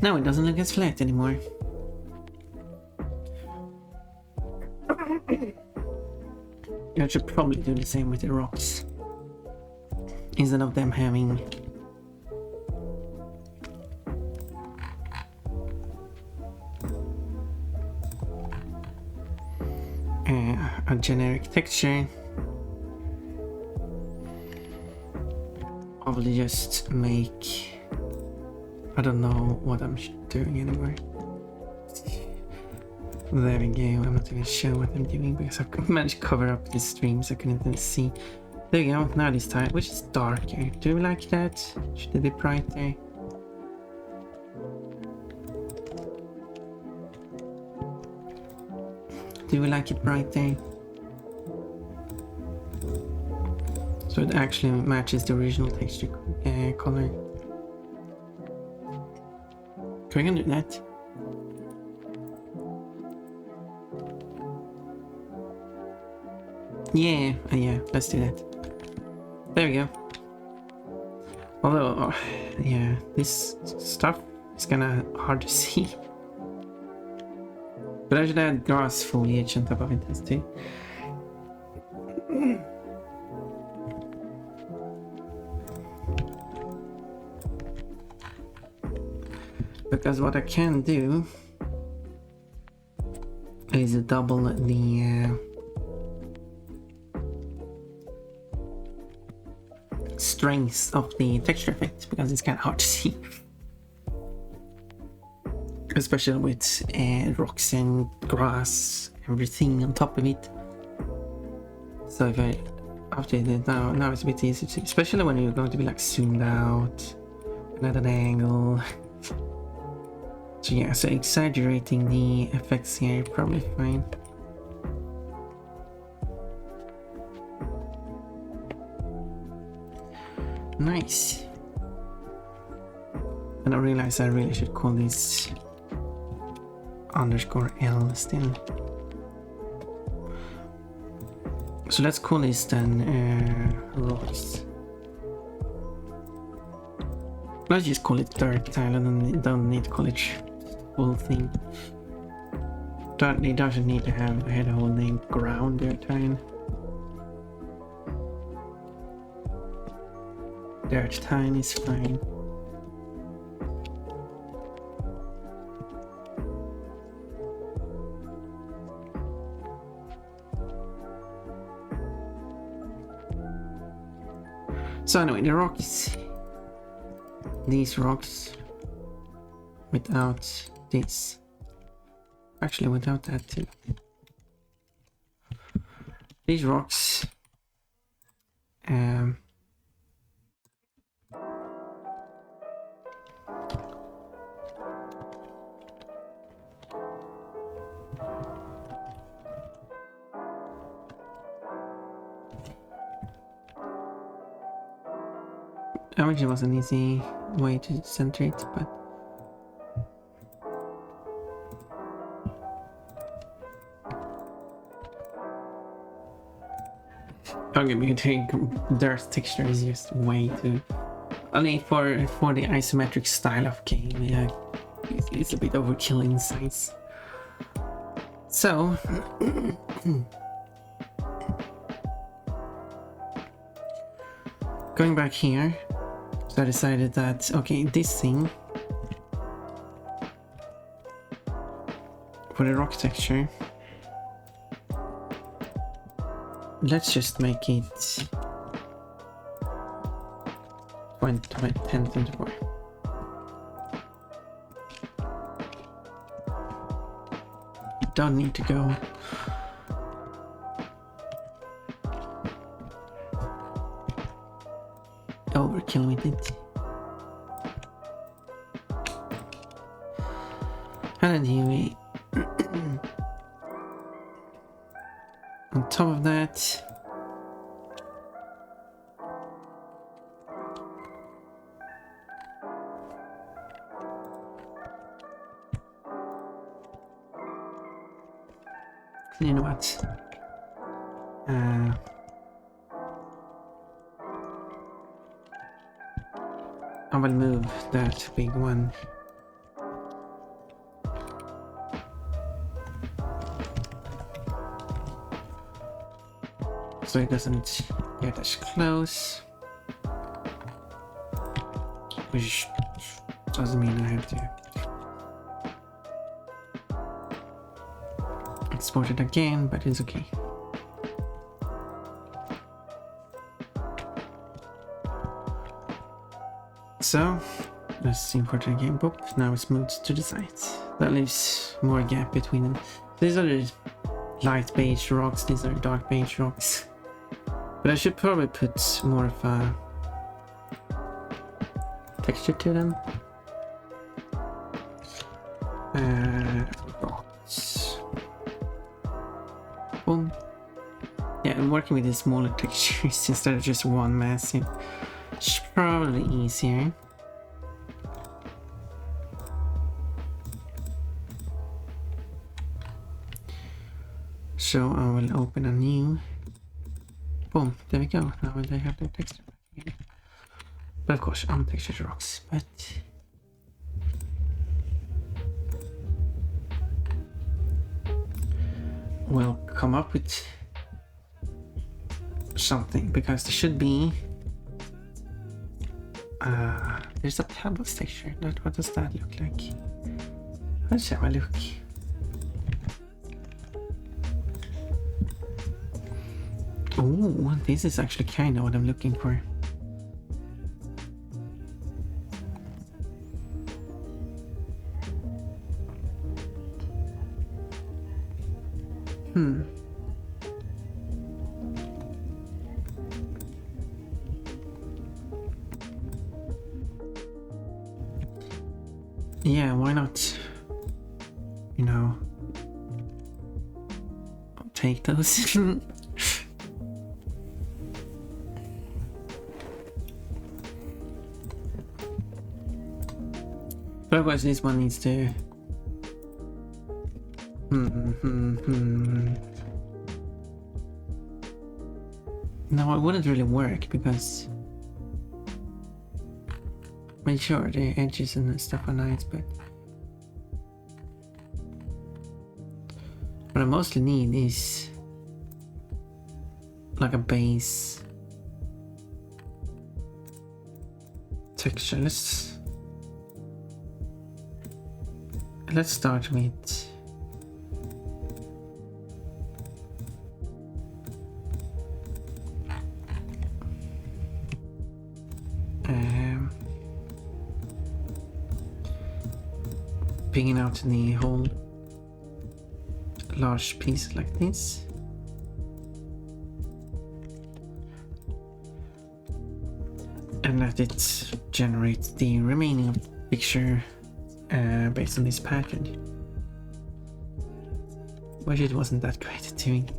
Now it doesn't look as flat anymore. I should probably do the same with the rocks. Instead of them having a generic texture, probably just make, I don't know what I'm doing anymore. There we go. I'm not even sure what I'm doing because I've managed to cover up the stream so I couldn't even see. There we go. Now this time, which is darker. Do we like that? Should it be brighter? Do we like it brighter? So it actually matches the original texture color. Can we do that? Yeah, yeah, let's do that. There we go. Although, yeah, this stuff is kinda hard to see. But I should add grass foliage on top of it too. Because what I can do is double the strength of the texture effect, because it's kind of hard to see, especially with rocks and grass, everything on top of it. So if I update it now it's a bit easier to, especially when you're going to be like zoomed out at an angle. So yeah, so exaggerating the effects here probably fine. Nice. And I realize I really should call this _L still. So let's call this then rocks. Let's just call it dirt tile, and don't need to call it whole thing. It doesn't need to have a whole name ground dirt tile. Dirt tile is fine. So anyway, the rocks, these rocks without this, actually without that too. These rocks I wish it was an easy way to center it, but okay, because dirt texture is just way too, only for the isometric style of game. Yeah, it's a bit overkill in size. So going back here, so I decided that okay, this thing for the rock texture, let's just make it 1024. You don't need to go overkill with it. And then here we on top of that, you know what? I will move that big one. So it doesn't get as close. Which doesn't mean I have to export it again, but it's okay. So let's import it again. Boop. Now it's moved to the side. That leaves more gap between them. These are the light beige rocks, these are dark beige rocks. But I should probably put more of a texture to them. Rocks. Boom. Yeah, I'm working with these smaller textures instead of just one massive. It's probably easier. So I will open a new. Boom, there we go. Now they have the texture back again. But of course, untextured rocks. But we'll come up with something because there should be. There's a pebbles texture. What does that look like? Let's have a look. Oh, this is actually kind of what I'm looking for. Yeah, why not? You know, take those. But of course, this one needs to. No, it wouldn't really work because. I mean, sure, the edges and stuff are nice, but what I mostly need is like a base texture. Let's start with picking out the whole large piece like this. And let it generate the remaining of the picture based on this pattern. Wish it wasn't that great at doing.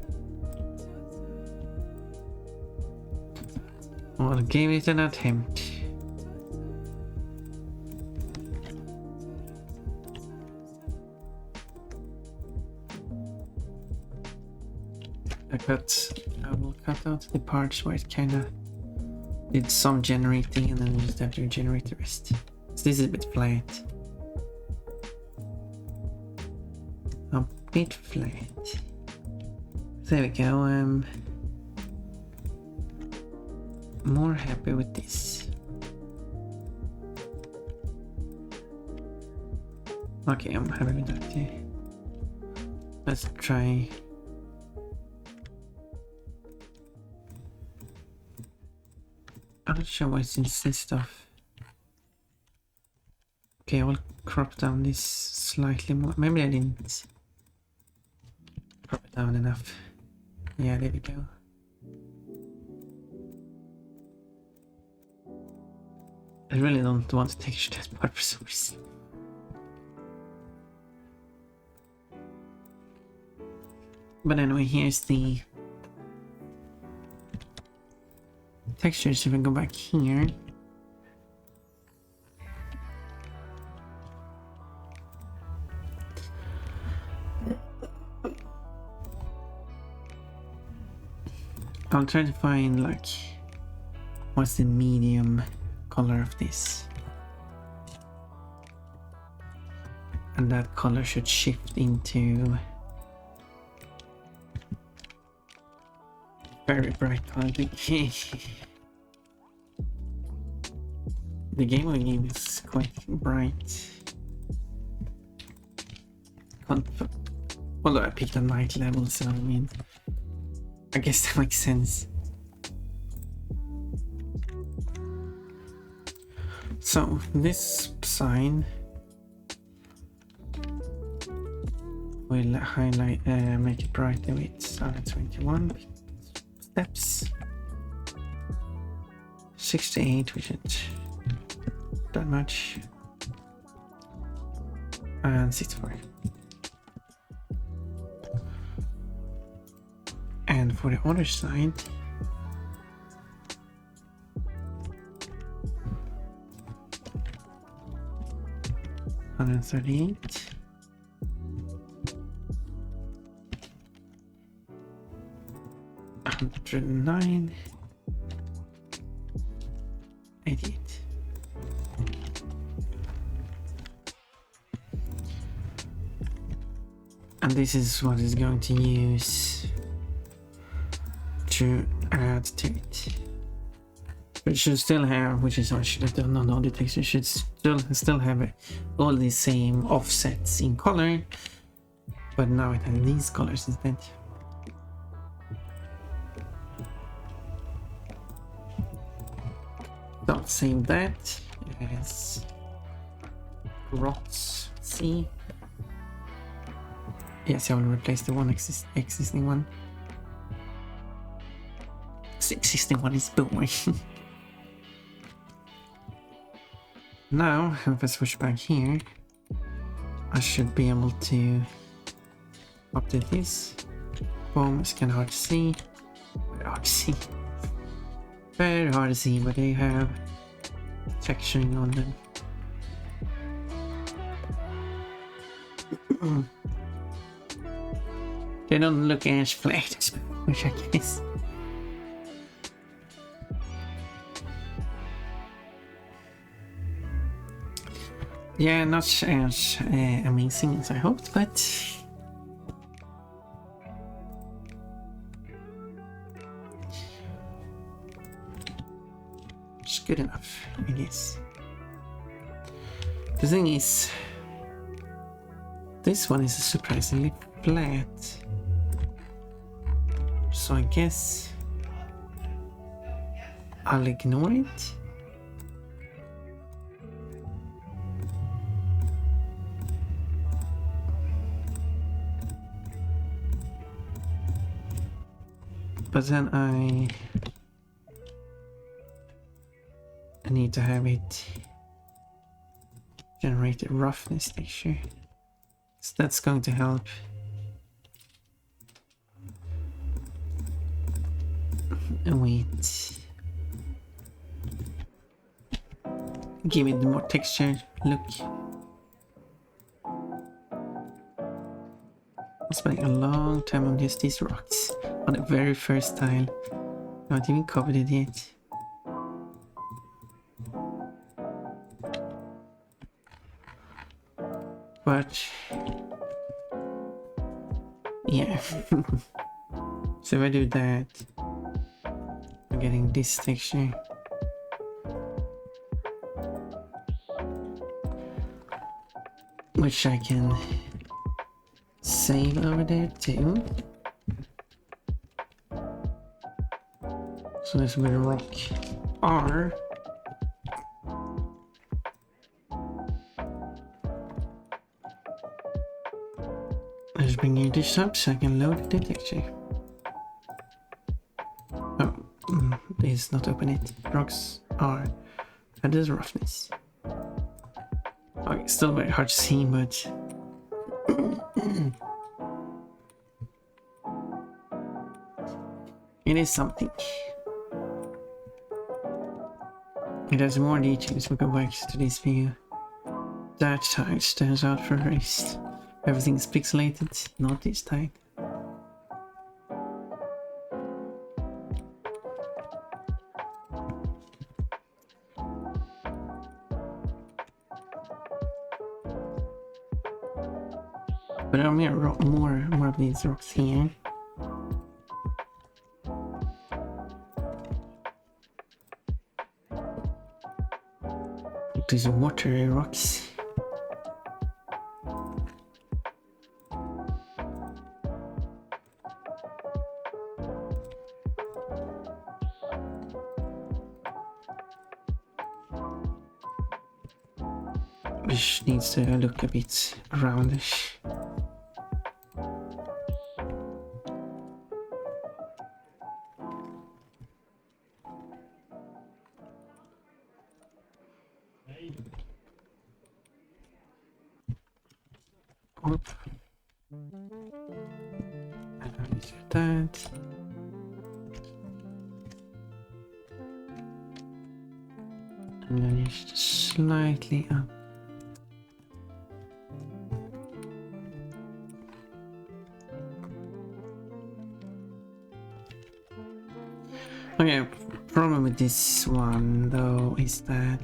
Well, give it an attempt. I will cut out the parts where it kinda did some generating and then just have to generate the rest. So this is a bit flat. A bit flat. There we go, I'm more happy with this. Okay, I'm happy with that too. Let's try. I'm not sure what it insists of. Okay, I will crop down this slightly more. Maybe I didn't crop it down enough. Yeah, there we go. I really don't want to texture that part for some reason. But anyway, here's the textures. If I go back here, I'll try to find like what's the medium color of this, and that color should shift into very bright color. The game is quite bright. Although I picked a night level, so I mean, I guess that makes sense. So this sign We'll highlight, make it brighter with 21 steps. 68, which isn't that much. And 64. And for the other side, $138, $109, $88. And this is what is going to use to add to it. It should still have, which is what I should have done on all the texture, should still have all the same offsets in color, but now it has these colors instead. So save that as rocks C. Yes, I will replace the one existing one. The existing one is boring. Now, if I switch back here, I should be able to update this. Boom, it's kind of hard to see. Very hard to see. Very hard to see, but they have texturing on them. They don't look as flat as which I guess. Yeah, not as amazing as I hoped, but it's good enough, I guess. The thing is, this one is surprisingly flat, so I guess I'll ignore it. But then I need to have it generate a roughness texture. So that's going to help. Wait. Give it more texture look. I'm spending a long time on just these rocks. On the very first tile. Not even covered it yet. But yeah. So if I do that, I'm getting this texture. Which I can save over there too. So that's where the rock R. Let's bring this up so I can load the texture. Oh, this not open it. Rocks R. That is roughness. Okay, still very hard to see, but it is something. It has more details. We'll go back to this view. That tile stands out first. Everything's pixelated, not this tile. But there are more of these rocks here. These watery rocks. Which needs to look a bit roundish. Whoop. I don't need to do that. And then just slightly up. Okay, problem with this one though is that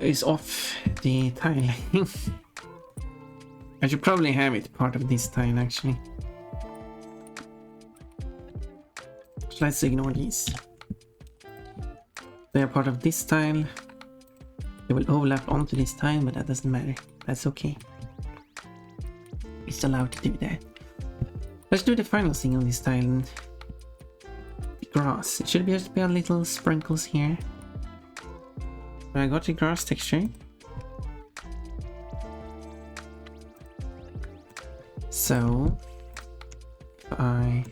it's off the tiling. I should probably have it part of this tile actually. So let's ignore these. They are part of this tile. They will overlap onto this tile, but that doesn't matter. That's okay. It's allowed to do that. Let's do the final thing on this tile. The grass. It should just be a little sprinkles here. I got the grass texture. So I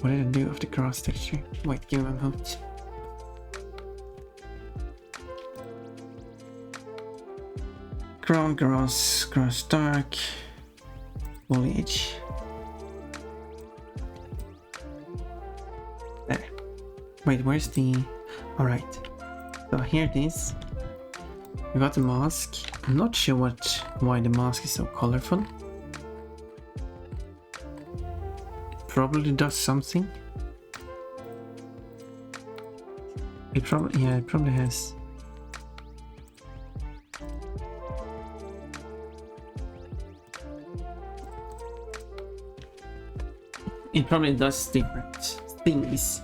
what did I do of the grass texture? Wait, give me a moment. Ground grass, grass dark, foliage. There. Wait, where's the... Alright. So here it is. We got the mask. I'm not sure why the mask is so colorful. Probably does something. It probably has. It probably does different things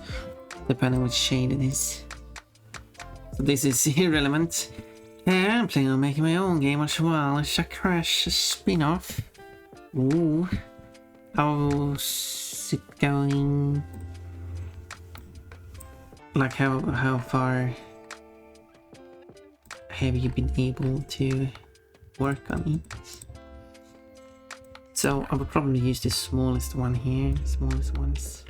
depending which shade it is. So this is irrelevant. Yeah, I'm planning on making my own game as well. It's a Crash spin-off. Ooh. How's it going? Like how far have you been able to work on it? So I would probably use the smallest one here, the smallest ones.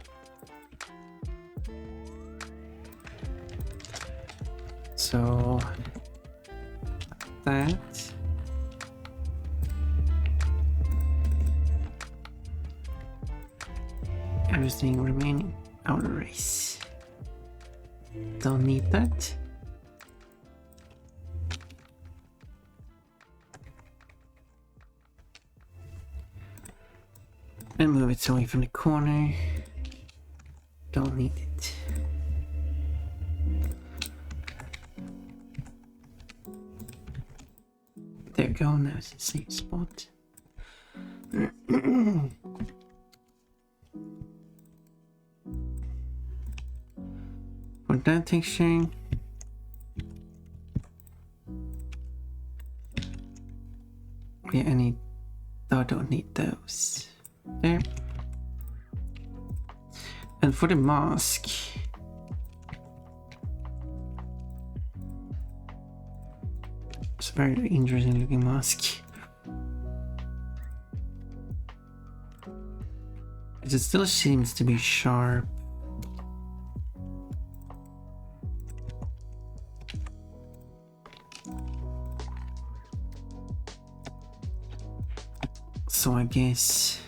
So that. Everything remaining out of race. Don't need that. And move it away from the corner. Don't need it. There we go, now it's the same spot. For that texture, yeah, I don't need those. There. And for the mask, it's a very interesting looking mask. It still seems to be sharp. So I guess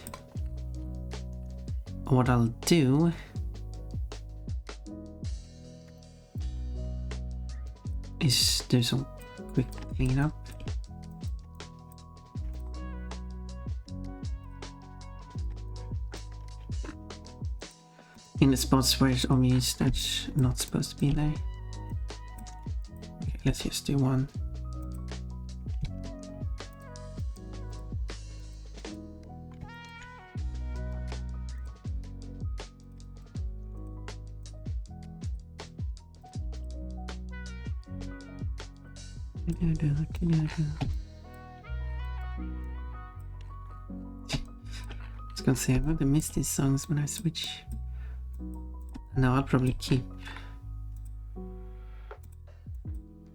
what I'll do is do some quick cleanup. In the spots where it's obvious that's not supposed to be there. Okay, let's just do one. I was gonna say, I'm going to miss these songs when I switch. No, I'll probably keep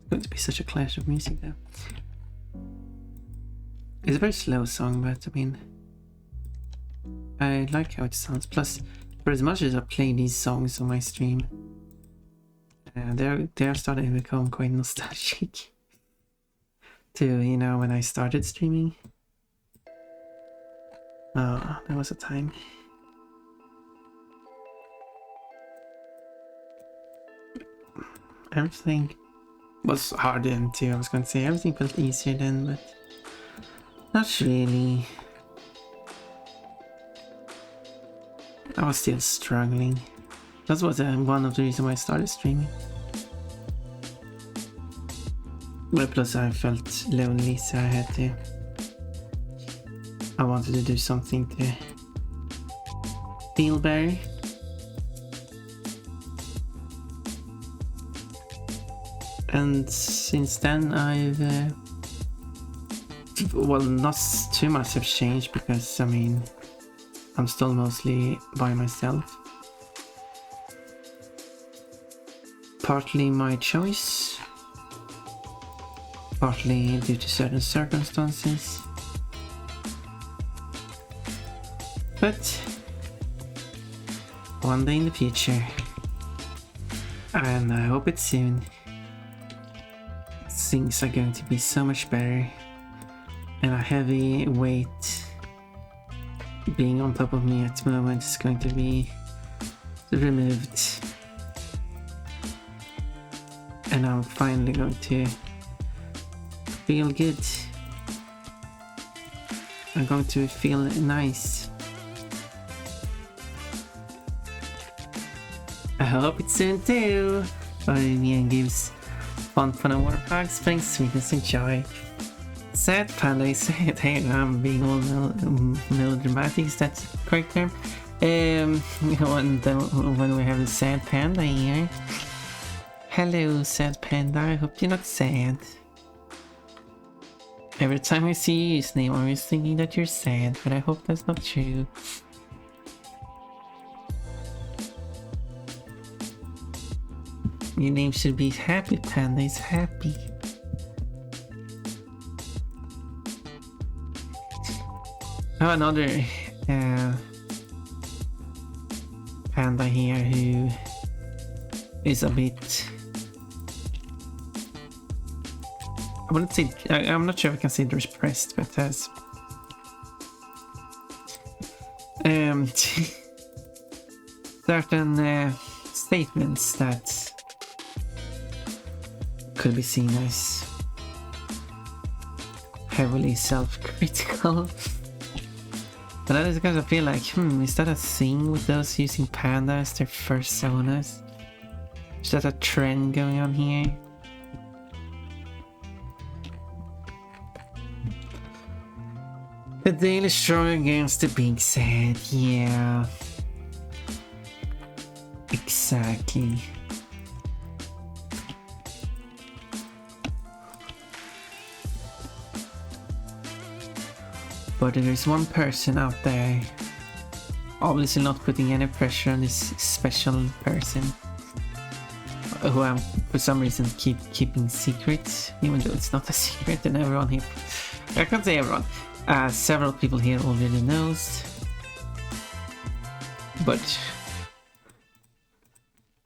going to be such a clash of music though. It's a very slow song, but I mean, I like how it sounds. Plus, for as much as I play these songs on my stream, they're starting to become quite nostalgic to, you know, when I started streaming. Oh, there was a time. Everything was hard then too. I was going to say everything felt easier then, but not really. I was still struggling. That was one of the reasons why I started streaming. But plus I felt lonely, so I wanted to do something to feel better. And since then I've well, not too much have changed, because I mean, I'm still mostly by myself. Partly my choice, partly due to certain circumstances. But one day in the future, and I hope it's soon, things are going to be so much better, and a heavy weight being on top of me at the moment is going to be removed, and I'm finally going to feel good. I'm going to feel nice. I hope it's soon too. But gives fun and water parks, brings sweetness and joy. Sad panda is hey, I'm being all melodramatic, is that the correct term? When we have a sad panda here. Hello, sad panda, I hope you're not sad. Every time I see his name, I'm always thinking that you're sad, but I hope that's not true. Your name should be Happy Panda is happy. I have another panda here who is a bit... I wouldn't say... I'm not sure if I can say depressed, but has... certain statements that could be seen as heavily self-critical. But that is because I feel like, is that a thing with those using panda as their personas? Is that a trend going on here? The daily struggle against the big sad, yeah. Exactly. But there's one person out there, obviously not putting any pressure on this special person, who I'm for some reason keeping secret, even though it's not a secret, and everyone here, I can't say everyone, several people here already knows, but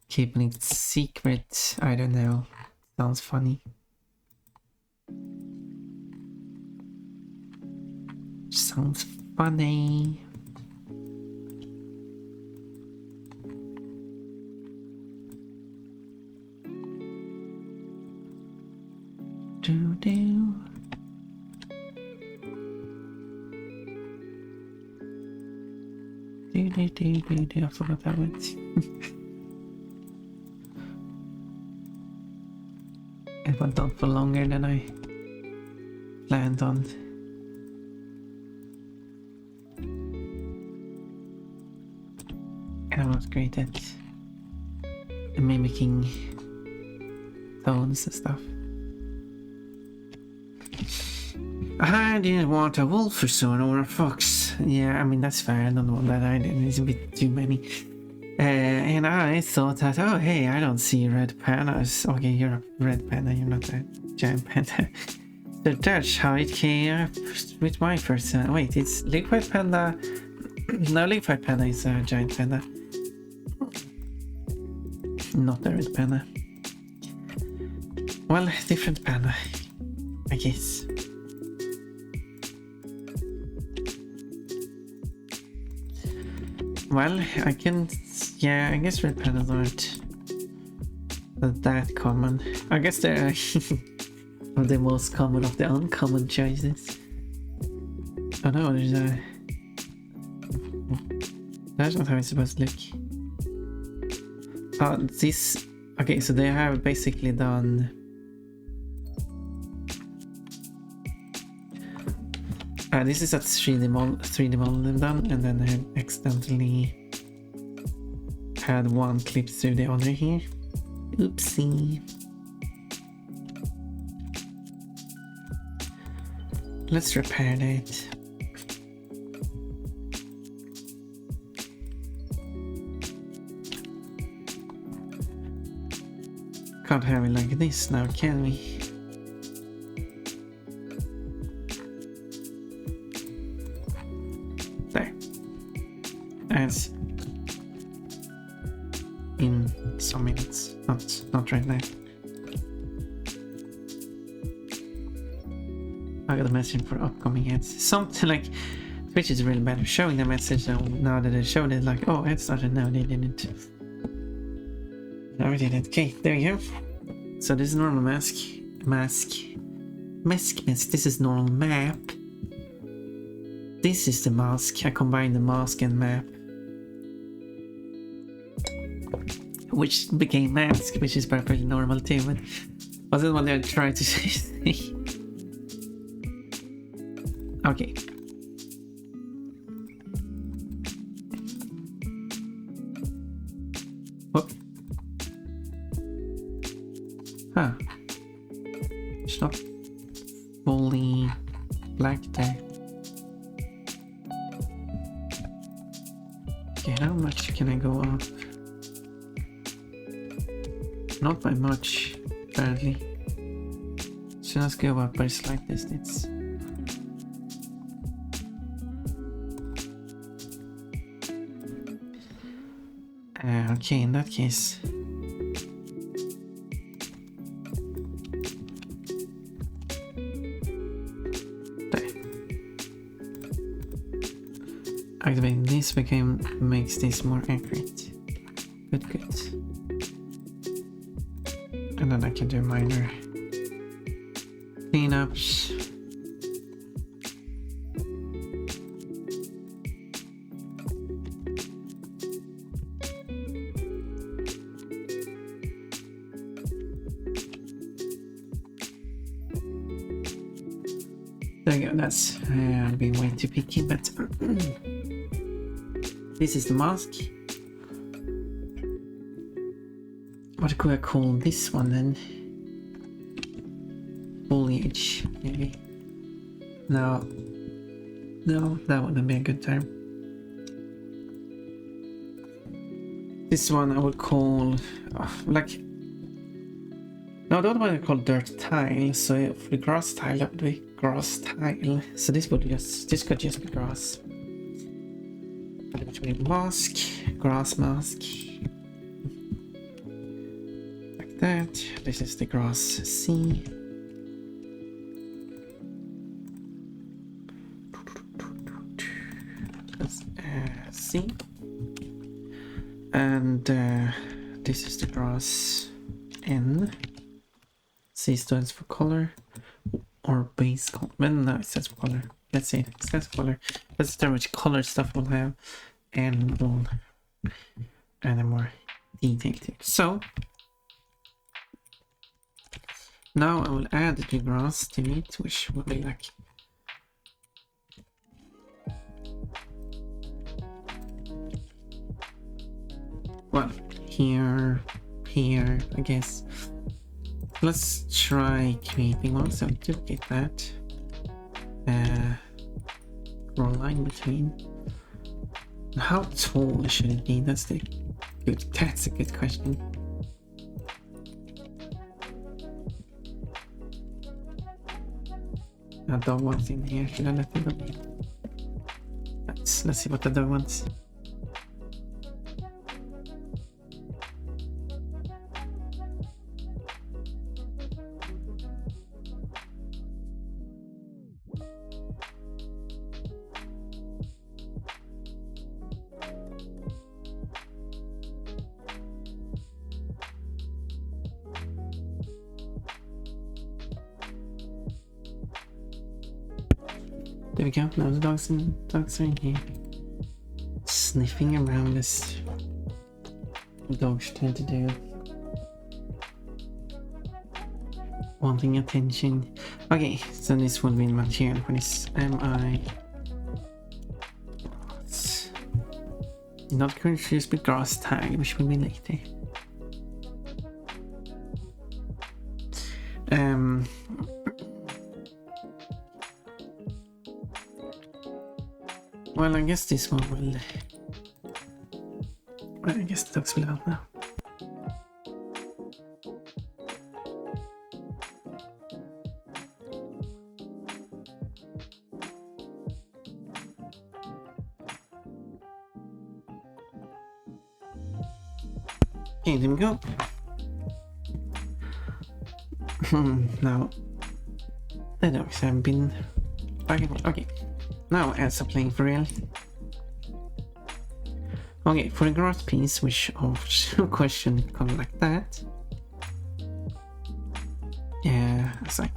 keeping it secret, I don't know, sounds funny. Sounds funny. Do. I forgot that one. It went on for longer than I planned on. And I was great at mimicking tones and stuff. I didn't want a wolf persona or a fox. Yeah, I mean, that's fair. I don't want that either. It's a bit too many. And I thought that, oh hey, I don't see red pandas. Okay, you're a red panda, you're not a giant panda. So that's how it came up with my first. Wait, it's liquid panda. No, liquid panda is a giant panda. Not a red panda. Well, different panda, I guess. Well, I can. Yeah, I guess red pandas aren't that common. I guess they're the most common of the uncommon choices. Oh no, there's a. That's not how it's supposed to look. Oh, this. Okay, so they have basically done. This is a 3D model they've done, and then I accidentally had one clip through the other here. Oopsie. Let's repair that. Can't have it like this now, can we? There. As in some minutes, not right now. I got a message for upcoming ads. Something like Twitch is really bad at showing the message, so now that they showed it, like, oh, it started. No, they didn't. No, we didn't. Okay, there you go. So this is normal mask. This is normal map. This is the mask. I combined the mask and map, which became mask, which is perfectly normal too, but wasn't what they tried to say. Okay. Whoop. Huh. It's not fully black there. Okay, how much can I go up? Not by much, apparently. So let's go up by a slight distance. Okay, in that case. There. Activating this makes this more accurate. Good. And then I can do minor cleanups. There you go, that's being way too picky, but this is the mask. What could I call this one then? Foliage, maybe. No, that wouldn't be a good term. This one I would call like. No, that one I call dirt tile. So for the grass tile, that would be grass tile. So this could just be grass. Between mask, grass mask. Like that. This is the grass C. That's C. And this is the grass N. C stands for color or base color. Well, no, it stands for color. Let's say it stands for color. Let's determine which color stuff we'll have, and we'll add a more detail to it. So now I will add the grass to it, which will be like well, here, I guess. Let's try creating one, so duplicate that. Draw a line between. How tall should it be? That's the Good, that's a good question. A dog wants in here. Should I let the dog in? Let's see what the dog wants. There we go. Now the dogs are in here. Sniffing around as dogs tend to do. Wanting attention. Okay, so this will be material for this. Am I not confused with grass tag, which will be later. Well, I guess this one will... Well, I guess the dogs will help now. Okay, there we go. Now, the dogs have been back. Okay, now as I'm playing for real. Okay, for the grass piece, which of question comes like that. Yeah, it's like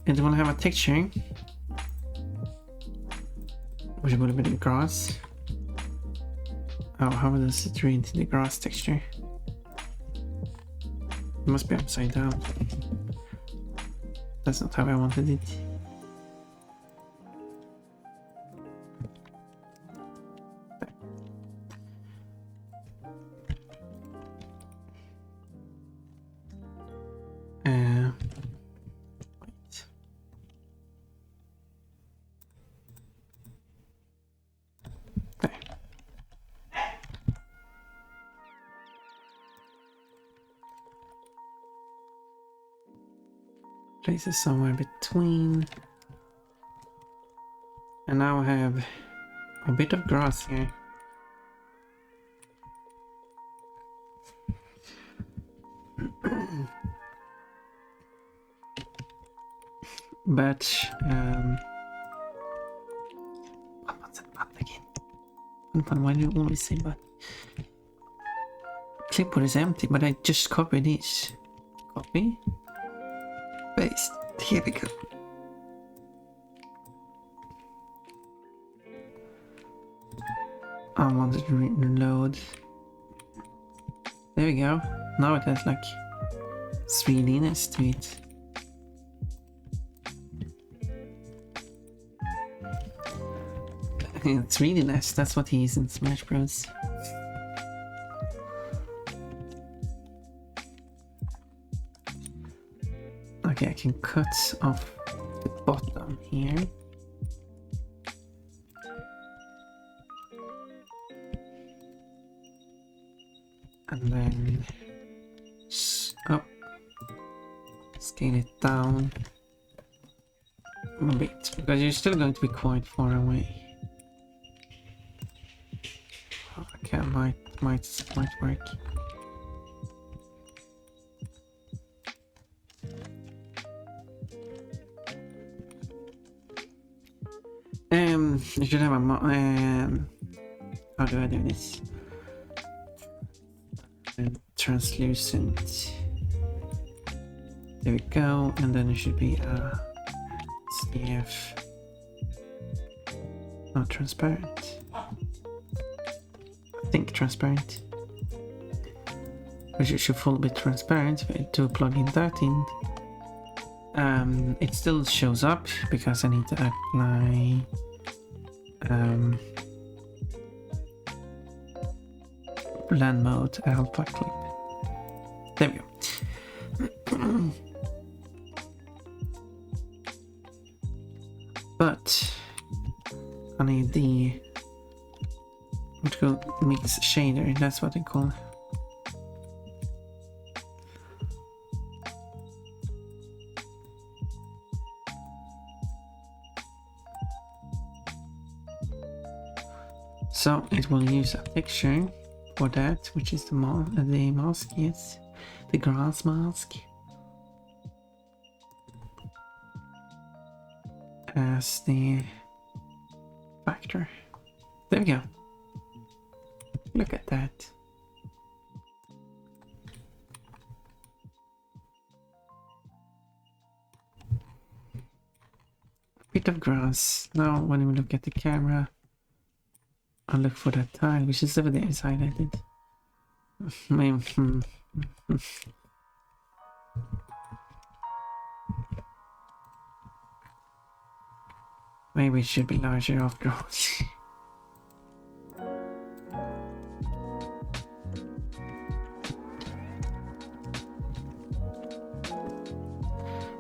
it will have a texture, which will be the grass. Oh, how does it read the grass texture? It must be upside down. That's not how I wanted it. Wait. There. Place it somewhere between. And now I have a bit of grass here. But what's that button again? Why do you always say but? Clipboard is empty, but I just copied this. Copy. Paste. Here we go. I wanted to reload. There we go. Now it has like 3Dness to it. It's 3Dness, that's what he is in Smash Bros. Okay, I can cut off the bottom here. And then scale it down a bit, because you're still going to be quite far away. Okay, might work. I should have a how do I do this? Translucent. There we go, and then it should be a CF. Not transparent. I think transparent. Which it should full bit transparent to plug in that in. It still shows up because I need to apply blend mode alpha clip. There we go. But I need the particle mix shader, that's what they call it. So it will use a picture for that, which is the mask, yes, the grass mask, as the factor. There we go. Look at that. Bit of grass. Now when we look at the camera, I'll look for that tile, which is over there, is highlighted. Maybe it should be larger after all.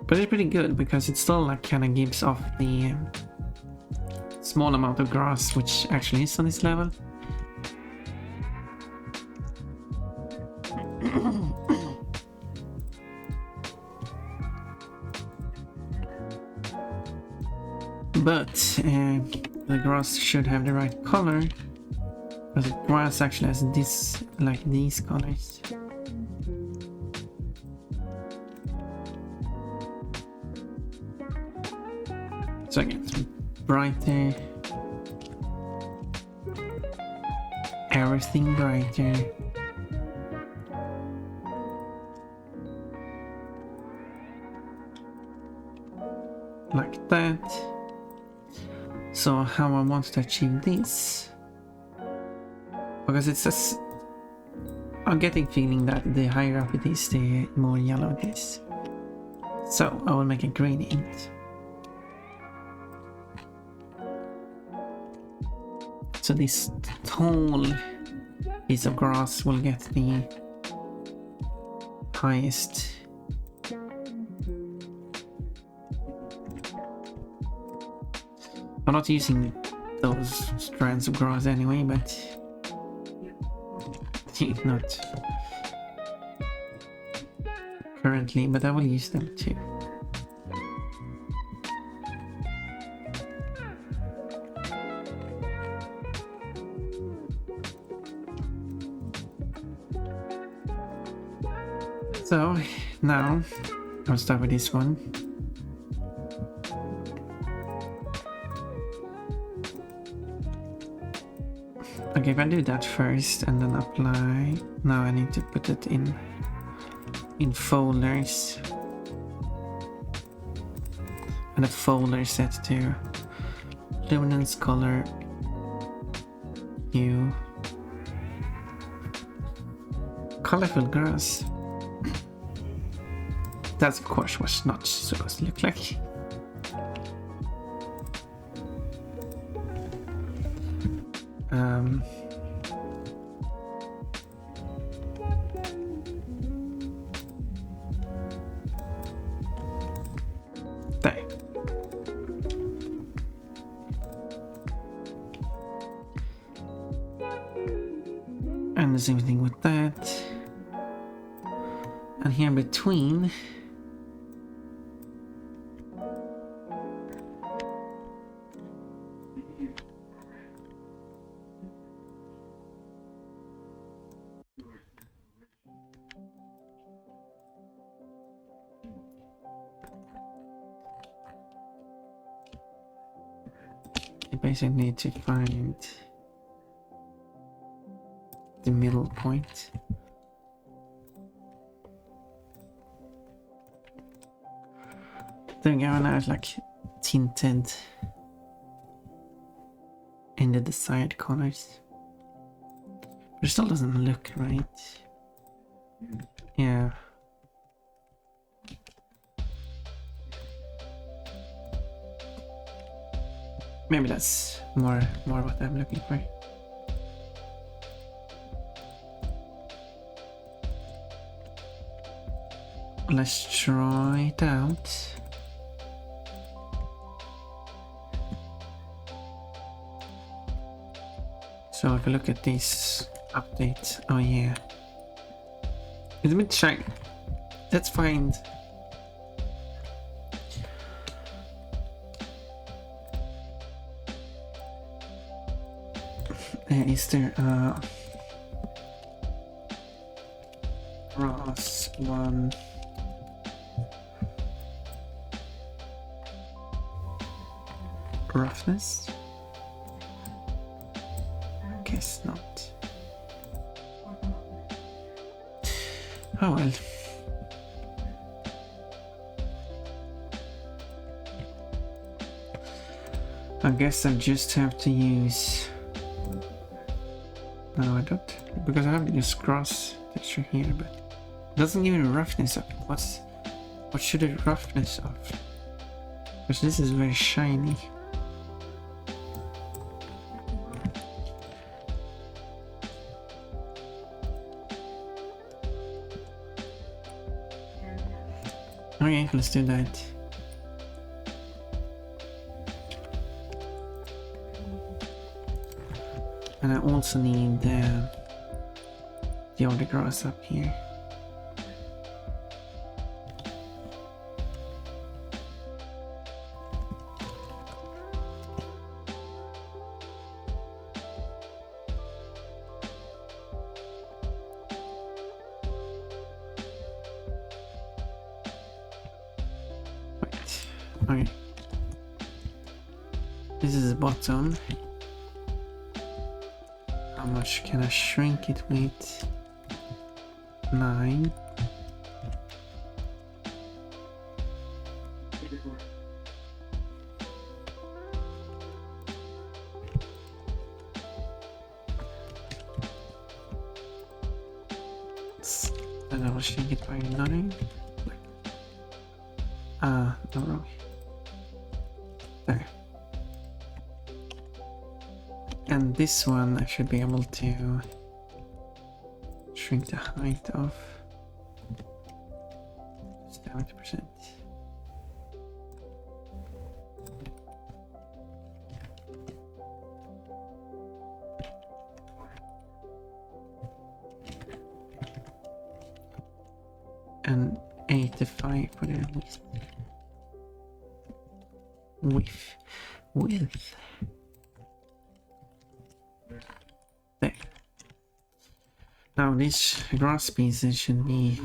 But it's pretty good because it still like kind of gives off the small amount of grass which actually is on this level. But the grass should have the right color, because the grass actually has this, like these colors. So again, it's brighter, everything brighter. Like that. So how I want to achieve this, because it's just, I'm getting feeling that the higher up it is, the more yellow it is. So I will make a gradient. So this tall piece of grass will get the highest. I'm not using those strands of grass anyway, but not currently, but I will use them too. So now I'll start with this one. Okay, if I do that first and then apply, now I need to put it in folders, and the folder is set to luminance, color, hue, colorful grass. That's of course what's not supposed to look like. There. And the same thing with that. And here in between, you basically need to find the middle point. There we go, now it's like tinted in the desired colors. But it still doesn't look right. Yeah. Maybe that's more what I'm looking for. Let's try it out. So if we look at this update, oh yeah, it's a bit shiny. Let's find. Is there Ross one? Roughness? Guess not. Oh well. I guess I just have to use. No, I don't, because I have to use cross texture here, but it doesn't give me roughness of it. What should it roughness of? Because this is very shiny. Okay, let's do that. And I also need the other grass up here. Right. Okay. This is the bottom. How much can I shrink it with? 9. And I will shrink it by 9. No, wrong. There. And this one I should be able to shrink the height of 70%. And 85 for the width. There. Now these grass pieces should be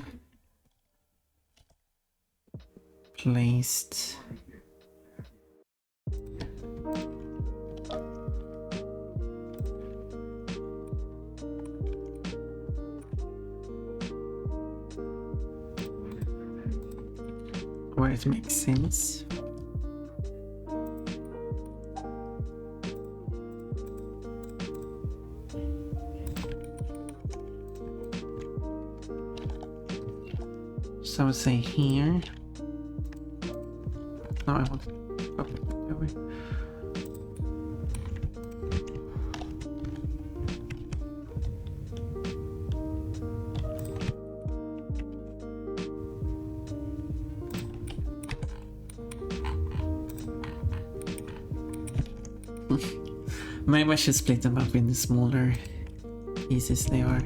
placed where it makes sense. So I would say here. No, I want to up it that way. Maybe I should split them up into smaller pieces they are.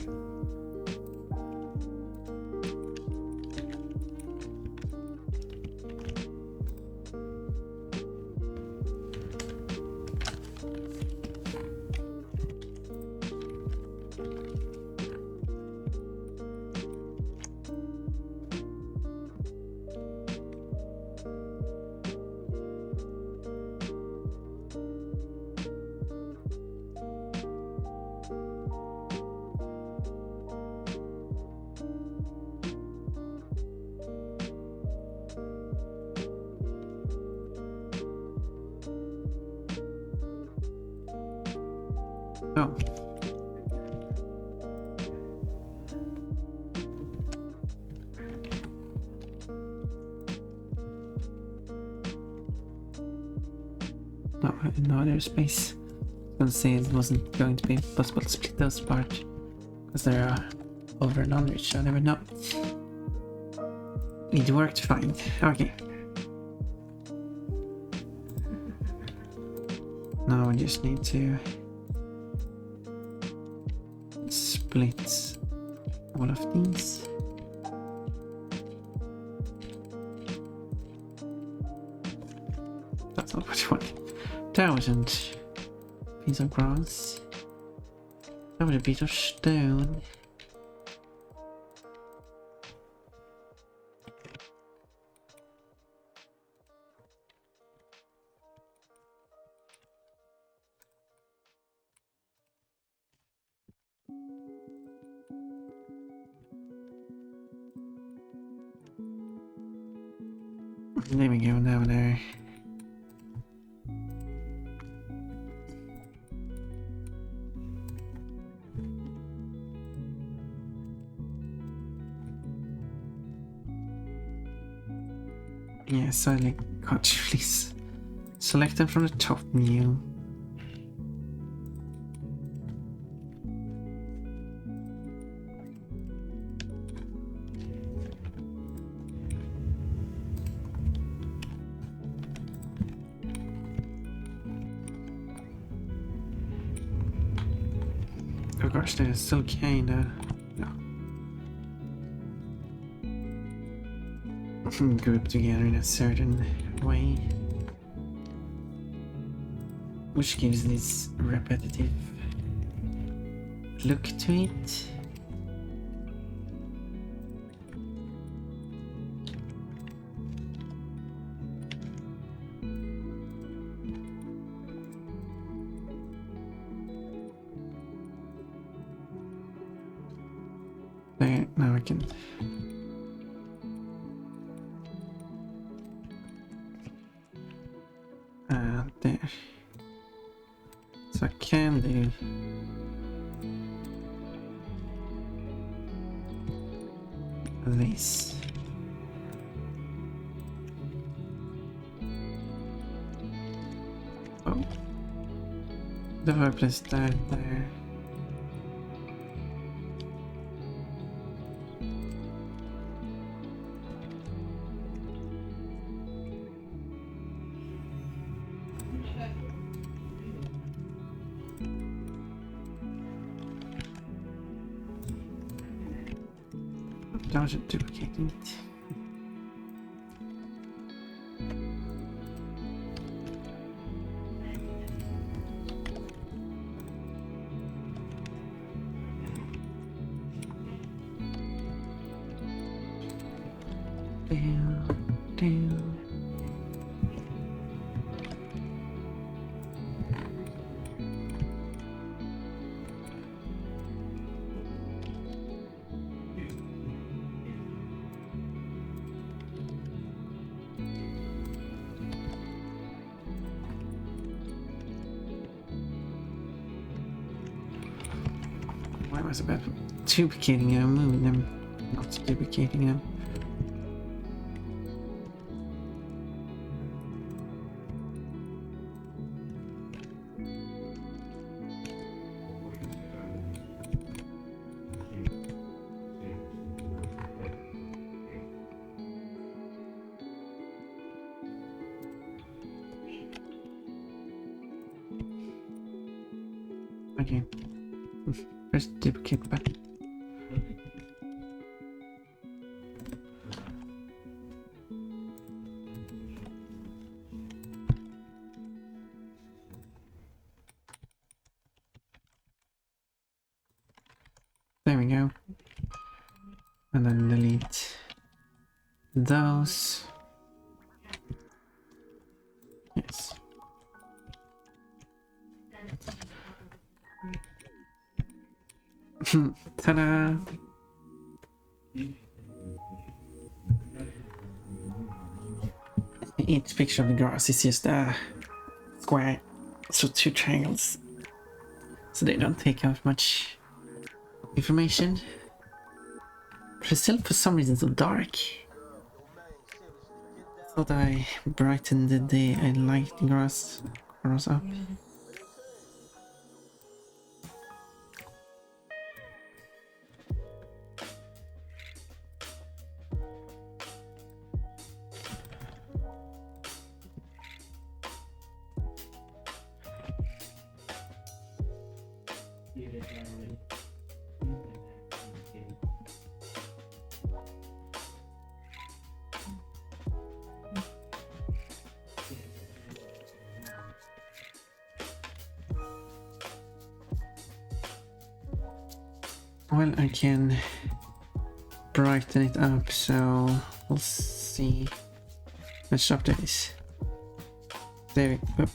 Oh. No other space. I was gonna say it wasn't going to be possible to split those apart because they are over and under each other, but no. It worked fine. Okay. Now we just need to split all of these. That's not what you want. That wasn't a piece of grass. That was a piece of stone. There we go, now there. Yes, I like can't really select them from the top menu. Of course, they're still kinda grouped together in a certain way, which gives this repetitive look to it. There, now I can. There. So I can do this. Oh. The fireplace there. That was duplicating it. Down. Why was it about duplicating them, moving them, not duplicating them? Okay. Press duplicate button. There we go. And then delete those. Yes. Ta-da! Each picture of the grass is just a square, so two triangles, so they don't take out much information. But it's still for some reason so dark. Thought I brightened the day. I liked the grass up. Well, I can brighten it up, so we'll see. Let's stop this. There we, oh.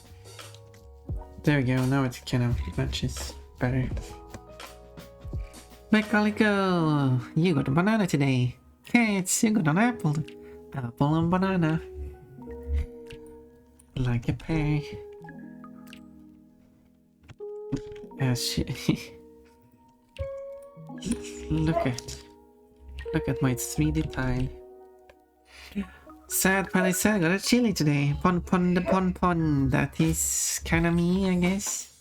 There we go, now it kind of matches better. Mechanical, you got a banana today. Kids, you got an apple. Apple and banana. Like a pear. Look at my 3D tile. Sad but I said I got a chili today. Pon. That is kinda me, I guess.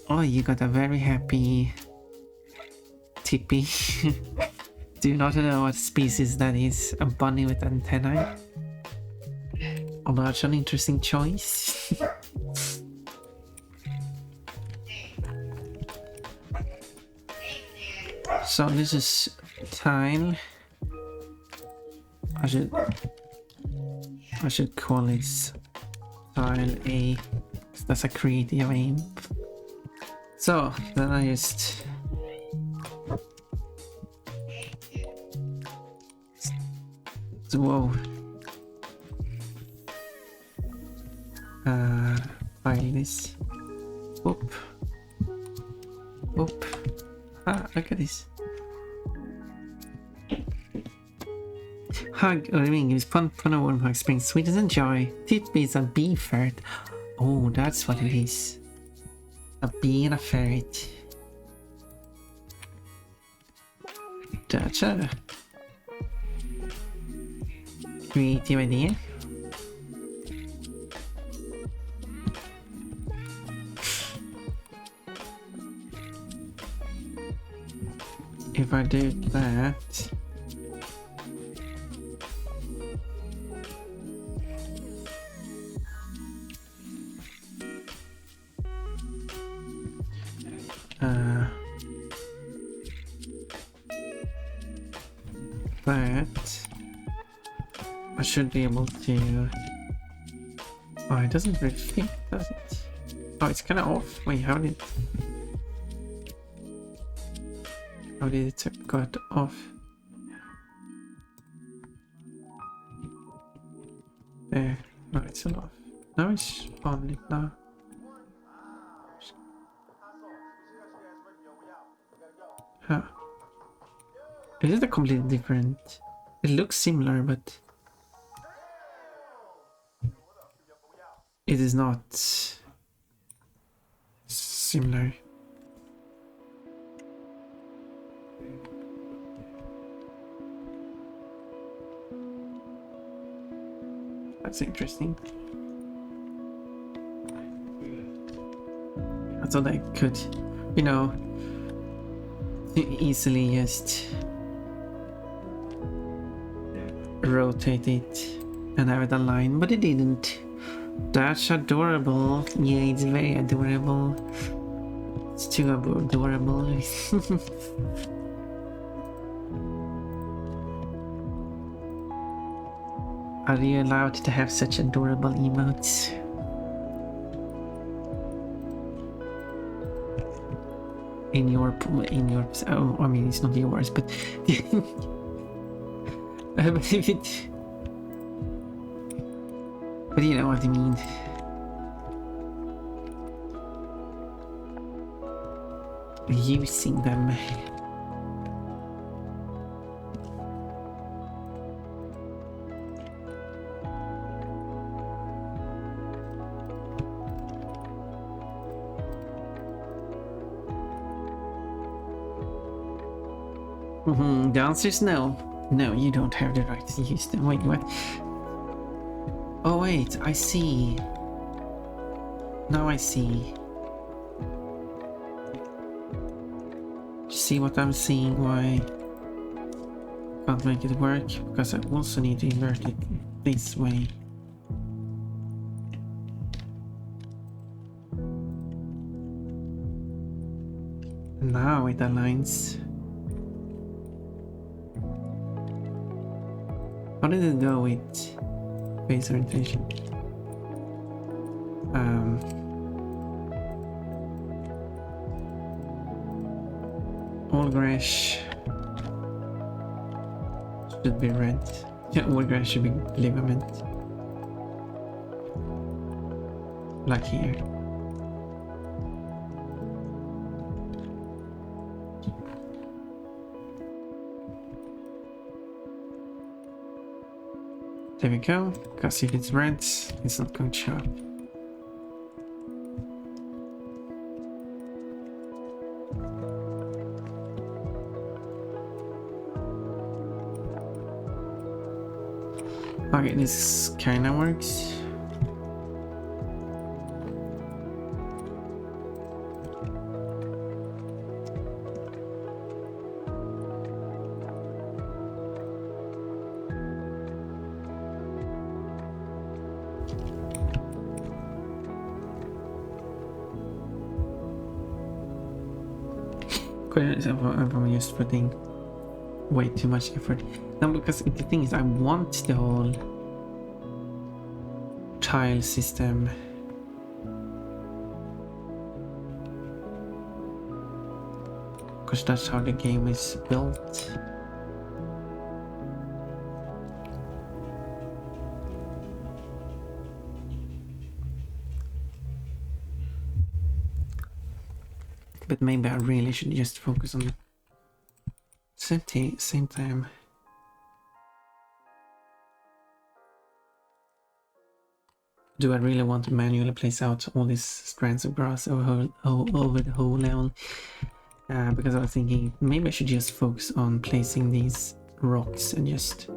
Oh, you got a very happy Tippy. Do you not know what species that is? A bunny with antennae? Although that's an interesting choice. So this is tile. I should call it tile A. That's a creative aim. So then I just whoa. File this. Whoop. Whoop. Ah, look at this. Hug, or I mean, gives pun a warm hug, brings sweetness and joy. Titbits and bee ferret. Oh, that's what it is. A bee and a ferret. That's a creative idea. If I do that, I should be able to. Oh, it doesn't really fit, does it? Oh, it's kind of off. Wait, how did it got off? There. No, it's off. Now it's on it now. Huh. It is a completely different. It looks similar, but it is not similar. That's interesting. I thought I could, you know, easily just rotate it and have it aligned, but it didn't. That's adorable. Yeah, it's very adorable. It's too adorable. Are you allowed to have such adorable emotes? In your oh, I mean, it's not yours, but but you know what I mean. Using them. The answer is no. No, you don't have the right to use them. Wait, what? Oh wait, I see. Now I see. See what I'm seeing? Why can't make it work? Because I also need to invert it this way. Now it aligns. How did it go with face orientation? all grass should be red. Yeah, all grass should be ligament. Like here. There we go, because if it's red, it's not going to show up. Okay, this kinda works. I'm just putting way too much effort. No, because the thing is, I want the whole tile system because that's how the game is built. But maybe I really should just focus on same time. Do I really want to manually place out all these strands of grass over the whole level? Because I was thinking maybe I should just focus on placing these rocks and just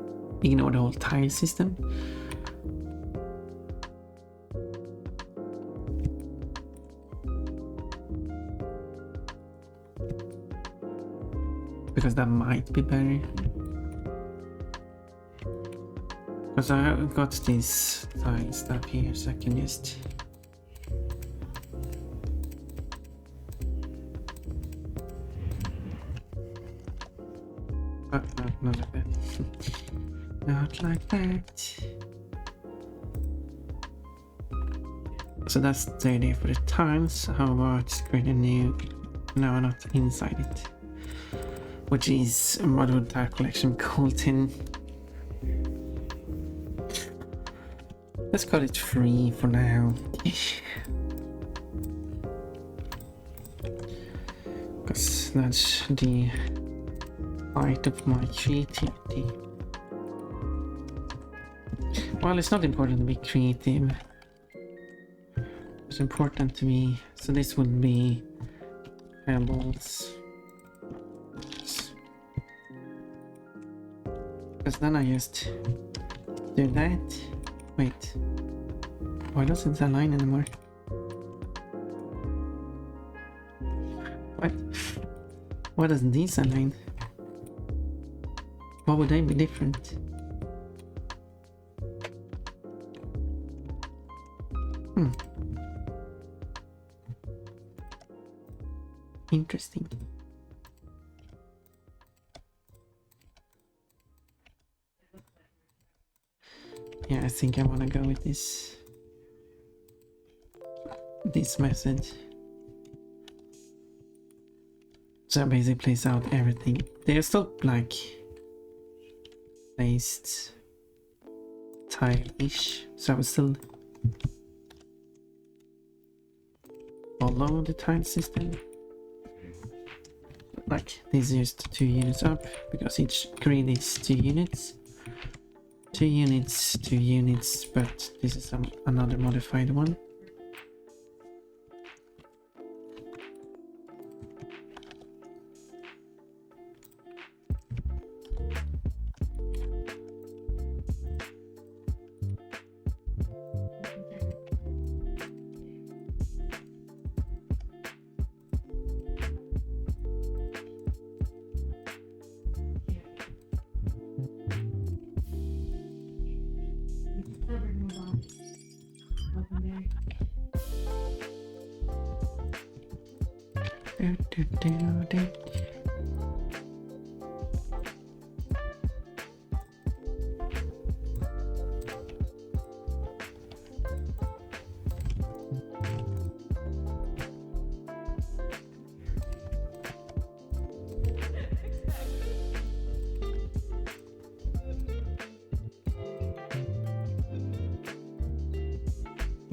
ignore the whole tile system. Because that might be better. Because I've got this tile stuff here, so I can just... Oh, no, not like that. Not like that. So that's the idea for the tiles. How about create a new... No, not inside it. Which is a model tile collection called in. Let's call it free for now. Because that's the height of my creativity. Well, it's not important to be creative. It's important to me. So this would be hairballs. Because then I just do that. Wait, why doesn't it align anymore? What? Why doesn't these align? Why would they be different? Interesting. Yeah, I think I want to go with this method. So I basically place out everything. They're still like placed tile-ish, so I would still follow the tile system. Like this is just 2 units up because each grid is 2 units. 2 units, 2 units, but this is another modified one.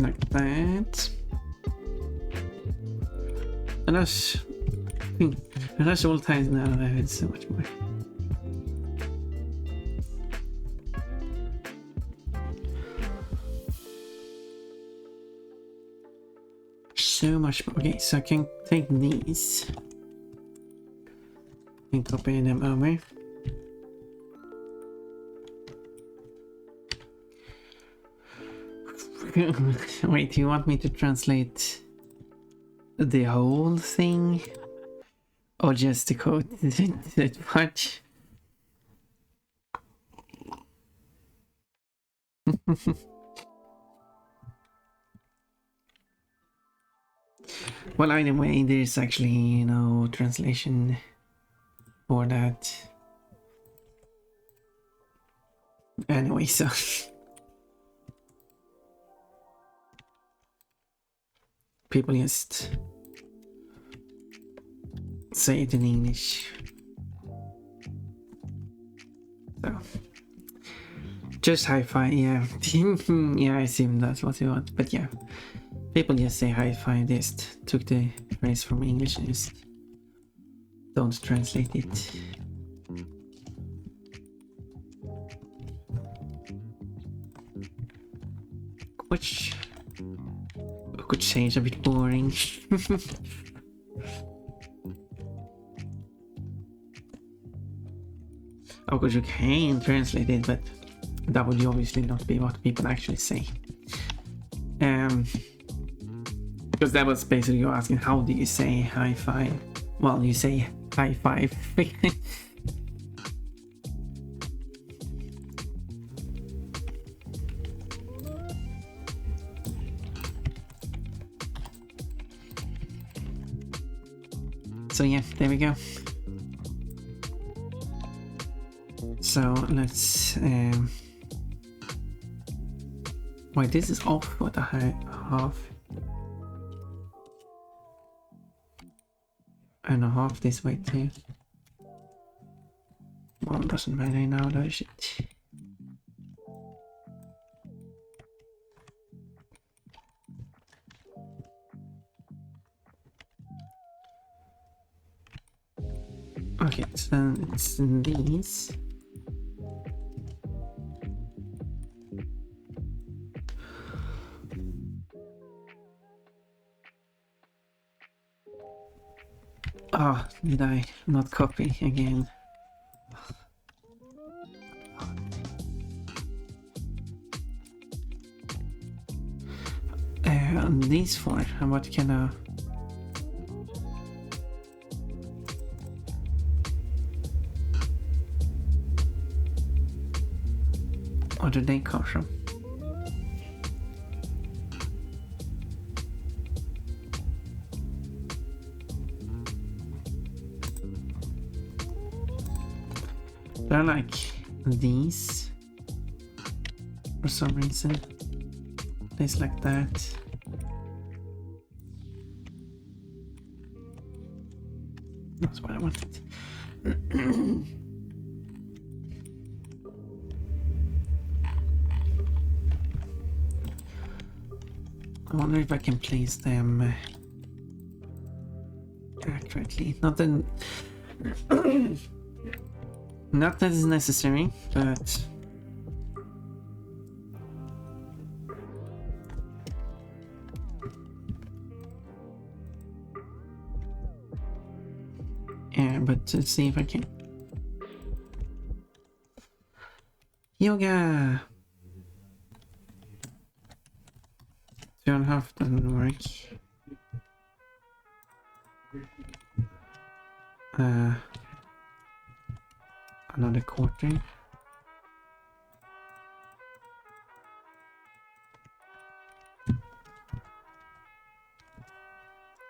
Like that. And that's all times now that I've had so much more. So much more. Okay, so I can take these and copy them over. Wait, do you want me to translate the whole thing? Or just the code? That much? Well, either way, there's actually no translation for that. Anyway, so... people just say it in English. So... just hi-fi, yeah. Yeah, I assume that's what you want, but yeah. People just say hi-fi, just took the phrase from English and just don't translate it. Which could change a bit boring. Of course you can translate it, but that would obviously not be what people actually say. Because that was basically you asking how do you say high five? Well, you say high five. So yeah, there we go. So let's wait, this is off. What the heck? Half and a half this way too. Well, it doesn't matter now, does it? Okay, so it's these. Oh, did I not copy again? These four, and what can where did they come from? They're like these for some reason. Place like that. That's what I wanted. I wonder if I can place them accurately. Not that not that is necessary, but yeah, but let's see if I can. Yoga! 2.5 doesn't work. Another quarter.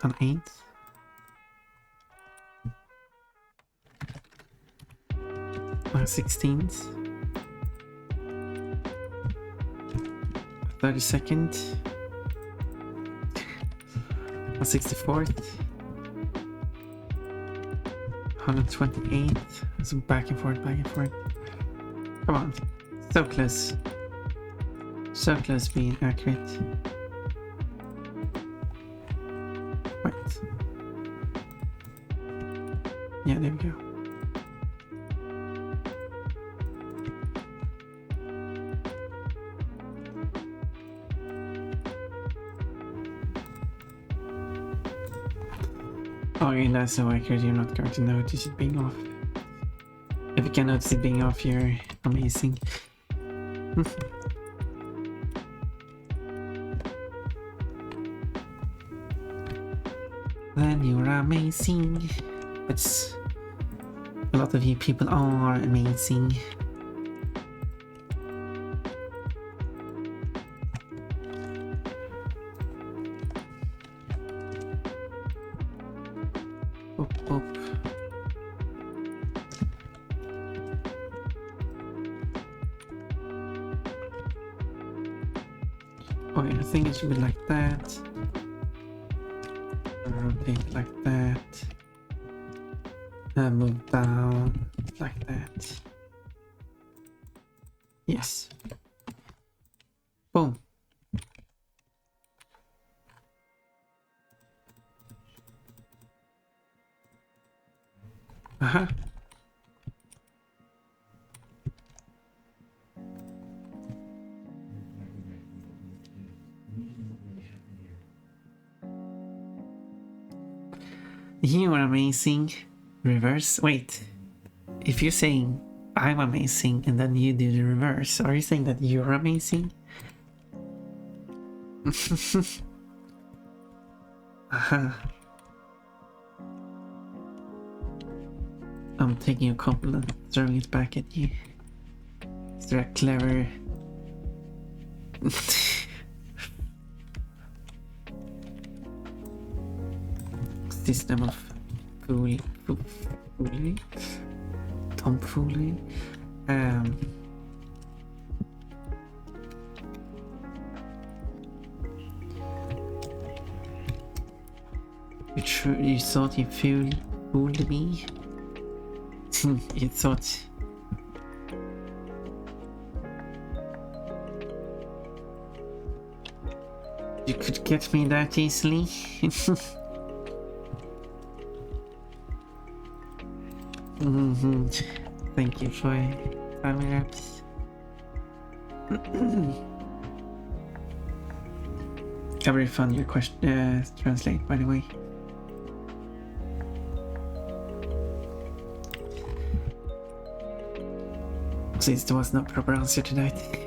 An 8. A 16th. 32nd. A 64th. 128th. So back and forth, back and forth. Come on. So close. So close being accurate. Yeah, there we go. Okay, that's so accurate, you're not going to notice it being off. If you can notice it being off, you're amazing. Then you're amazing. It's a lot of you people are amazing. Boop, boop. Okay, I think it should be like that. Rotate like that. And move down like that. Yes. Boom. Uh-huh. You are amazing. Reverse. Wait. If you're saying I'm amazing and then you do the reverse, are you saying that you're amazing? Uh-huh. I'm taking a compliment, throwing it back at you. Is there a clever... system of foolery? Tomfoolery? You thought you fooled me? You thought... you could get me that easily? Thank you for time lapse. Very fun your question translate, by the way. Since there was no proper answer to that.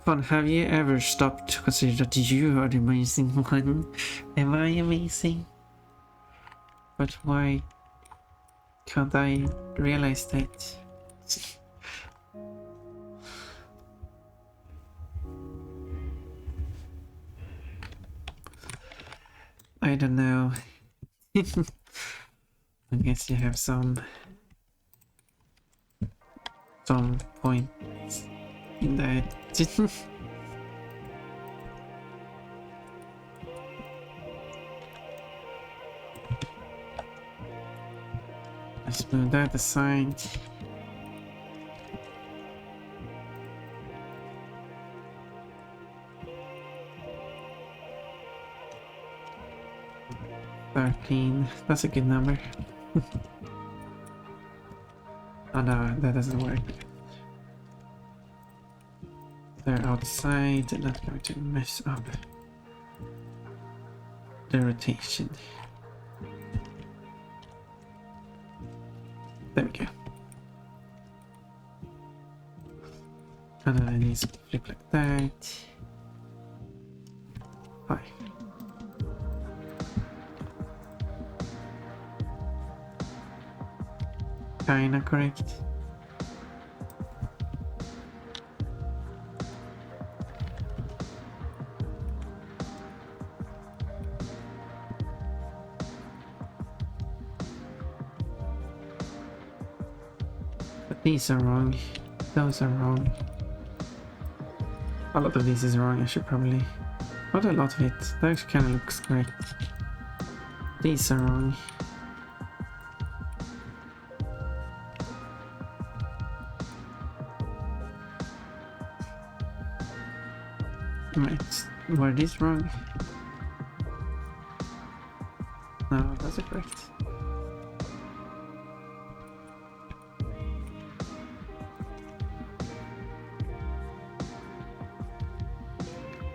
Fun, have you ever stopped to consider that you are the amazing one? Am I amazing? But why can't I realize that? I don't know. I guess you have some points in that. Let's move that aside. That's a good number. Oh no, that doesn't work. They're outside, they're not going to mess up the rotation. There we go. And then I need to flip like that. 5. Kinda correct. But these are wrong. Those are wrong. A lot of this is wrong, I should probably... Not a lot of it. That actually kinda looks correct. These are wrong. Right. Were these wrong? No, that's correct.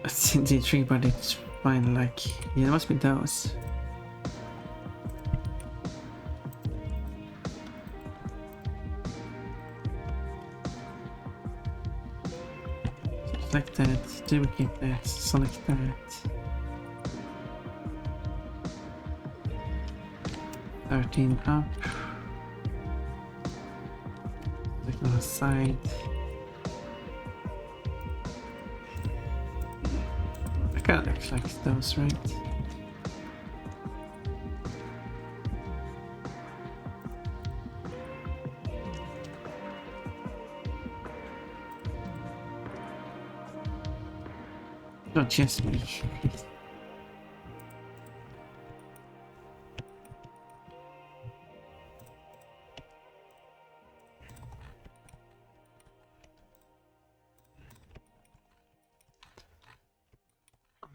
It's in the tree, but it's fine. Like, yeah, it must be those. Select that, duplicate that, select that. 13 up. Click on the side. I kinda like those, right? Not just me.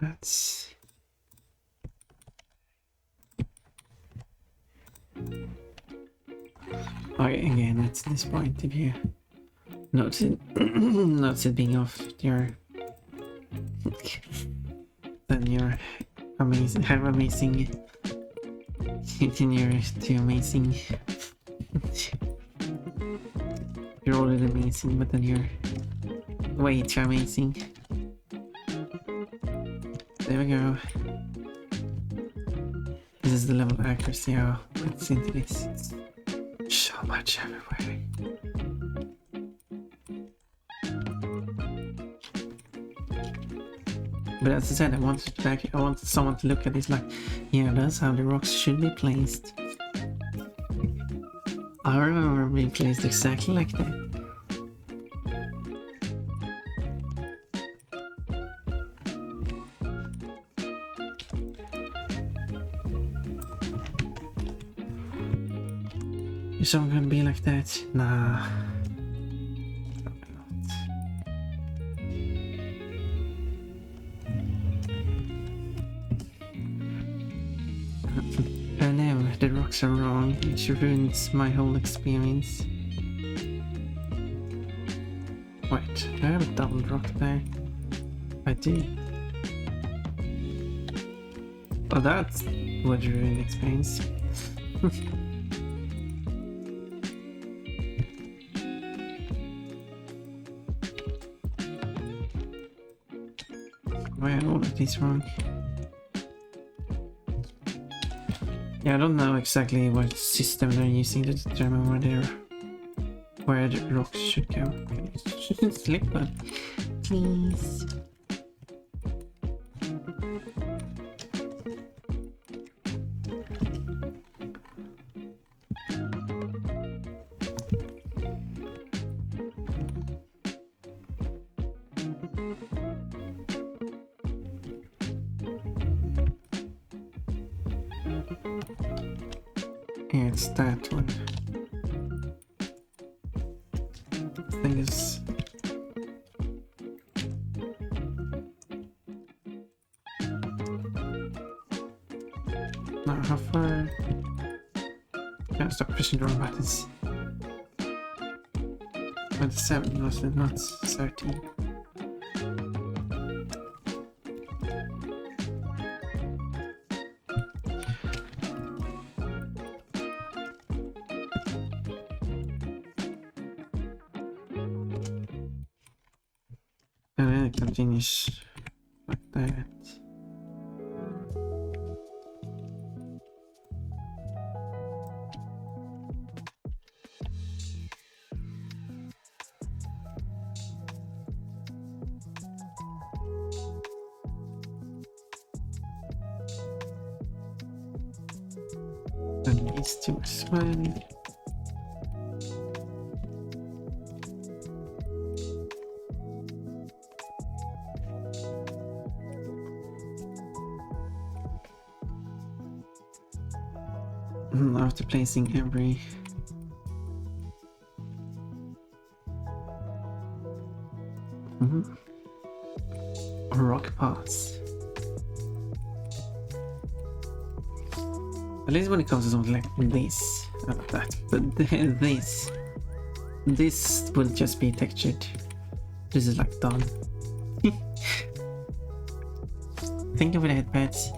That's... Okay, again, that's this point if you notice it being off your... then you're amazing, have amazing... then you're too amazing. You're already amazing, but then you're way too amazing. There we go. This is the level of accuracy I'll put into this. It's so much everywhere. But as I said, I wanted someone to look at this like, yeah, that's how the rocks should be placed. I remember being placed exactly like that. Is someone gonna be like that? Nah. Probably not. Oh no, the rocks are wrong, which ruins my whole experience. Wait, do I have a double rock there? I do. Oh, that would ruin the experience. Why are all of these wrong? Yeah, I don't know exactly what system they're using to determine where the rocks should go. Slip button, please. Yeah, it's that one. Thing is... Now, how far... Can't stop pushing the wrong buttons. 27 was it, not 13. And then it continues like that. And these two as well. After placing every rock paths. At least when it comes to something like this, not that, but this will just be textured. This is like done. Think of it headpads.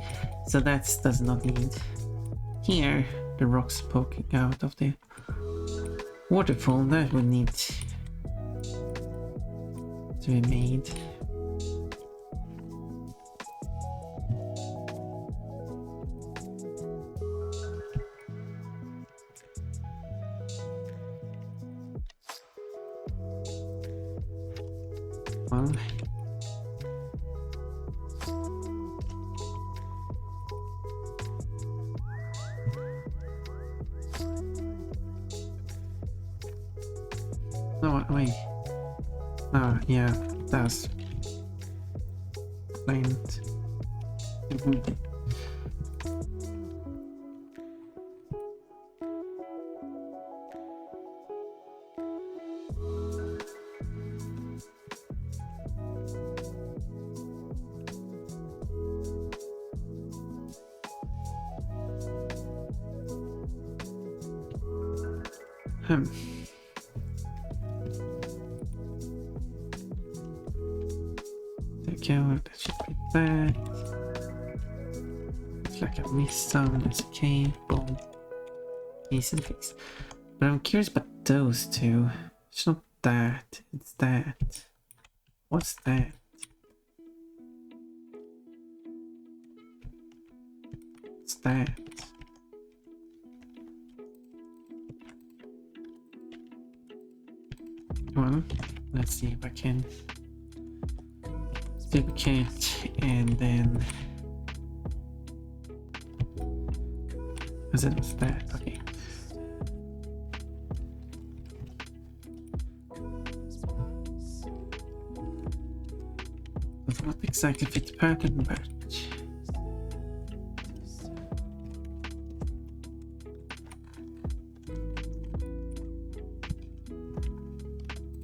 So that does not need. Here, the rocks poking out of the waterfall, that would need to be made. Well, no, wait. Oh, yeah, that's blamed. Okay, well, that should be that. Looks like I missed some. That's okay. Boom. Easy fix. But I'm curious about those two. It's not that. It's that. What's that? What's that? Well, let's see if I can duplicate and then as it was that. Okay. Does not exactly fit the pattern, but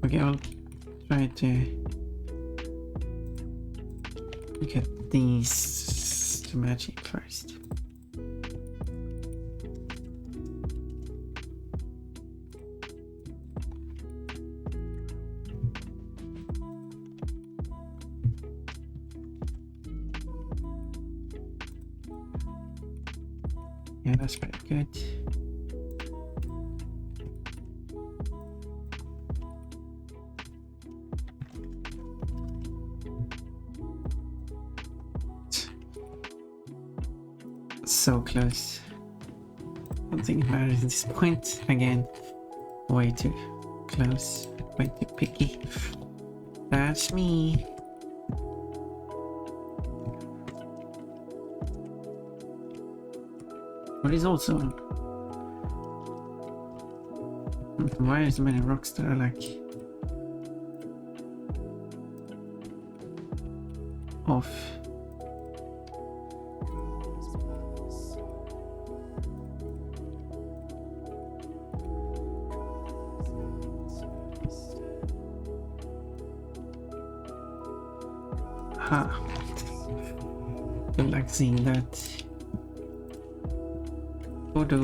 okay, I'll try to get these to match it first. Yeah, that's pretty good. So close. I don't think it matters at this point. Again, way too close, way too picky. That's me. But it's also why are so many rocks that are like off? Ha! I like seeing that. Photo.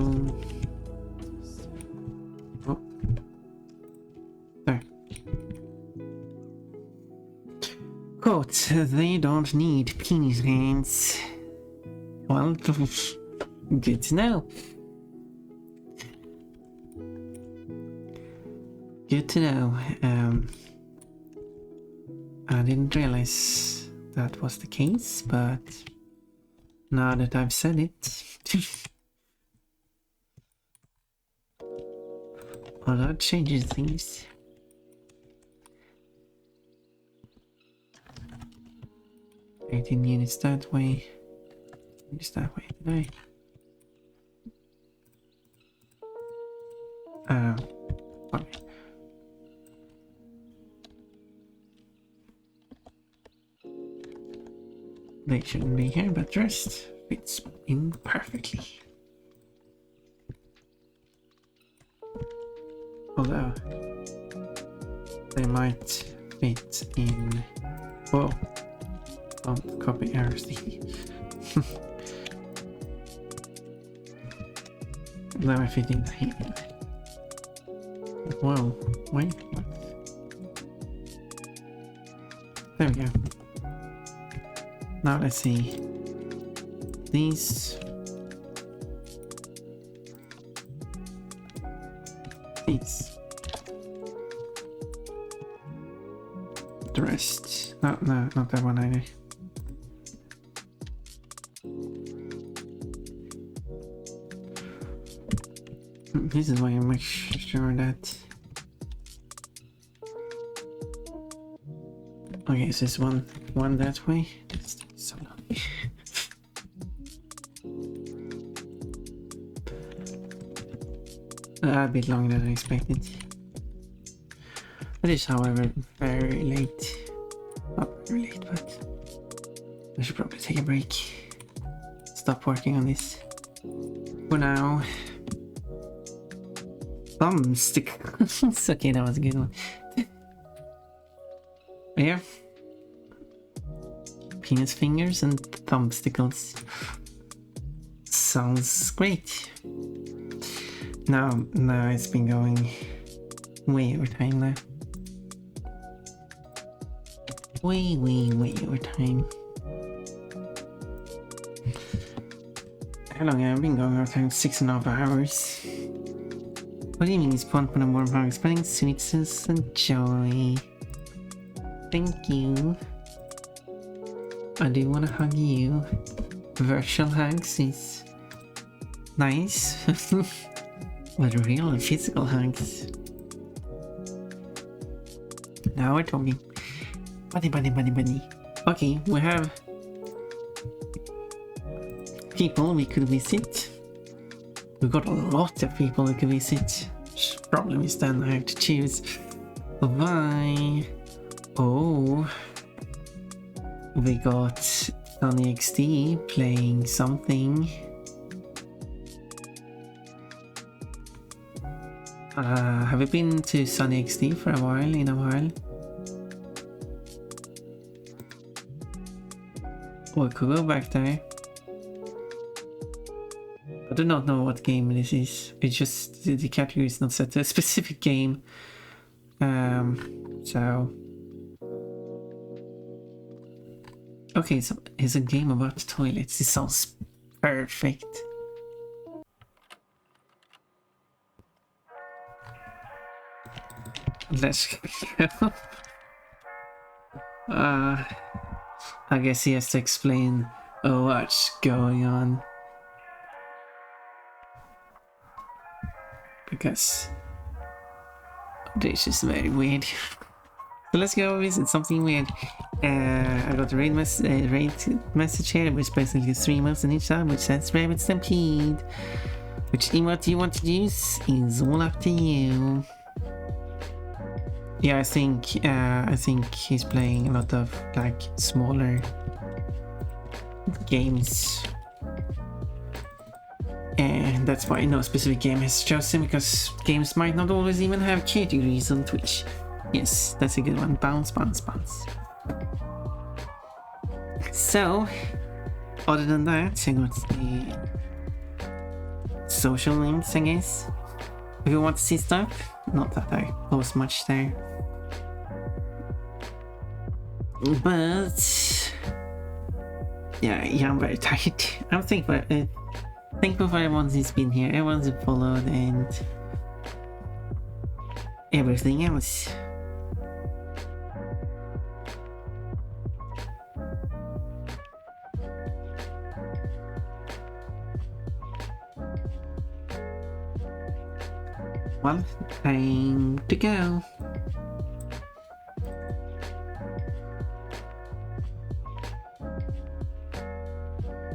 Oh. There. Quote, they don't need penis hands. Well, good to know. Good to know. I didn't realize that was the case, but now that I've said it, well, that changes things. Eighteen units that way. Units that way today. Okay. They shouldn't be here, but the rest fits in perfectly. Although they might fit in. Whoa. Don't copy errors. Now I'm fitting the heat. Whoa, wait, what? There we go. Now let's see. These. The rest. No, not that one either. This is why I make sure that. Okay, so it's one that way. That's so long. A bit longer than I expected. It is, however, very late. Not very late, but I should probably take a break. Stop working on this for now. Thumbsticks. Okay, that was a good one. Yeah. Penis fingers and thumbsticks. Sounds great. Now it's been going way over time now. Way over time. How long have I been going over time? 6.5 hours. What do you mean it's fun for the warm hugs? Spreading sweetness and joy. Thank you. I do want to hug you. Virtual hugs is nice. But real and physical hugs. Now we're talking. Buddy. Okay, we have people we could visit. We've got a lot of people we could visit. Problem is then I have to choose. Bye. Oh. We got Sunny XD playing something. Have you been to Sunny XD for a while? We could go back there. I do not know what game this is. It's just the category is not set to a specific game. So okay, so it's a game about toilets. It sounds perfect. Let's go. I guess he has to explain what's going on. Because this is very weird. So let's go visit something weird. I got a raid message here, which basically 3 moves in each side, which says Rabbit Stampede. Which emote you want to use is all up to you. Yeah, I think he's playing a lot of like smaller games. And that's why no specific game is chosen, because games might not always even have categories on Twitch. Yes, that's a good one. Bounce. So, other than that, I got the social links, I guess. If you want to see stuff, not that I post much there. But yeah, I'm very tired. I'm thankful for everyone who's been here, everyone who followed, and everything else. Well, time to go.